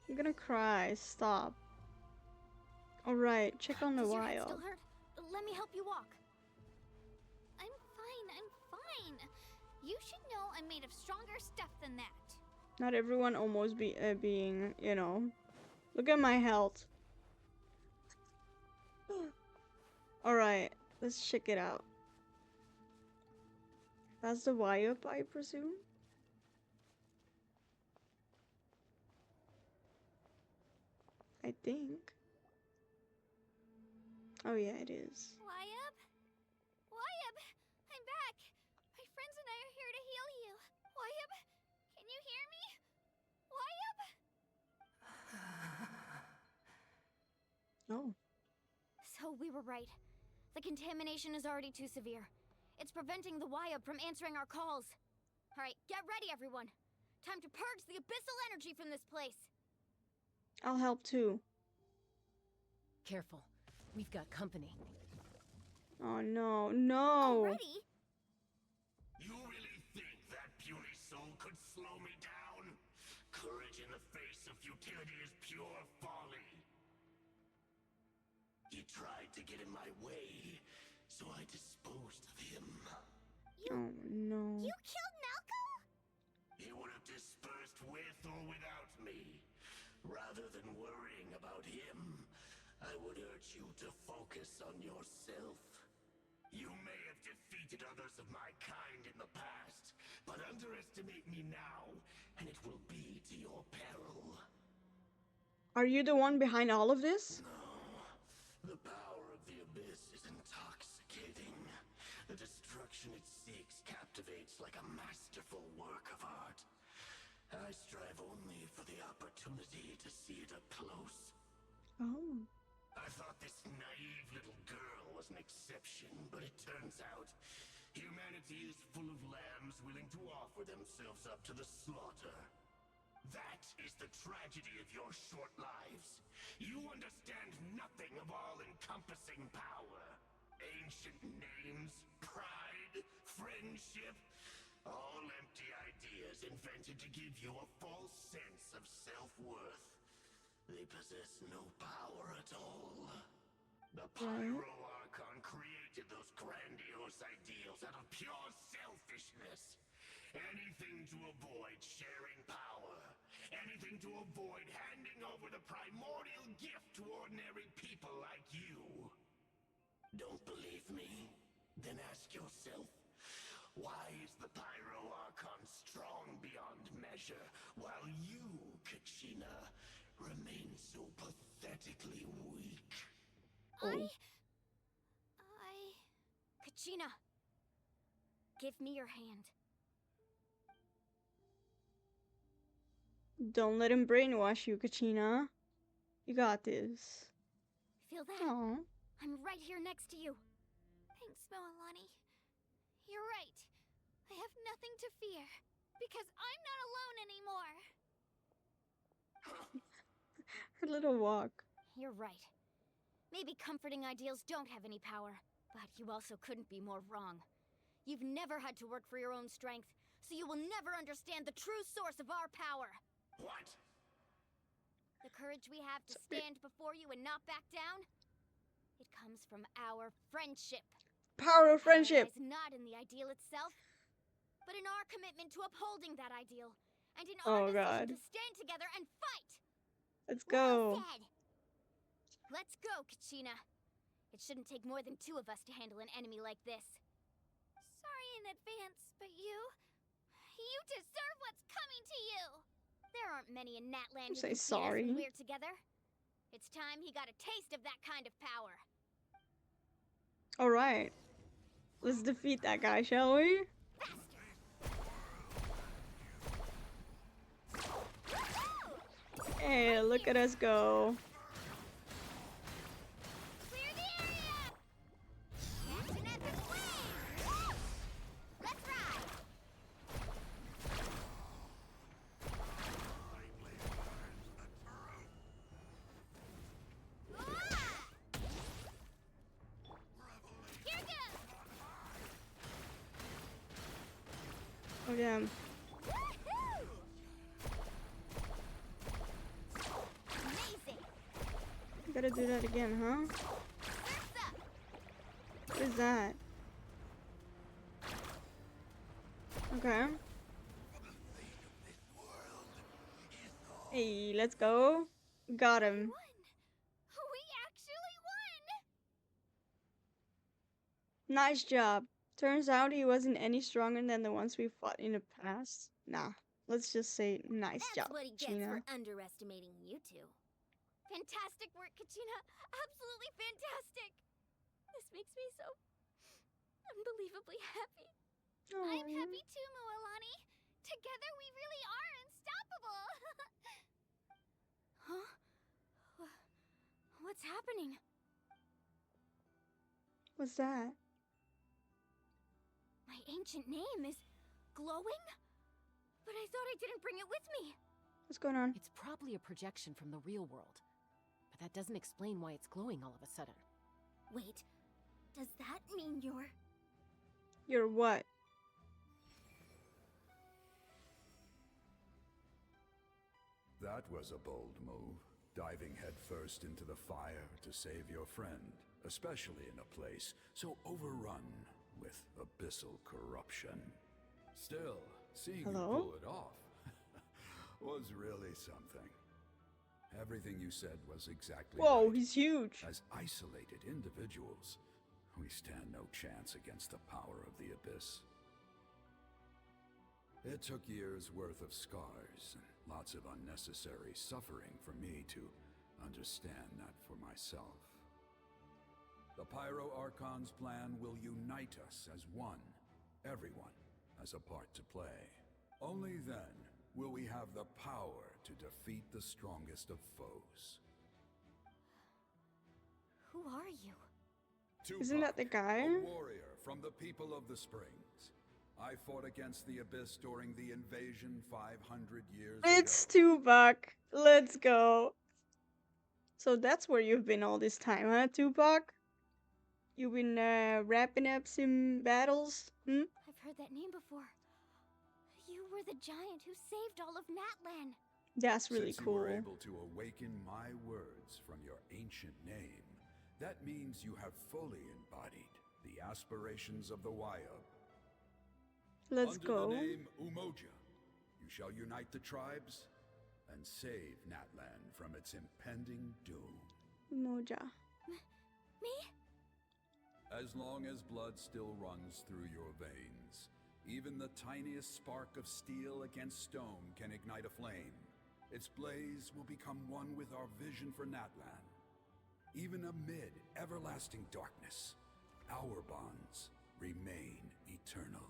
I'm gonna cry. Stop. Alright, check on the Does your head wild. still hurt? Let me help you walk. I'm fine. You should know I'm made of stronger stuff than that. Not everyone almost being, you know. Look at my health. Alright, let's check it out. That's the Wyab, I presume? I think. Oh yeah, it is. Wyab? Wyab! I'm back! My friends and I are here to heal you. Wyab, can you hear me? Wyab? Oh. So we were right. The contamination is already too severe. It's preventing the Wyab from answering our calls. Alright, get ready, everyone. Time to purge the abyssal energy from this place. I'll help too. Careful. We've got company. Oh no, no! Already? You really think that puny soul could slow me down? Courage in the face of futility is pure folly. He tried to get in my way, so I disposed of him. Oh no. You killed Malcolm? He would have dispersed with or without me. Rather than worrying about him, I would urge you to focus on yourself. You may have defeated others of my kind in the past, but underestimate me now, and it will be to your peril. Are you the one behind all of this? The power of the Abyss is intoxicating. The destruction it seeks captivates like a masterful work of art. I strive only for the opportunity to see it up close. Oh. I thought this naive little girl was an exception, but it turns out humanity is full of lambs willing to offer themselves up to the slaughter. That is the tragedy of your short lives. You understand nothing of all-encompassing power. Ancient names, pride, friendship, all empty ideas invented to give you a false sense of self-worth. They possess no power at all. The 5.0 ARCHON created those grandiose ideals out of pure selfishness. Anything to avoid sharing power. Anything seem to avoid handing over the primordial gift to ordinary people like you. Don't believe me? Then ask yourself, why is the Pyro Archon strong beyond measure, while you, Kachina, remain so pathetically weak? Kachina, give me your hand. Don't let him brainwash you, Kachina. You got this. Feel that? Aww. I'm right here next to you. Thanks, Moalani. You're right. I have nothing to fear, because I'm not alone anymore. Her little walk. You're right. Maybe comforting ideals don't have any power, but you also couldn't be more wrong. You've never had to work for your own strength, so you will never understand the true source of our power. What? The courage we have to stand before you and not back down, it comes from our friendship. Power of friendship. Power lies not in the ideal itself, but in our commitment to upholding that ideal, and in Oh our God. decision to stand together and fight. Let's go. Well said. Let's go, Kachina. It shouldn't take more than two of us to handle an enemy like this. Sorry in advance, but you deserve what's coming to you. There aren't many in Natlan who Say can beat us sorry. when we're together. It's time he got a taste of that kind of power. All right. Let's defeat that guy, shall we? Hey, look at us go. Clear the area! Catch an epic wave! Let's ride! Here goes! Oh damn. Amazing! You gotta do that again, huh? What is that? Okay. Hey, let's go. Got him. We actually won! Nice job. Turns out he wasn't any stronger than the ones we fought in the past. Nah, let's just say nice That's job, what he gets Gina. for underestimating you two. Fantastic work, Kachina. Absolutely fantastic. This makes me so unbelievably happy. I'm happy too, Moalani. Together we really are unstoppable. Huh? What's happening? What's that? My ancient name is glowing? But I thought I didn't bring it with me. What's going on? It's probably a projection from the real world. But that doesn't explain why it's glowing all of a sudden. Wait, does that mean you're... You're what? That was a bold move, diving headfirst into the fire to save your friend, especially in a place so overrun with abyssal corruption. Still, seeing you pull it off was really something. Everything you said was exactly Whoa, right. he's huge. As isolated individuals, we stand no chance against the power of the Abyss. It took years' worth of scars and lots of unnecessary suffering for me to understand that for myself. The Pyro Archon's plan will unite us as one. Everyone has a part to play. Only then will we have the power to defeat the strongest of foes. Who are you? Isn't that the guy? A warrior from the people of the Springs. I fought against the Abyss during the invasion 500 years It's ago. Tupac. Let's go. So that's where you've been all this time, huh, Tupac? You've been wrapping up some battles? Hmm? I've heard that name before. You were the giant who saved all of Natlan. That's really Since cool. you were able to awaken my words from your ancient name, that means you have fully embodied the aspirations of the Wayab. Let's Under go. the name Umoja, you shall unite the tribes and save Natlan from its impending doom. Moja. Me? As long as blood still runs through your veins, even the tiniest spark of steel against stone can ignite a flame. Its blaze will become one with our vision for Natlan. Even amid everlasting darkness, our bonds remain eternal.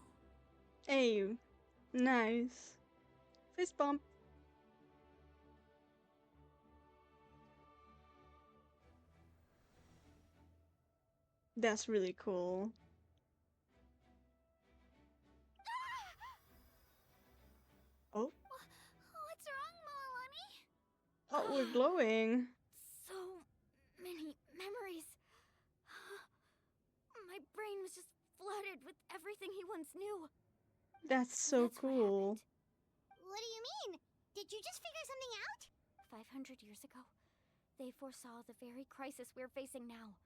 Hey, nice. Fist bump. That's really cool. Oh, What's wrong, Moalani? oh, we're glowing. So many memories. My brain was just flooded with everything he once knew. That's so cool. What do you mean? Did you just figure something out? 500 years ago, they foresaw the very crisis we're facing now.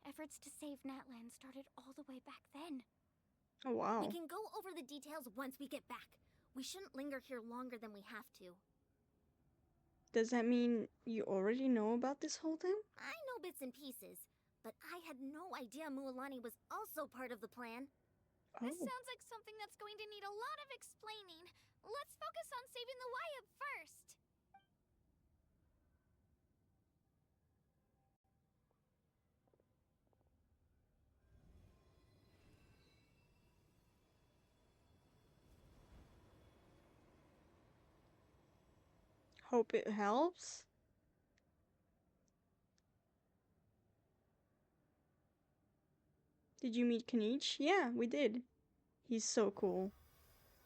Efforts to save Natlan started all the way back then. Oh, wow. We can go over the details once we get back. We shouldn't linger here longer than we have to. Does that mean you already know about this whole thing? I know bits and pieces, but I had no idea Mualani was also part of the plan. This sounds like something that's going to need a lot of explaining. Let's focus on saving the Wayab first. Hope it helps. Did you meet Kanich? Yeah, we did. He's so cool.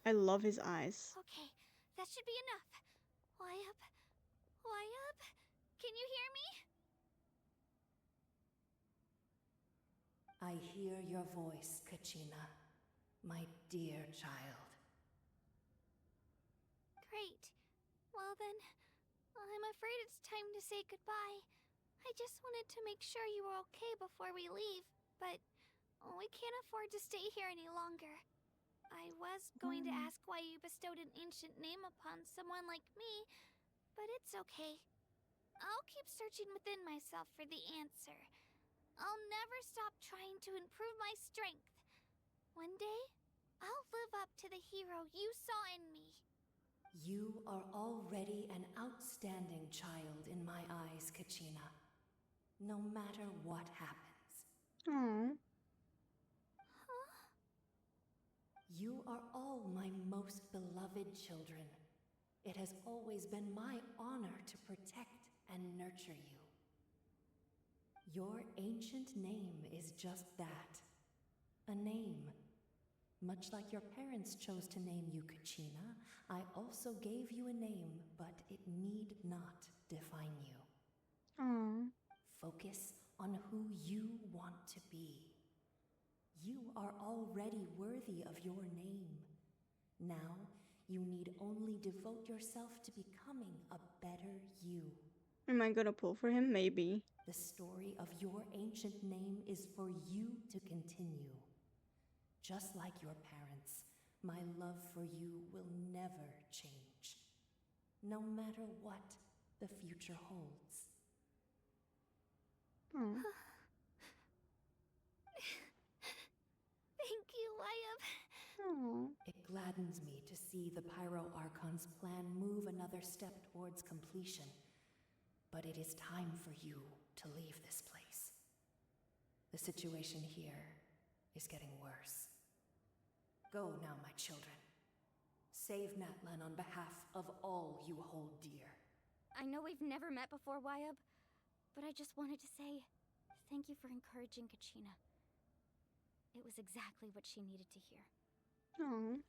I love his eyes. Okay, that should be enough. Wayab? Wayab? Can you hear me? I hear your voice, Kachina, my dear child. Great. Well then, I'm afraid it's time to say goodbye. I just wanted to make sure you were okay before we leave, but we can't afford to stay here any longer. I was going to ask why you bestowed an ancient name upon someone like me, but it's okay. I'll keep searching within myself for the answer. I'll never stop trying to improve my strength. One day, I'll live up to the hero you saw in me. You are already an outstanding child in my eyes, Kachina. No matter what happens. Aww. You are all my most beloved children. It has always been my honor to protect and nurture you. Your ancient name is just that. A name. Much like your parents chose to name you Kachina, I also gave you a name, but it need not define you. Aww. Focus on who you want to be. You are already worthy of your name. Now, you need only devote yourself to becoming a better you. Am I gonna pull for him? Maybe. The story of your ancient name is for you to continue. Just like your parents, my love for you will never change. No matter what the future holds. Aww. Thank you, Wayab. Aww. It gladdens me to see the Pyro Archon's plan move another step towards completion. But it is time for you to leave this place. The situation here is getting worse. Go now, my children. Save Natlan on behalf of all you hold dear. I know we've never met before, Wayab, but I just wanted to say thank you for encouraging Kachina. It was exactly what she needed to hear. Aww.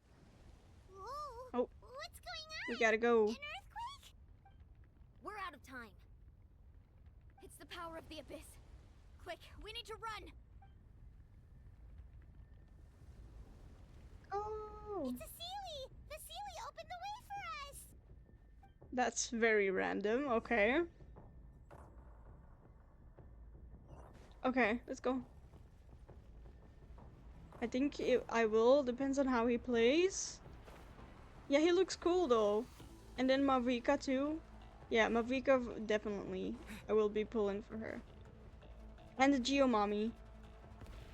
Whoa! Oh. What's going on? We gotta go. An earthquake? We're out of time. It's the power of the Abyss. Quick, we need to run! Oh! It's a Sealy! The Sealy opened the way for us! That's very random. Okay. Okay, let's go. I think I will. Depends on how he plays. Yeah, he looks cool though. And then Mavrika too. Yeah, Mavrika definitely. I will be pulling for her. And the Geo Mommy.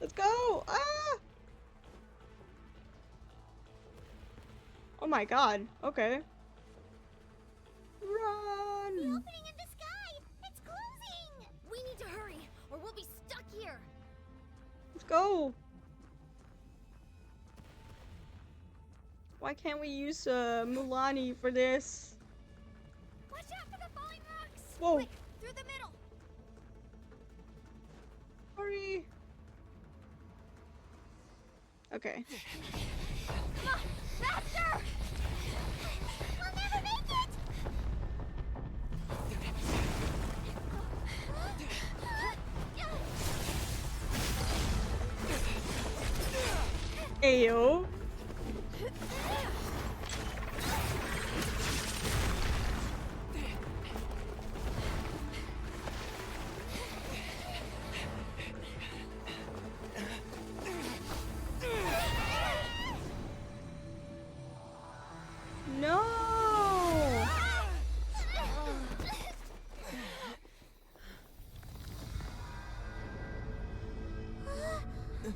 Let's go! Ah! Oh my god. Okay. Run! The opening in the sky! It's closing! We need to hurry, or we'll be stuck here! Let's go! Why can't we use Mulani for this? Watch out for the falling rocks! Whoa! Quick, through the middle! Hurry! Okay. Come on! Faster! We'll never make it! Ayo! No!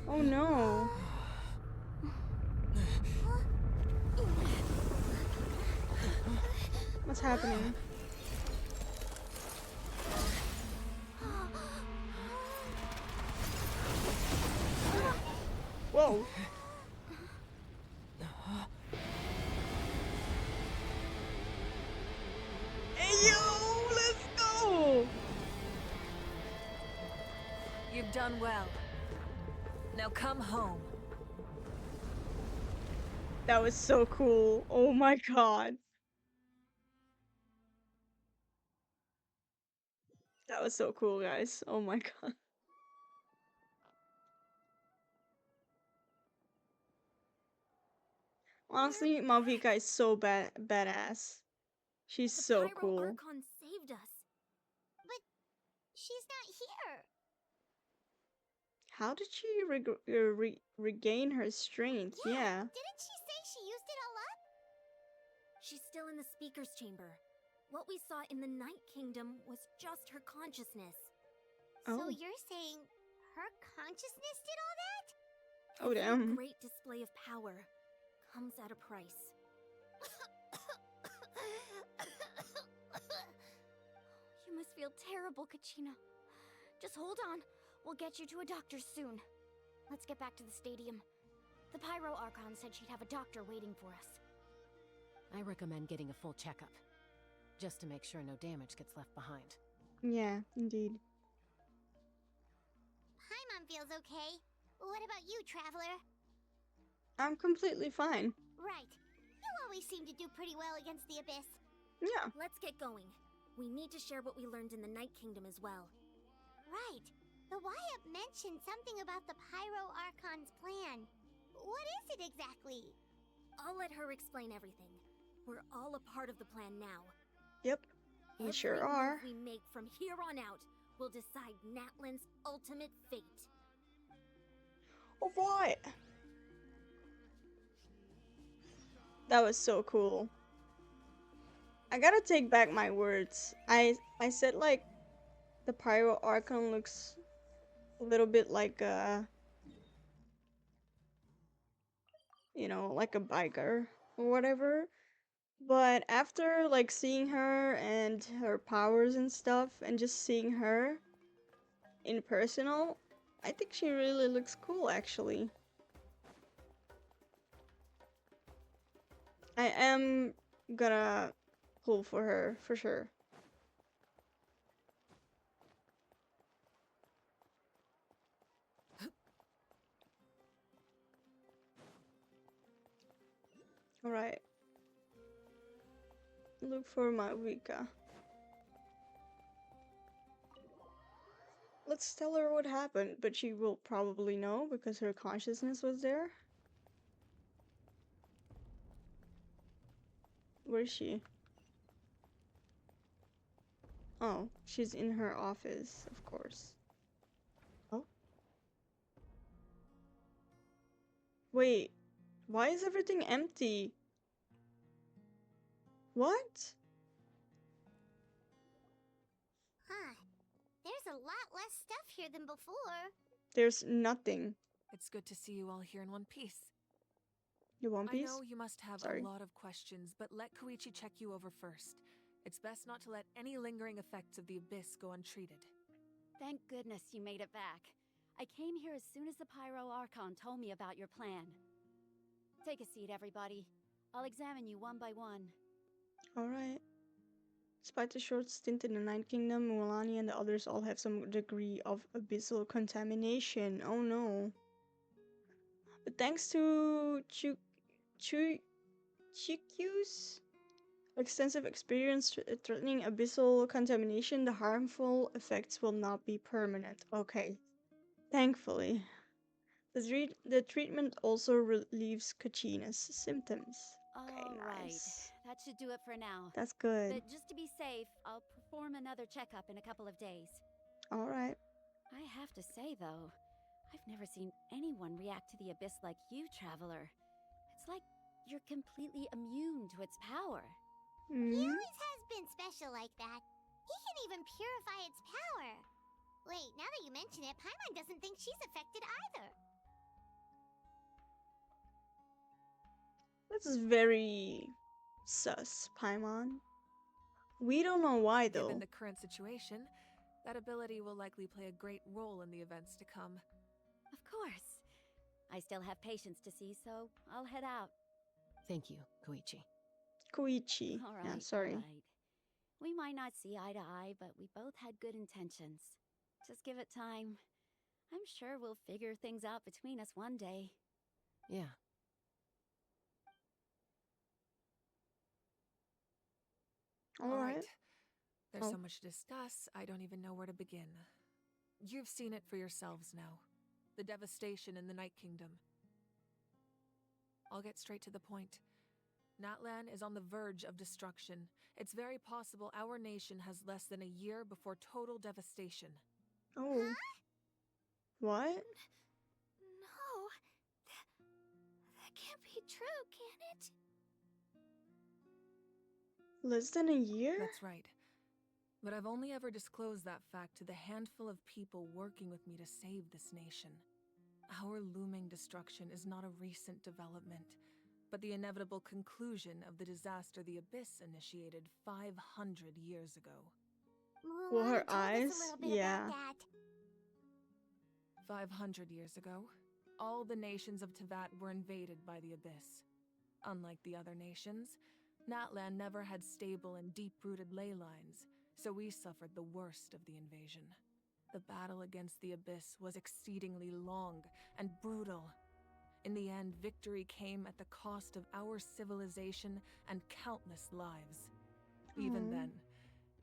Oh no. What's happening? Whoa. Hey yo, let's go! You've done well. Now come home. That was so cool. Oh my god. That was so cool, guys. Oh my god. Honestly, Malvika is so badass. She's so Pyro cool. Archon saved us. But she's not here. How did she regain her strength? Yeah. Didn't she say she used it all up? She's still in the speaker's chamber. What we saw in the Night Kingdom was just her consciousness. So Oh. you're saying her consciousness did all that? Oh, Every damn. great display of power comes at a price. You must feel terrible, Kachina. Just hold on. We'll get you to a doctor soon. Let's get back to the stadium. The Pyro Archon said she'd have a doctor waiting for us. I recommend getting a full checkup, just to make sure no damage gets left behind. Yeah, indeed. Paimon feels okay. What about you, Traveler? I'm completely fine. Right. You always seem to do pretty well against the Abyss. Yeah. Let's get going. We need to share what we learned in the Night Kingdom as well. Right. The Wyatt mentioned something about the Pyro Archon's plan. What is it exactly? I'll let her explain everything. We're all a part of the plan now. Yep. We sure are. Every move we make from here on out will decide Natlan's ultimate fate. All right. That was so cool. I gotta take back my words. I said like the Pyro Archon looks a little bit like you know, like a biker or whatever. But after like seeing her and her powers and stuff and just seeing her in personal, I think she really looks cool actually. I am gonna pull for her for sure. Alright. Look for my Wika. Let's tell her what happened, but she will probably know because her consciousness was there. Where is she? Oh, she's in her office, of course. Oh? Wait, why is everything empty? What? Huh. There's a lot less stuff here than before. There's nothing. It's good to see you all here in one piece. You One I Piece? know you must have Sorry. a lot of questions, but let Koichi check you over first. It's best not to let any lingering effects of the Abyss go untreated. Thank goodness you made it back. I came here as soon as the 5.0 ARCHON told me about your plan. Take a seat, everybody. I'll examine you one by one. Alright. Despite the short stint in the Night Kingdom, Mualani and the others all have some degree of abyssal contamination. Oh no. But thanks to Chikyu's extensive experience threatening abyssal contamination, the harmful effects will not be permanent. Okay. Thankfully. The treatment also relieves Kachina's symptoms. Okay, nice. That should do it for now. That's good. But just to be safe, I'll perform another checkup in a couple of days. Alright. I have to say, though, I've never seen anyone react to the Abyss like you, Traveler. It's like you're completely immune to its power. He always has been special like that. He can even purify its power. Wait, now that you mention it, Paimon doesn't think she's affected either. This is very sus, Paimon. We don't know why, though. Given the current situation, that ability will likely play a great role in the events to come. Of course. I still have patients to see, so I'll head out. Thank you, Koichi. Koichi. All right, Yeah, sorry. all right. We might not see eye to eye, but we both had good intentions. Just give it time. I'm sure we'll figure things out between us one day. Yeah. All right. There's so much to discuss, I don't even know where to begin. You've seen it for yourselves now. The devastation in the Night Kingdom. I'll get straight to the point. NATLAN is on the verge of destruction. It's very possible our nation has less than a year before total devastation. Oh. Huh? What? No. That can't be true, can it? Less than a year? That's right. But I've only ever disclosed that fact to the handful of people working with me to save this nation. Our looming destruction is not a recent development, but the inevitable conclusion of the disaster the Abyss initiated 500 years ago. Well, her eyes? Yeah. 500 years ago, all the nations of Teyvat were invaded by the Abyss. Unlike the other nations, NATLAN never had stable and deep-rooted ley lines, so we suffered the worst of the invasion. The battle against the Abyss was exceedingly long and brutal. In the end, victory came at the cost of our civilization and countless lives. Even then,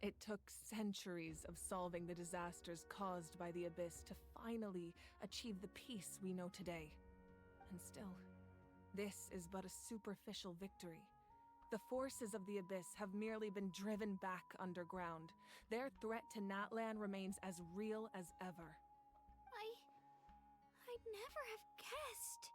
it took centuries of solving the disasters caused by the Abyss to finally achieve the peace we know today. And still, this is but a superficial victory. The forces of the Abyss have merely been driven back underground. Their threat to NATLAN remains as real as ever. I'd never have guessed.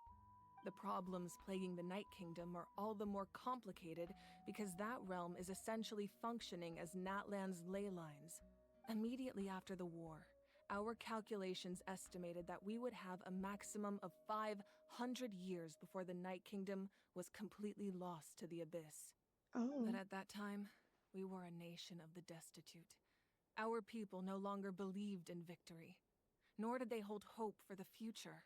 The problems plaguing the Night Kingdom are all the more complicated because that realm is essentially functioning as NATLAN's ley lines. Immediately after the war, our calculations estimated that we would have a maximum of 500 years before the Night Kingdom was completely lost to the Abyss. Oh. But at that time, we were a nation of the destitute. Our people no longer believed in victory, nor did they hold hope for the future.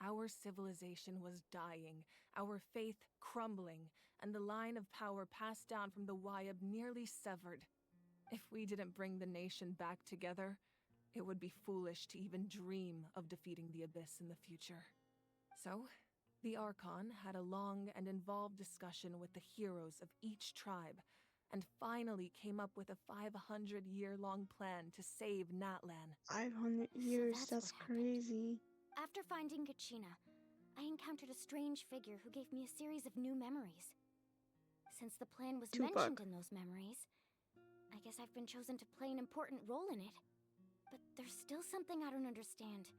Our civilization was dying, our faith crumbling, and the line of power passed down from the Wyab nearly severed. If we didn't bring the nation back together, it would be foolish to even dream of defeating the Abyss in the future. So, the Archon had a long and involved discussion with the heroes of each tribe, and finally came up with a 500-year-long plan to save NATLAN. 500 years, that's crazy. After finding Kachina, I encountered a strange figure who gave me a series of new memories. Since the plan was mentioned in those memories, I guess I've been chosen to play an important role in it. But there's still something I don't understand.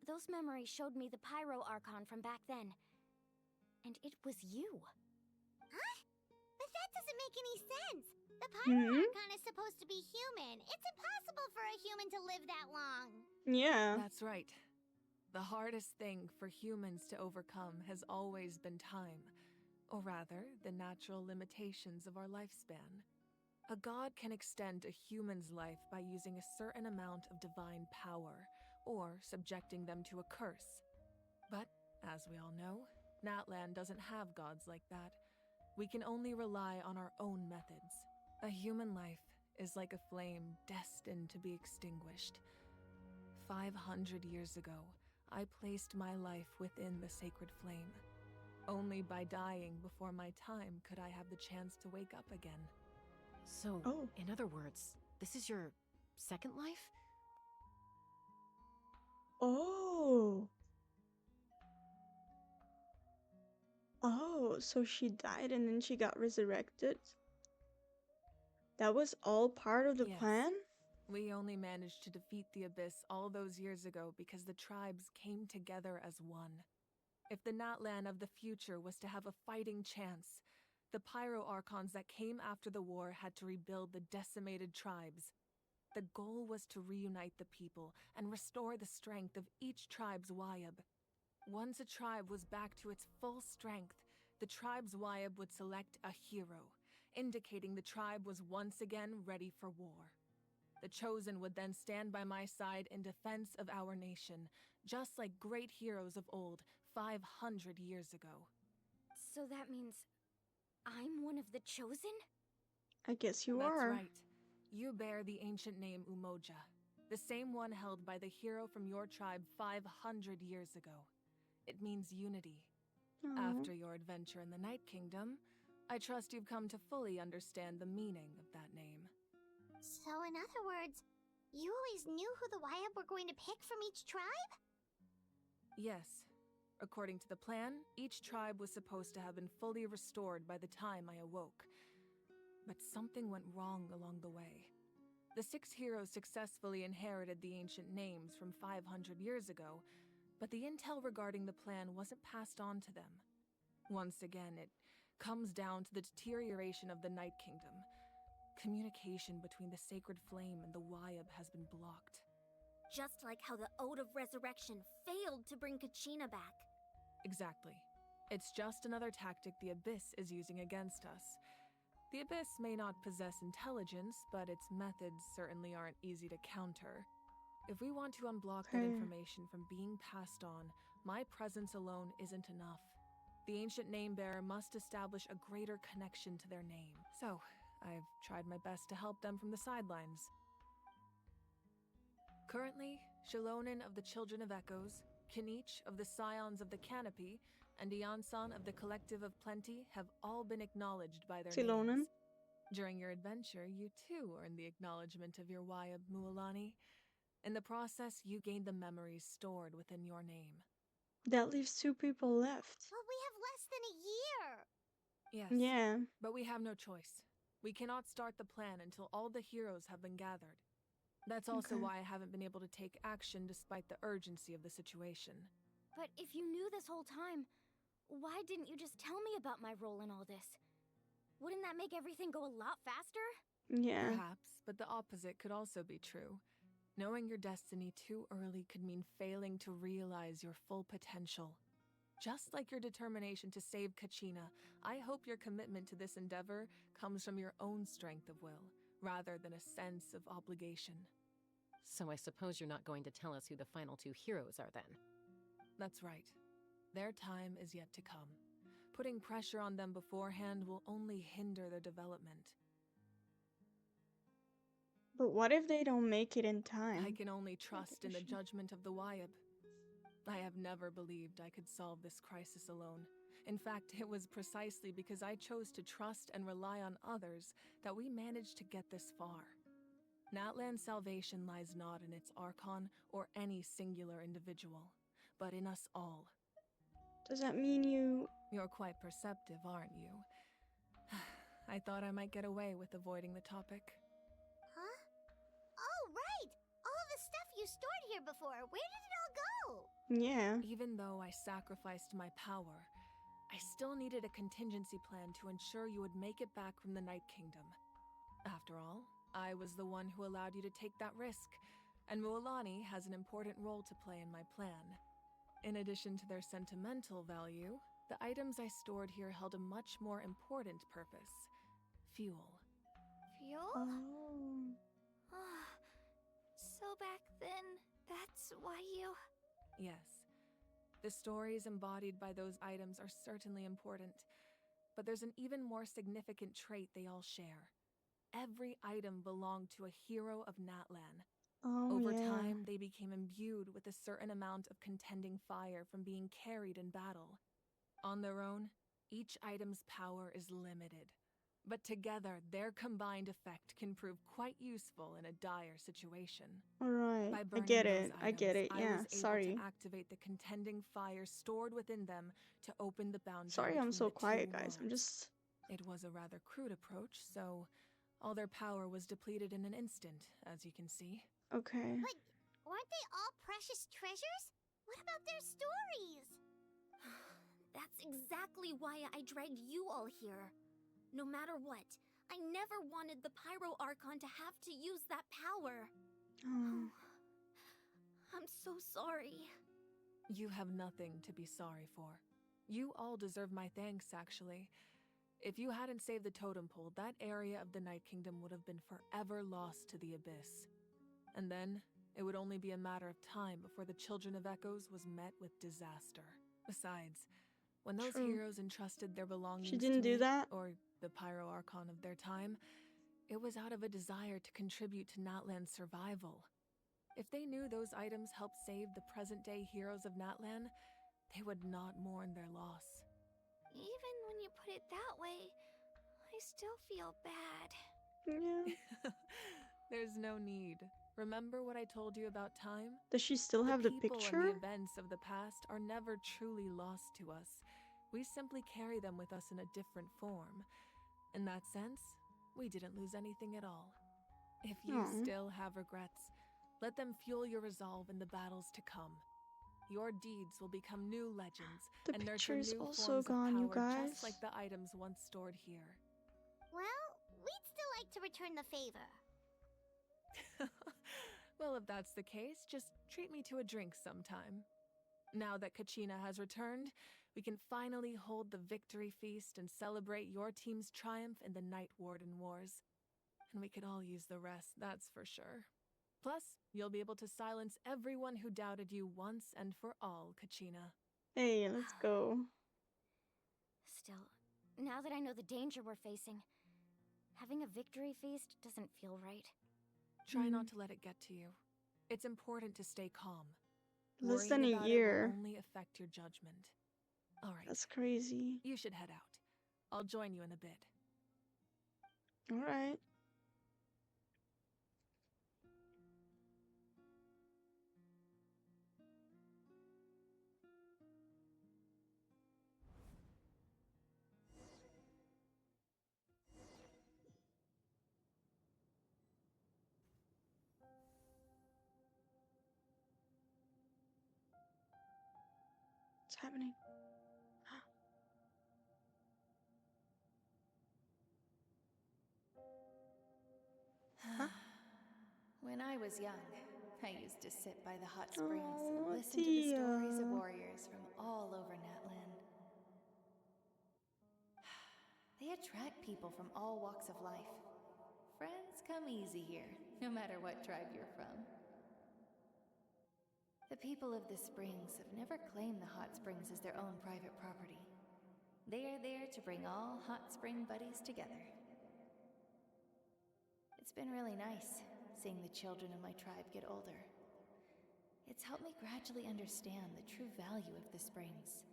Those memories showed me the 5.0 ARCHON from back then. And it was you. Huh? But that doesn't make any sense. The Pyro Hmm? Archon is supposed to be human. It's impossible for a human to live that long. Yeah. That's right. The hardest thing for humans to overcome has always been time, or rather, the natural limitations of our lifespan. A god can extend a human's life by using a certain amount of divine power, or subjecting them to a curse. But, as we all know, NATLAN doesn't have gods like that. We can only rely on our own methods. A human life is like a flame destined to be extinguished. 500 years ago, I placed my life within the sacred flame. Only by dying before my time could I have the chance to wake up again. So, Oh. in other words, this is your second life? Oh. Oh, so she died and then she got resurrected? That was all part of the Yes. plan? We only managed to defeat the Abyss all those years ago because the tribes came together as one. If the NATLAN of the future was to have a fighting chance, the Pyro Archons that came after the war had to rebuild the decimated tribes. The goal was to reunite the people and restore the strength of each tribe's Wyab. Once a tribe was back to its full strength, the tribe's Wyab would select a hero, indicating the tribe was once again ready for war. The Chosen would then stand by my side in defense of our nation, just like great heroes of old 500 years ago. So that means I'm one of the chosen? I guess you That's are. right. You bear the ancient name Umoja, the same one held by the hero from your tribe 500 years ago. It means unity. Aw. After your adventure in the Night Kingdom, I trust you've come to fully understand the meaning of that name. So, in other words, you always knew who the Wyab were going to pick from each tribe? Yes. According to the plan, each tribe was supposed to have been fully restored by the time I awoke. But something went wrong along the way. The 6 heroes successfully inherited the ancient names from 500 years ago, but the intel regarding the plan wasn't passed on to them. Once again, it comes down to the deterioration of the Night Kingdom. Communication between the Sacred Flame and the Wyab has been blocked. Just like how the Ode of Resurrection failed to bring Kachina back. Exactly. It's just another tactic the Abyss is using against us. The Abyss may not possess intelligence, but its methods certainly aren't easy to counter. If we want to unblock that information from being passed on, my presence alone isn't enough. The ancient name-bearer must establish a greater connection to their name. So, I've tried my best to help them from the sidelines. Currently, Shilonin of the Children of Echoes, Kinich of the Scions of the Canopy, and Iansan of the Collective of Plenty have all been acknowledged by their Silonin? names. During your adventure, you too earned the acknowledgement of your Wyab, Mualani. In the process, you gained the memories stored within your name. That leaves 2 people left. Well, we have less than a year. Yes. Yeah. But we have no choice. We cannot start the plan until all the heroes have been gathered. That's also Okay. why I haven't been able to take action despite the urgency of the situation. But if you knew this whole time, why didn't you just tell me about my role in all this? Wouldn't that make everything go a lot faster? Yeah. Perhaps, but the opposite could also be true. Knowing your destiny too early could mean failing to realize your full potential. Just like your determination to save Kachina, I hope your commitment to this endeavor comes from your own strength of will, rather than a sense of obligation. So I suppose you're not going to tell us who the final 2 heroes are then? That's right. Their time is yet to come. Putting pressure on them beforehand will only hinder their development. But what if they don't make it in time? I can only trust in the judgment of the Wyab. I have never believed I could solve this crisis alone. In fact, it was precisely because I chose to trust and rely on others that we managed to get this far. NATLAN's salvation lies not in its Archon or any singular individual, but in us all. Does that mean you... You're quite perceptive, aren't you? I thought I might get away with avoiding the topic. Huh? Oh, right! All of the stuff you stored here before, where did it all go? Yeah. Even though I sacrificed my power, I still needed a contingency plan to ensure you would make it back from the Night Kingdom. After all, I was the one who allowed you to take that risk, and Mualani has an important role to play in my plan. In addition to their sentimental value, the items I stored here held a much more important purpose: fuel. Fuel? Oh. So back then, that's why you... Yes. The stories embodied by those items are certainly important, but there's an even more significant trait they all share. Every item belonged to a hero of NATLAN. Oh, Over yeah. time, they became imbued with a certain amount of contending fire from being carried in battle. On their own, each item's power is limited, but together, their combined effect can prove quite useful in a dire situation. Alright, By I burning get those it, I get items, it, I yeah, was able sorry. to activate the contending fire stored within them to open the boundary Sorry between I'm so the quiet, two guys. I'm worlds. just... It was a rather crude approach, so all their power was depleted in an instant, as you can see. Okay. But aren't they all precious treasures? What about their stories? That's exactly why I dragged you all here. No matter what, I never wanted the Pyro Archon to have to use that power. Oh. I'm so sorry. You have nothing to be sorry for. You all deserve my thanks, actually. If you hadn't saved the totem pole, that area of the Night Kingdom would have been forever lost to the abyss. And then, it would only be a matter of time before the Children of Echoes was met with disaster. Besides, when those True. heroes entrusted their belongings She didn't to do me, that? or the Pyro Archon of their time, it was out of a desire to contribute to NATLAN's survival. If they knew those items helped save the present-day heroes of NATLAN, they would not mourn their loss. Even when you put it that way, I still feel bad. Yeah. There's no need. Remember what I told you about time? Does she still have the people picture? and the events of the past are never truly lost to us. We simply carry them with us in a different form. In that sense, we didn't lose anything at all. If you Aw. still have regrets, let them fuel your resolve in the battles to come. Your deeds will become new legends The and picture nurture is new also forms gone, you of power guys. just like the items once stored here. Well, we'd still like to return the favor. Well, if that's the case, just treat me to a drink sometime. Now that Kachina has returned, we can finally hold the victory feast and celebrate your team's triumph in the Night Warden Wars. And we could all use the rest, that's for sure. Plus, you'll be able to silence everyone who doubted you once and for all, Kachina. Hey, let's go. Still, now that I know the danger we're facing, having a victory feast doesn't feel right. Try not to let it get to you. It's important to stay calm. Less than Worrying a about year. it will only affect your judgment. All right. That's crazy. You should head out. I'll join you in a bit. Alright. What's happening? Huh? When I was young, I used to sit by the hot springs Oh, and listen to the stories of Tia. warriors from all over Natlan. They attract people from all walks of life. Friends come easy here, no matter what tribe you're from. The people of the springs have never claimed the hot springs as their own private property. They are there to bring all hot spring buddies together. It's been really nice seeing the children of my tribe get older. It's helped me gradually understand the true value of the springs.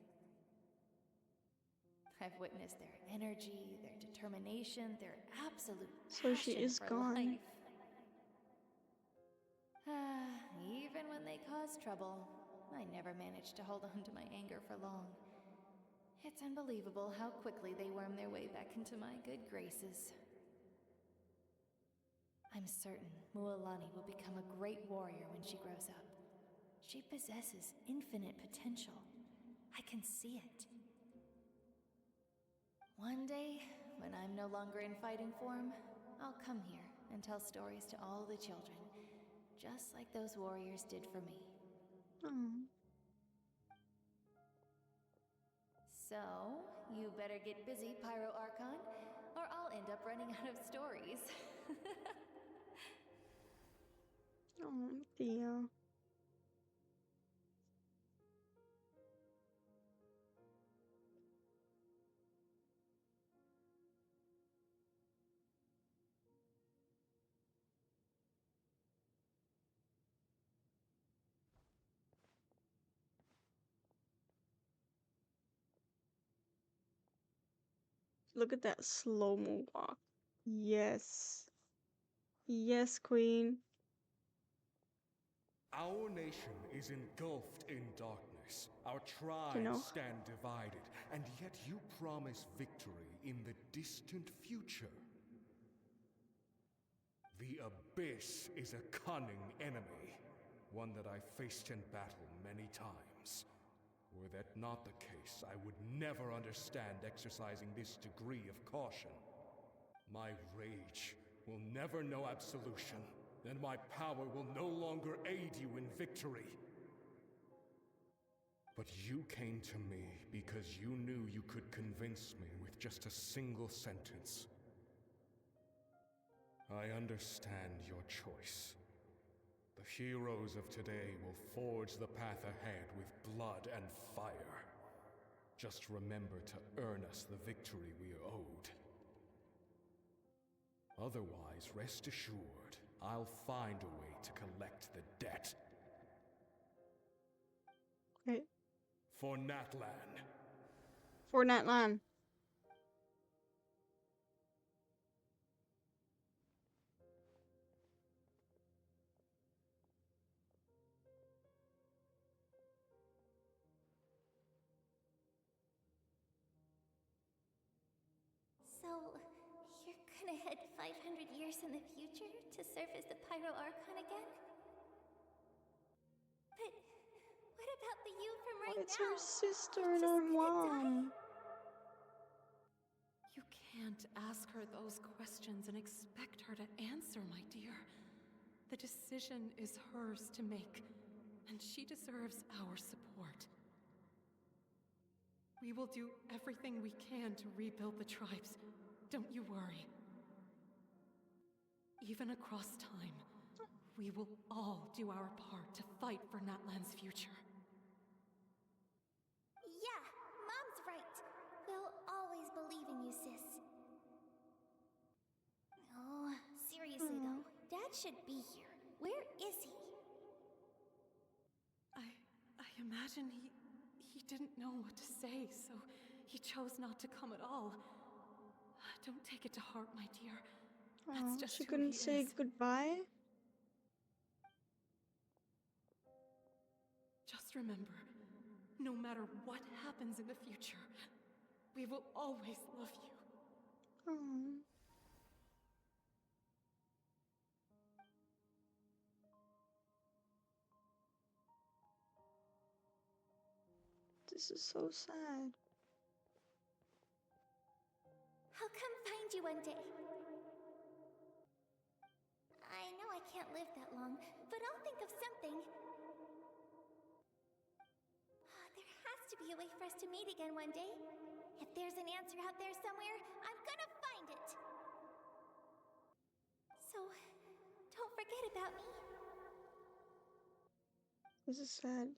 I've witnessed their energy, their determination, their absolute So she passion is for gone. life. Even when they cause trouble, I never managed to hold on to my anger for long. It's unbelievable how quickly they worm their way back into my good graces. I'm certain Mualani will become a great warrior when she grows up. She possesses infinite potential. I can see it. One day, when I'm no longer in fighting form, I'll come here and tell stories to all the children, just like those warriors did for me. Oh. So, you better get busy, Pyro Archon, or I'll end up running out of stories. Oh, Theo. Look at that slow-mo walk. Yes. Yes, queen. Our nation is engulfed in darkness. Our You tribes know. stand divided, and yet you promise victory in the distant future. The Abyss is a cunning enemy, one that I've faced in battle many times. Were that not the case, I would never understand exercising this degree of caution. My rage will never know absolution, and my power will no longer aid you in victory. But you came to me because you knew you could convince me with just a single sentence. I understand your choice. The heroes of today will forge the path ahead with blood and fire. Just remember to earn us the victory we are owed. Otherwise, rest assured, I'll find a way to collect the debt. Okay. For NATLAN. For NATLAN. So, you're gonna head 500 years in the future to serve as the Pyro Archon again? But what about the you from Oh, right it's now? her sister You and just her gonna die? mom. You can't ask her those questions and expect her to answer, my dear. The decision is hers to make, and she deserves our support. We will do everything we can to rebuild the tribes. Don't you worry. Even across time, we will all do our part to fight for Natlan's future. Yeah, Mom's right. We'll always believe in you, sis. Oh, seriously though, Dad should be here. Where is he? I imagine he didn't know what to say, so he chose not to come at all. Don't take it to heart, my dear. That's Oh, just she who couldn't he say is. goodbye. Just remember, no matter what happens in the future, we will always love you. Oh. This is so sad. I'll come find you one day. I know I can't live that long, but I'll think of something. There has to be a way for us to meet again one day. If there's an answer out there somewhere, I'm gonna find it. So, don't forget about me. This is sad.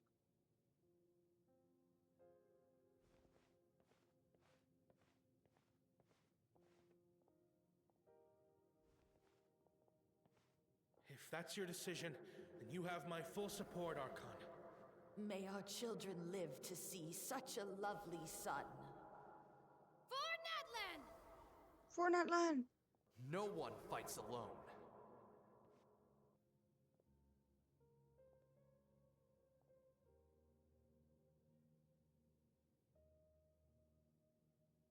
If that's your decision, then you have my full support, Archon. May our children live to see such a lovely son. For NATLAN! For NATLAN! No one fights alone.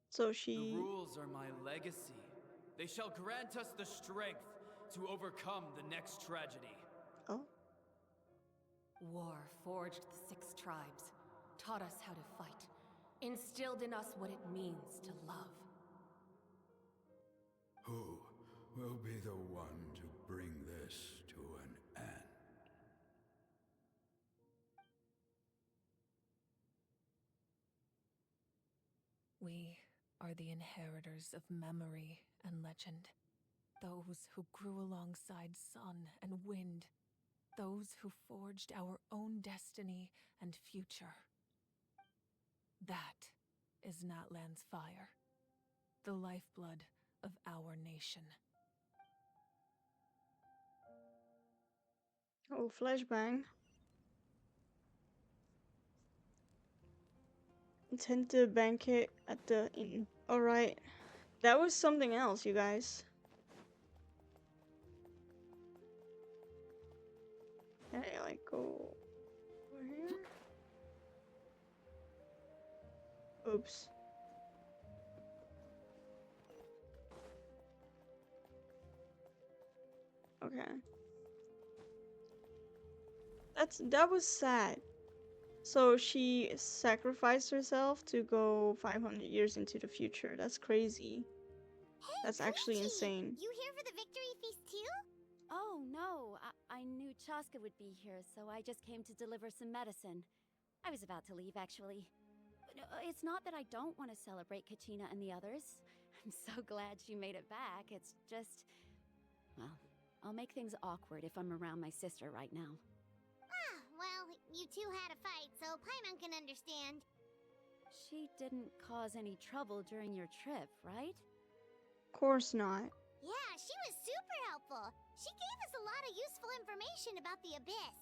So she... The rules are my legacy. They shall grant us the strength to overcome the next tragedy. Oh? War forged the 6 tribes, taught us how to fight, instilled in us what it means to love. Who will be the one to bring this to an end? We are the inheritors of memory and legend. Those who grew alongside sun and wind. Those who forged our own destiny and future. That is NATLAN's fire. The lifeblood of our nation. Oh, flashbang. Attend the banquet at the inn. Alright. That was something else, you guys. Can I, like, go over here? Oops. Okay. That was sad. So she sacrificed herself to go 500 years into the future. That's crazy. That's actually insane. You here for the victory feast too? Oh, no. I knew Chaska would be here, so I just came to deliver some medicine. I was about to leave, actually. But it's not that I don't want to celebrate Kachina and the others. I'm so glad she made it back. It's just... well, I'll make things awkward if I'm around my sister right now. Ah, well, you two had a fight, so Paimon can understand. She didn't cause any trouble during your trip, right? Of course not. Yeah, she was super helpful. She gave us a lot of useful information about the Abyss.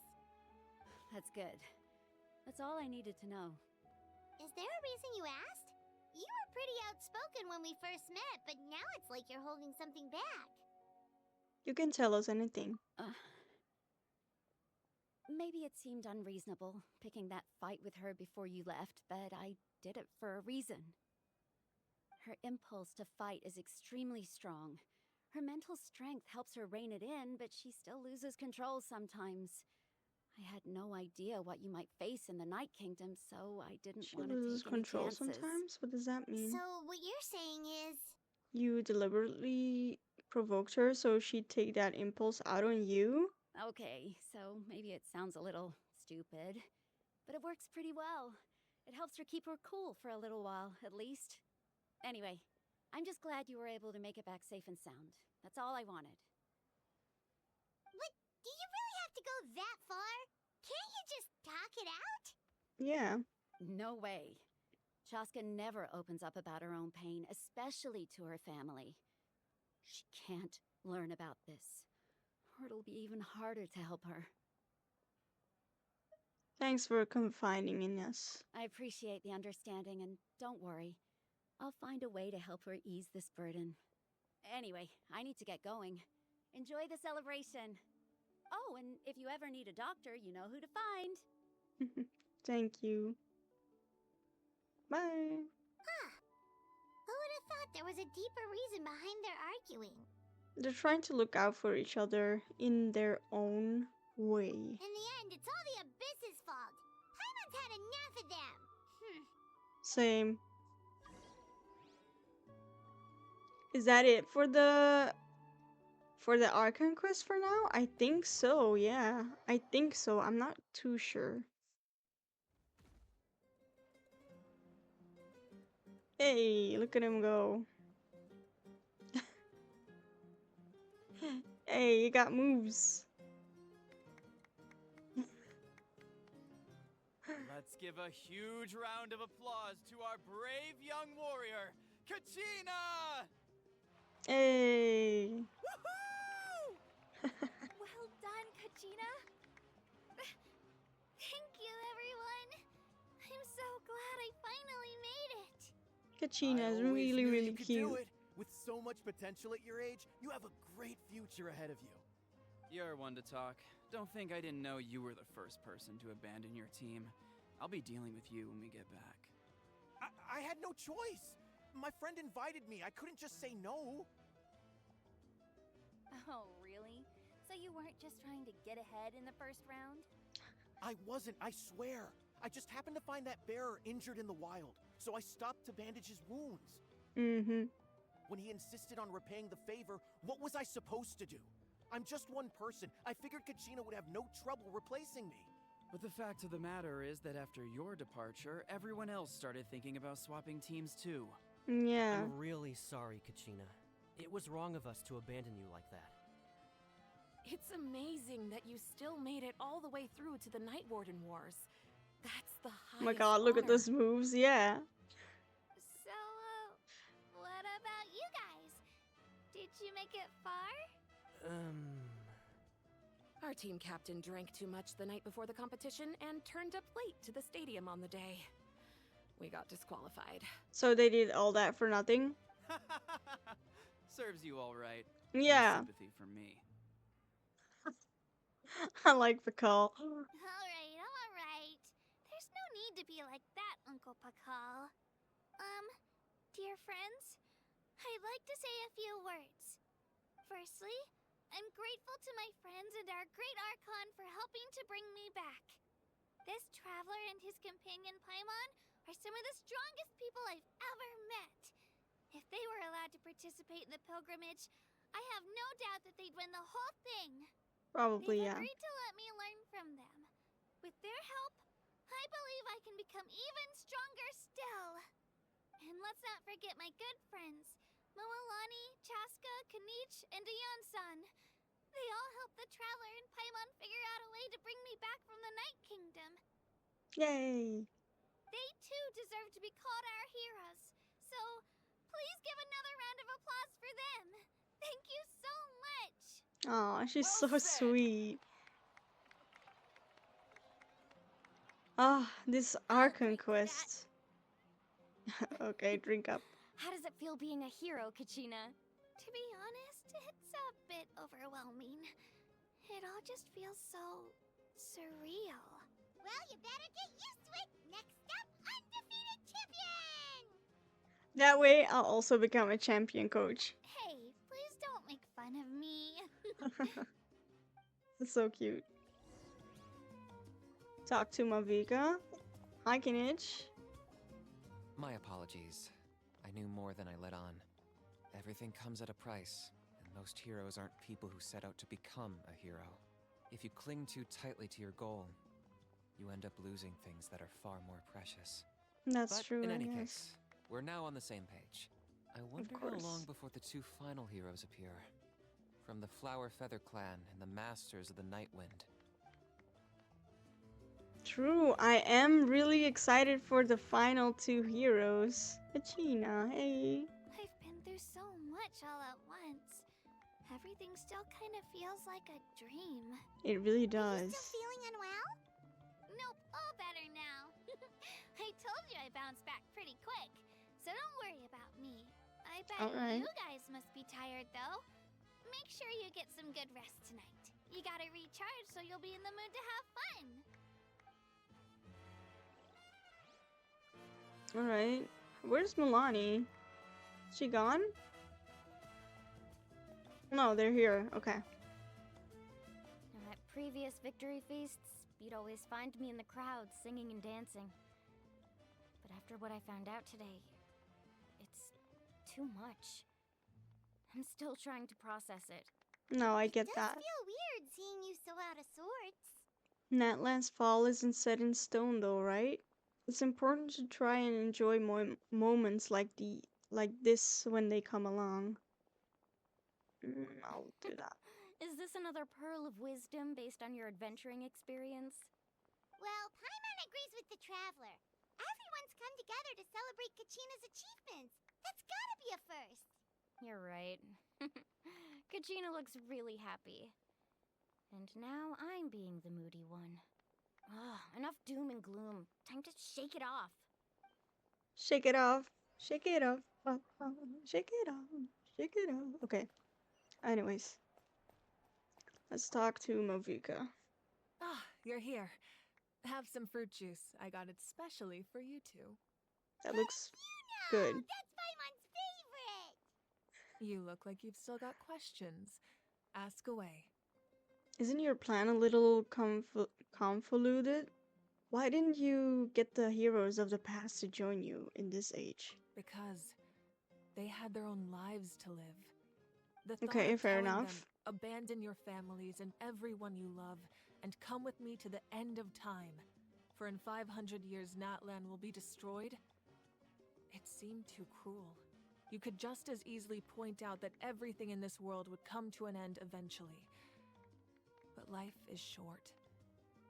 That's good. That's all I needed to know. Is there a reason you asked? You were pretty outspoken when we first met, but now it's like you're holding something back. You can tell us anything. Maybe it seemed unreasonable, picking that fight with her before you left, but I did it for a reason. Her impulse to fight is extremely strong. Her mental strength helps her rein it in, but she still loses control sometimes. I had no idea what you might face in the Night Kingdom, so I didn't want to loses take any control chances. sometimes? What does that mean? So what you're saying is... You deliberately provoked her so she'd take that impulse out on you? Okay, so maybe it sounds a little stupid, but it works pretty well. It helps her keep her cool for a little while, at least. Anyway, I'm just glad you were able to make it back safe and sound. That's all I wanted. But do you really have to go that far? Can't you just talk it out? Yeah. No way. Chaska never opens up about her own pain, especially to her family. She can't learn about this, or it'll be even harder to help her. Thanks for confiding in us. I appreciate the understanding, and don't worry. I'll find a way to help her ease this burden. Anyway, I need to get going. Enjoy the celebration. Oh, and if you ever need a doctor, you know who to find. Thank you. Bye. Huh. Who would have thought there was a deeper reason behind their arguing? They're trying to look out for each other in their own way. In the end, it's all the Abyss's fault. Paimon's had enough of them. Same. Is that it for the Archon quest for now? I think so, yeah. I think so. I'm not too sure. Hey, look at him go. Hey, you got moves. Let's give a huge round of applause to our brave young warrior, Kachina! Hey. Well done, Kachina. Thank you, everyone. I'm so glad I finally made it. Kachina is I always really, knew really you could cute. do it. With so much potential at your age, you have a great future ahead of you. You're one to talk. Don't think I didn't know you were the first person to abandon your team. I'll be dealing with you when we get back. I had no choice. My friend invited me. I couldn't just say no. Oh, really? So you weren't just trying to get ahead in the first round? I wasn't, I swear. I just happened to find that bearer injured in the wild, so I stopped to bandage his wounds. When he insisted on repaying the favor, what was I supposed to do? I'm just one person. I figured Kachina would have no trouble replacing me. But the fact of the matter is that after your departure, everyone else started thinking about swapping teams too. Yeah. I'm really sorry, Kachina. It was wrong of us to abandon you like that. It's amazing that you still made it all the way through to the Night Warden Wars. That's the highest Oh my god, look at honor. those moves, yeah. So, what about you guys? Did you make it far? Our team captain drank too much the night before the competition and turned up late to the stadium on the day. We got disqualified. So they did all that for nothing? Serves you all right. Yeah. No sympathy for me. I like the call. Alright. There's no need to be like that, Uncle Pakal. Dear friends, I'd like to say a few words. Firstly, I'm grateful to my friends and our great Archon for helping to bring me back. This traveler and his companion Paimon are some of the strongest people I've ever met. If they were allowed to participate in the pilgrimage, I have no doubt that they'd win the whole thing. Probably, They've yeah. agreed to let me learn from them. With their help, I believe I can become even stronger still. And let's not forget my good friends, Moalani, Chaska, Kanich, and Dion-san. They all helped the Traveler and Paimon figure out a way to bring me back from the Night Kingdom. Yay. They too deserve to be called our heroes. So, please give another round of applause for them. Thank you so much. Aw, she's so Well said. sweet. Ah, this Archon quest. Okay, drink up. How does it feel being a hero, Kachina? To be honest, it's a bit overwhelming. It all just feels so surreal. Well, you better get used to it. Next up, undefeated champion! That way, I'll also become a champion coach. Hey, please don't make fun of me. That's so cute. Talk to Mavika. Hi, Kinich. My apologies. I knew more than I let on. Everything comes at a price, and most heroes aren't people who set out to become a hero. If you cling too tightly to your goal, you end up losing things that are far more precious. That's but true, in I any guess. case, we're now on the same page. I wonder how course. long before the two final heroes appear. From the Flower Feather Clan and the Masters of the Night Wind. True, I am really excited for the final two heroes. Kachina, hey. I've been through so much all at once. Everything still kind of feels like a dream. It really does. Still feeling unwell? Nope, all better now. I told you I bounced back pretty quick, so don't worry about me. I bet Alright. you guys must be tired though. Make sure you get some good rest tonight. You gotta recharge so you'll be in the mood to have fun. Alright. Where's Milani? She gone? No, they're here. Okay. Now, at previous victory feasts, you'd always find me in the crowd singing and dancing. But after what I found out today, it's too much. I'm still trying to process it. No, I get It that. does feel weird seeing you so out of sorts. Natlan's fall isn't set in stone though, right? It's important to try and enjoy moments like this when they come along. I'll do that. Is this another pearl of wisdom based on your adventuring experience? Well, Paimon agrees with the Traveler. Everyone's come together to celebrate Kachina's achievements. That's gotta be a first. You're right. Kachina looks really happy. And now I'm being the moody one. Ugh, enough doom and gloom. Time to shake it off. Shake it off. Shake it off. Shake it off. Shake it off. Okay. Anyways. Let's talk to Mavika. Ah, you're here. Have some fruit juice. I got it specially for you two. That looks good. That's Paimon's favorite! You look like you've still got questions. Ask away. Isn't your plan a little convoluted? Why didn't you get the heroes of the past to join you in this age? Because They had their own lives to live. The thought Okay, of fair telling enough. them, abandon your families and everyone you love, and come with me to the end of time. For in 500 years, NATLAN will be destroyed. It seemed too cruel. You could just as easily point out that everything in this world would come to an end eventually. But life is short.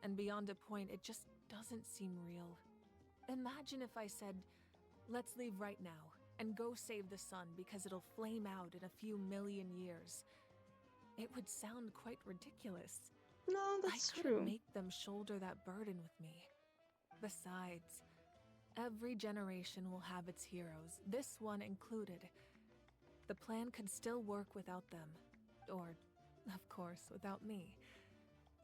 And beyond a point, it just doesn't seem real. Imagine if I said, let's leave right now and go save the sun because it'll flame out in a few million years. It would sound quite ridiculous. No, that's I couldn't true. make them shoulder that burden with me. Besides, every generation will have its heroes, this one included. The plan could still work without them. Or, of course, without me.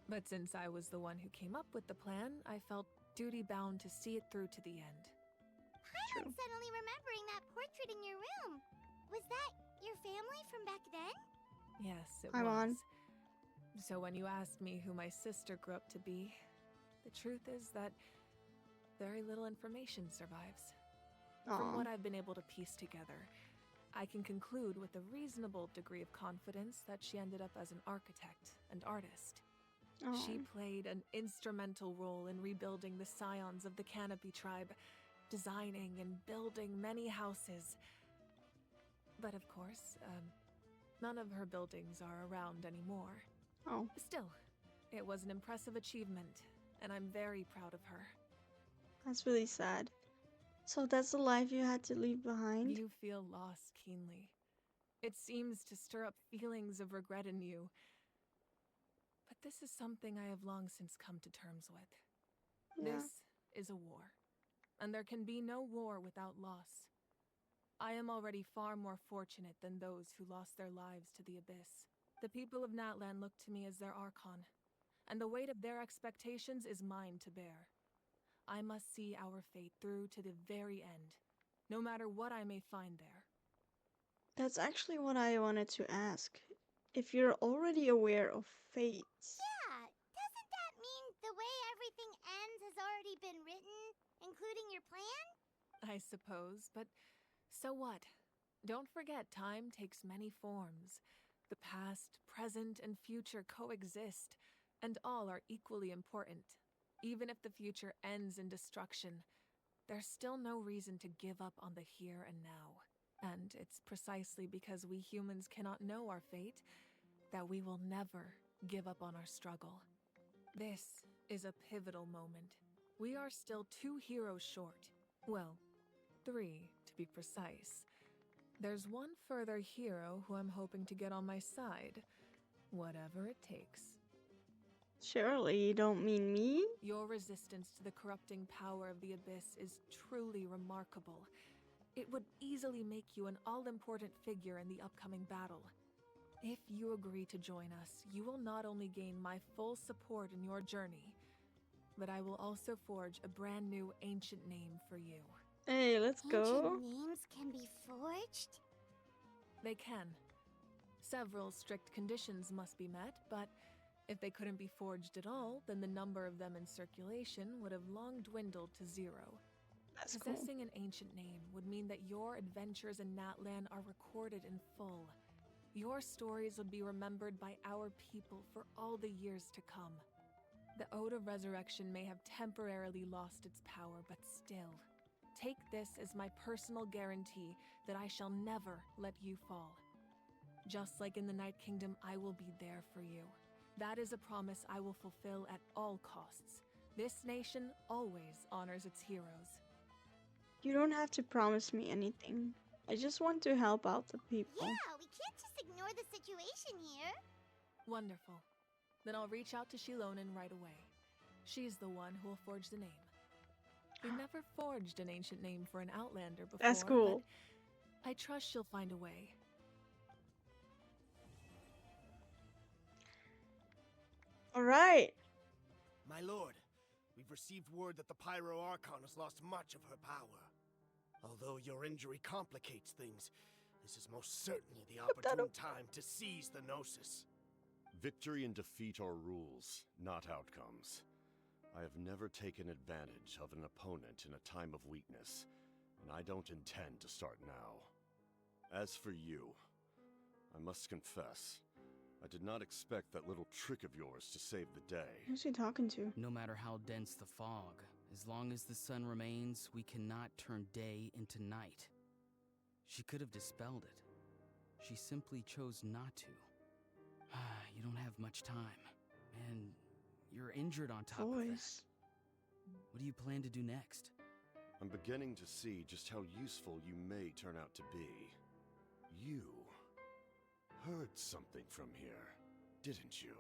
But since I was the one who came up with the plan, I felt duty-bound to see it through to the end. I'm suddenly remembering that portrait in your room. Was that your family from back then? Yes, it I'm was. on. So when you asked me who my sister grew up to be, the truth is that very little information survives. From Aw. what I've been able to piece together, I can conclude with a reasonable degree of confidence that she ended up as an architect and artist. She Aw. played an instrumental role in rebuilding the scions of the Canopy tribe, designing and building many houses. But of course, none of her buildings are around anymore. Oh. Still, it was an impressive achievement, and I'm very proud of her. That's really sad. So that's the life you had to leave behind? You feel loss keenly. It seems to stir up feelings of regret in you. But this is something I have long since come to terms with. Yeah. This is a war, and there can be no war without loss. I am already far more fortunate than those who lost their lives to the Abyss. The people of NATLAN look to me as their Archon, and the weight of their expectations is mine to bear. I must see our fate through to the very end, no matter what I may find there. That's actually what I wanted to ask. If you're already aware of fate. Yeah, doesn't that mean the way everything ends has already been written, including your plan? I suppose, but so what? Don't forget, time takes many forms. The past, present, and future coexist, and all are equally important. Even if the future ends in destruction, there's still no reason to give up on the here and now. And it's precisely because we humans cannot know our fate that we will never give up on our struggle. This is a pivotal moment. We are still 2 heroes short. Well, 3 to be precise. There's one further hero who I'm hoping to get on my side, whatever it takes. Surely you don't mean me? Your resistance to the corrupting power of the Abyss is truly remarkable. It would easily make you an all-important figure in the upcoming battle. If you agree to join us, you will not only gain my full support in your journey, but I will also forge a brand new ancient name for you. Hey, let's go. Ancient names can be forged? They can. Several strict conditions must be met, but if they couldn't be forged at all, then the number of them in circulation would have long dwindled to 0. That's cool. Possessing an ancient name would mean that your adventures in NATLAN are recorded in full. Your stories would be remembered by our people for all the years to come. The Ode of Resurrection may have temporarily lost its power, but still, take this as my personal guarantee that I shall never let you fall. Just like in the Night Kingdom, I will be there for you. That is a promise I will fulfill at all costs. This nation always honors its heroes. You don't have to promise me anything. I just want to help out the people. Yeah, we can't just ignore the situation here. Wonderful. Then I'll reach out to Shilonen right away. She's the one who will forge the name. We've never forged an ancient name for an Outlander before. That's cool. But I trust she'll find a way. Alright. My lord, we've received word that the 5.0 ARCHON has lost much of her power. Although your injury complicates things, this is most certainly the opportune time to seize the Gnosis. Victory and defeat are rules, not outcomes. I have never taken advantage of an opponent in a time of weakness, and I don't intend to start now. As for you, I must confess, I did not expect that little trick of yours to save the day. Who's he talking to? No matter how dense the fog, as long as the sun remains, we cannot turn day into night. She could have dispelled it. She simply chose not to. You don't have much time, and you're injured on top of that. What do you plan to do next? I'm beginning to see just how useful you may turn out to be. You heard something from here, didn't you?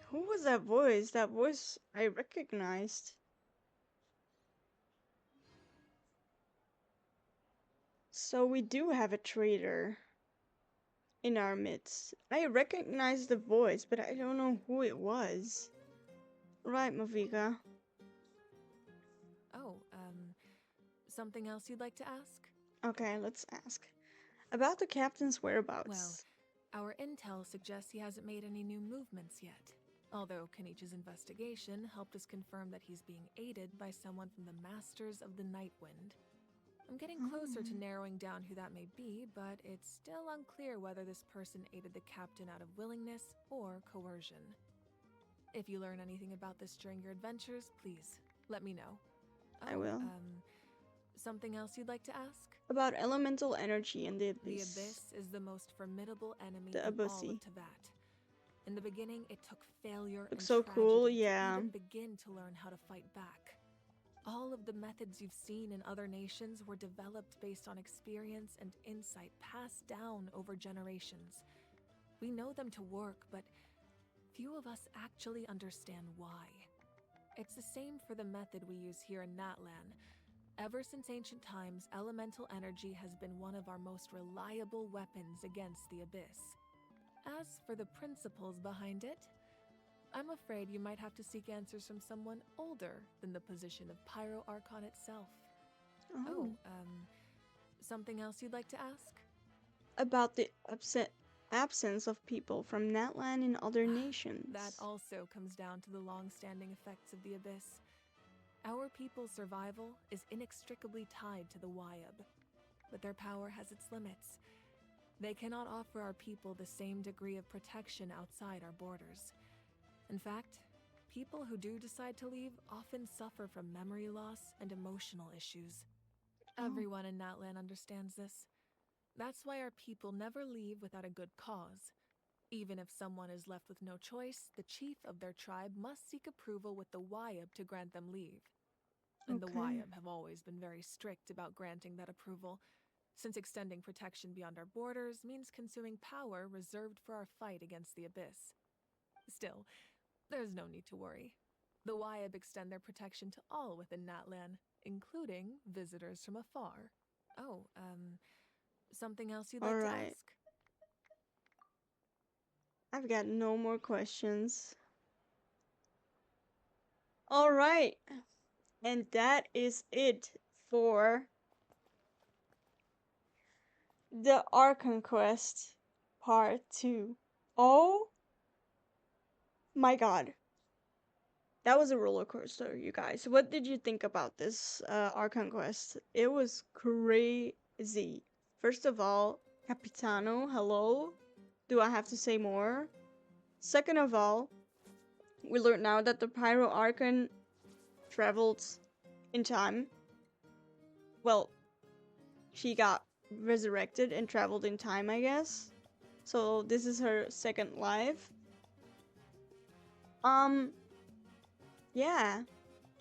Who was that voice? That voice I recognized. So we do have a traitor in our midst. I recognize the voice, but I don't know who it was. Right, Mavika. Oh, something else you'd like to ask? Okay, let's ask. About the captain's whereabouts. Well, our intel suggests he hasn't made any new movements yet. Although Kenichi's investigation helped us confirm that he's being aided by someone from the Masters of the Nightwind. I'm getting closer to narrowing down who that may be, but it's still unclear whether this person aided the captain out of willingness or coercion. If you learn anything about this during your adventures, please let me know. I will. Something else you'd like to ask? About elemental energy in the Abyss. The Abyss is the most formidable enemy The in all Abyssy. of Teyvat. In the beginning, it took failure and Looks so cool, tragedy yeah. to even begin to learn how to fight back. All of the methods you've seen in other nations were developed based on experience and insight passed down over generations. We know them to work, but few of us actually understand why. It's the same for the method we use here in NATLAN. Ever since ancient times, elemental energy has been one of our most reliable weapons against the Abyss. As for the principles behind it, I'm afraid you might have to seek answers from someone older than the position of Pyro Archon itself. Oh. Something else you'd like to ask? About the absence of people from NATLAN in other nations. That also comes down to the long-standing effects of the Abyss. Our people's survival is inextricably tied to the Wyab, but their power has its limits. They cannot offer our people the same degree of protection outside our borders. In fact, people who do decide to leave often suffer from memory loss and emotional issues. Everyone in NATLAN understands this. That's why our people never leave without a good cause. Even if someone is left with no choice, the chief of their tribe must seek approval with the Wyab to grant them leave. And the Wyab have always been very strict about granting that approval, since extending protection beyond our borders means consuming power reserved for our fight against the Abyss. Still, there's no need to worry. The Wyab extend their protection to all within NATLAN, including visitors from afar. Oh, something else you'd like to ask? I've got no more questions. Alright. And that is it for the Archon Quest Part 2. Oh my god. That was a roller coaster, you guys. What did you think about this Archon Quest? It was crazy. First of all, Capitano, hello? Do I have to say more? Second of all, we learned now that the Pyro Archon traveled in time. Well, she got resurrected and traveled in time, I guess. So this is her second life. Yeah.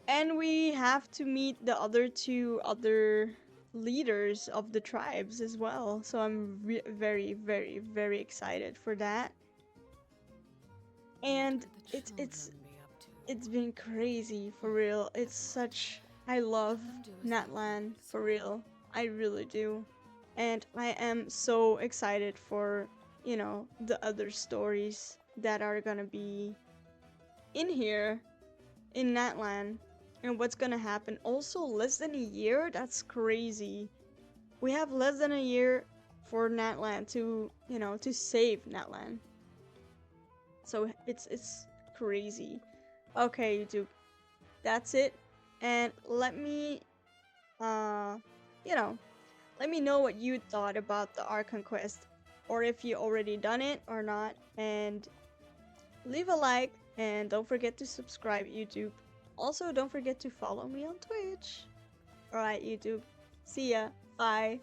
And we have to meet the other two leaders of the tribes as well. So I'm very, very, very excited for that. And it's been crazy, for real. It's such... I love NATLAN, for real. I really do. And I am so excited for, you know, the other stories that are gonna be in here, in NATLAN, and what's gonna happen. Also, less than a year? That's crazy. We have less than a year for NATLAN to, you know, to save NATLAN. So it's crazy. Okay, YouTube. That's it. And let me, you know, Let me know what you thought about the Archon quest, or if you already done it or not, and leave a like, and don't forget to subscribe, YouTube. Also, don't forget to follow me on Twitch. Alright, YouTube. See ya. Bye.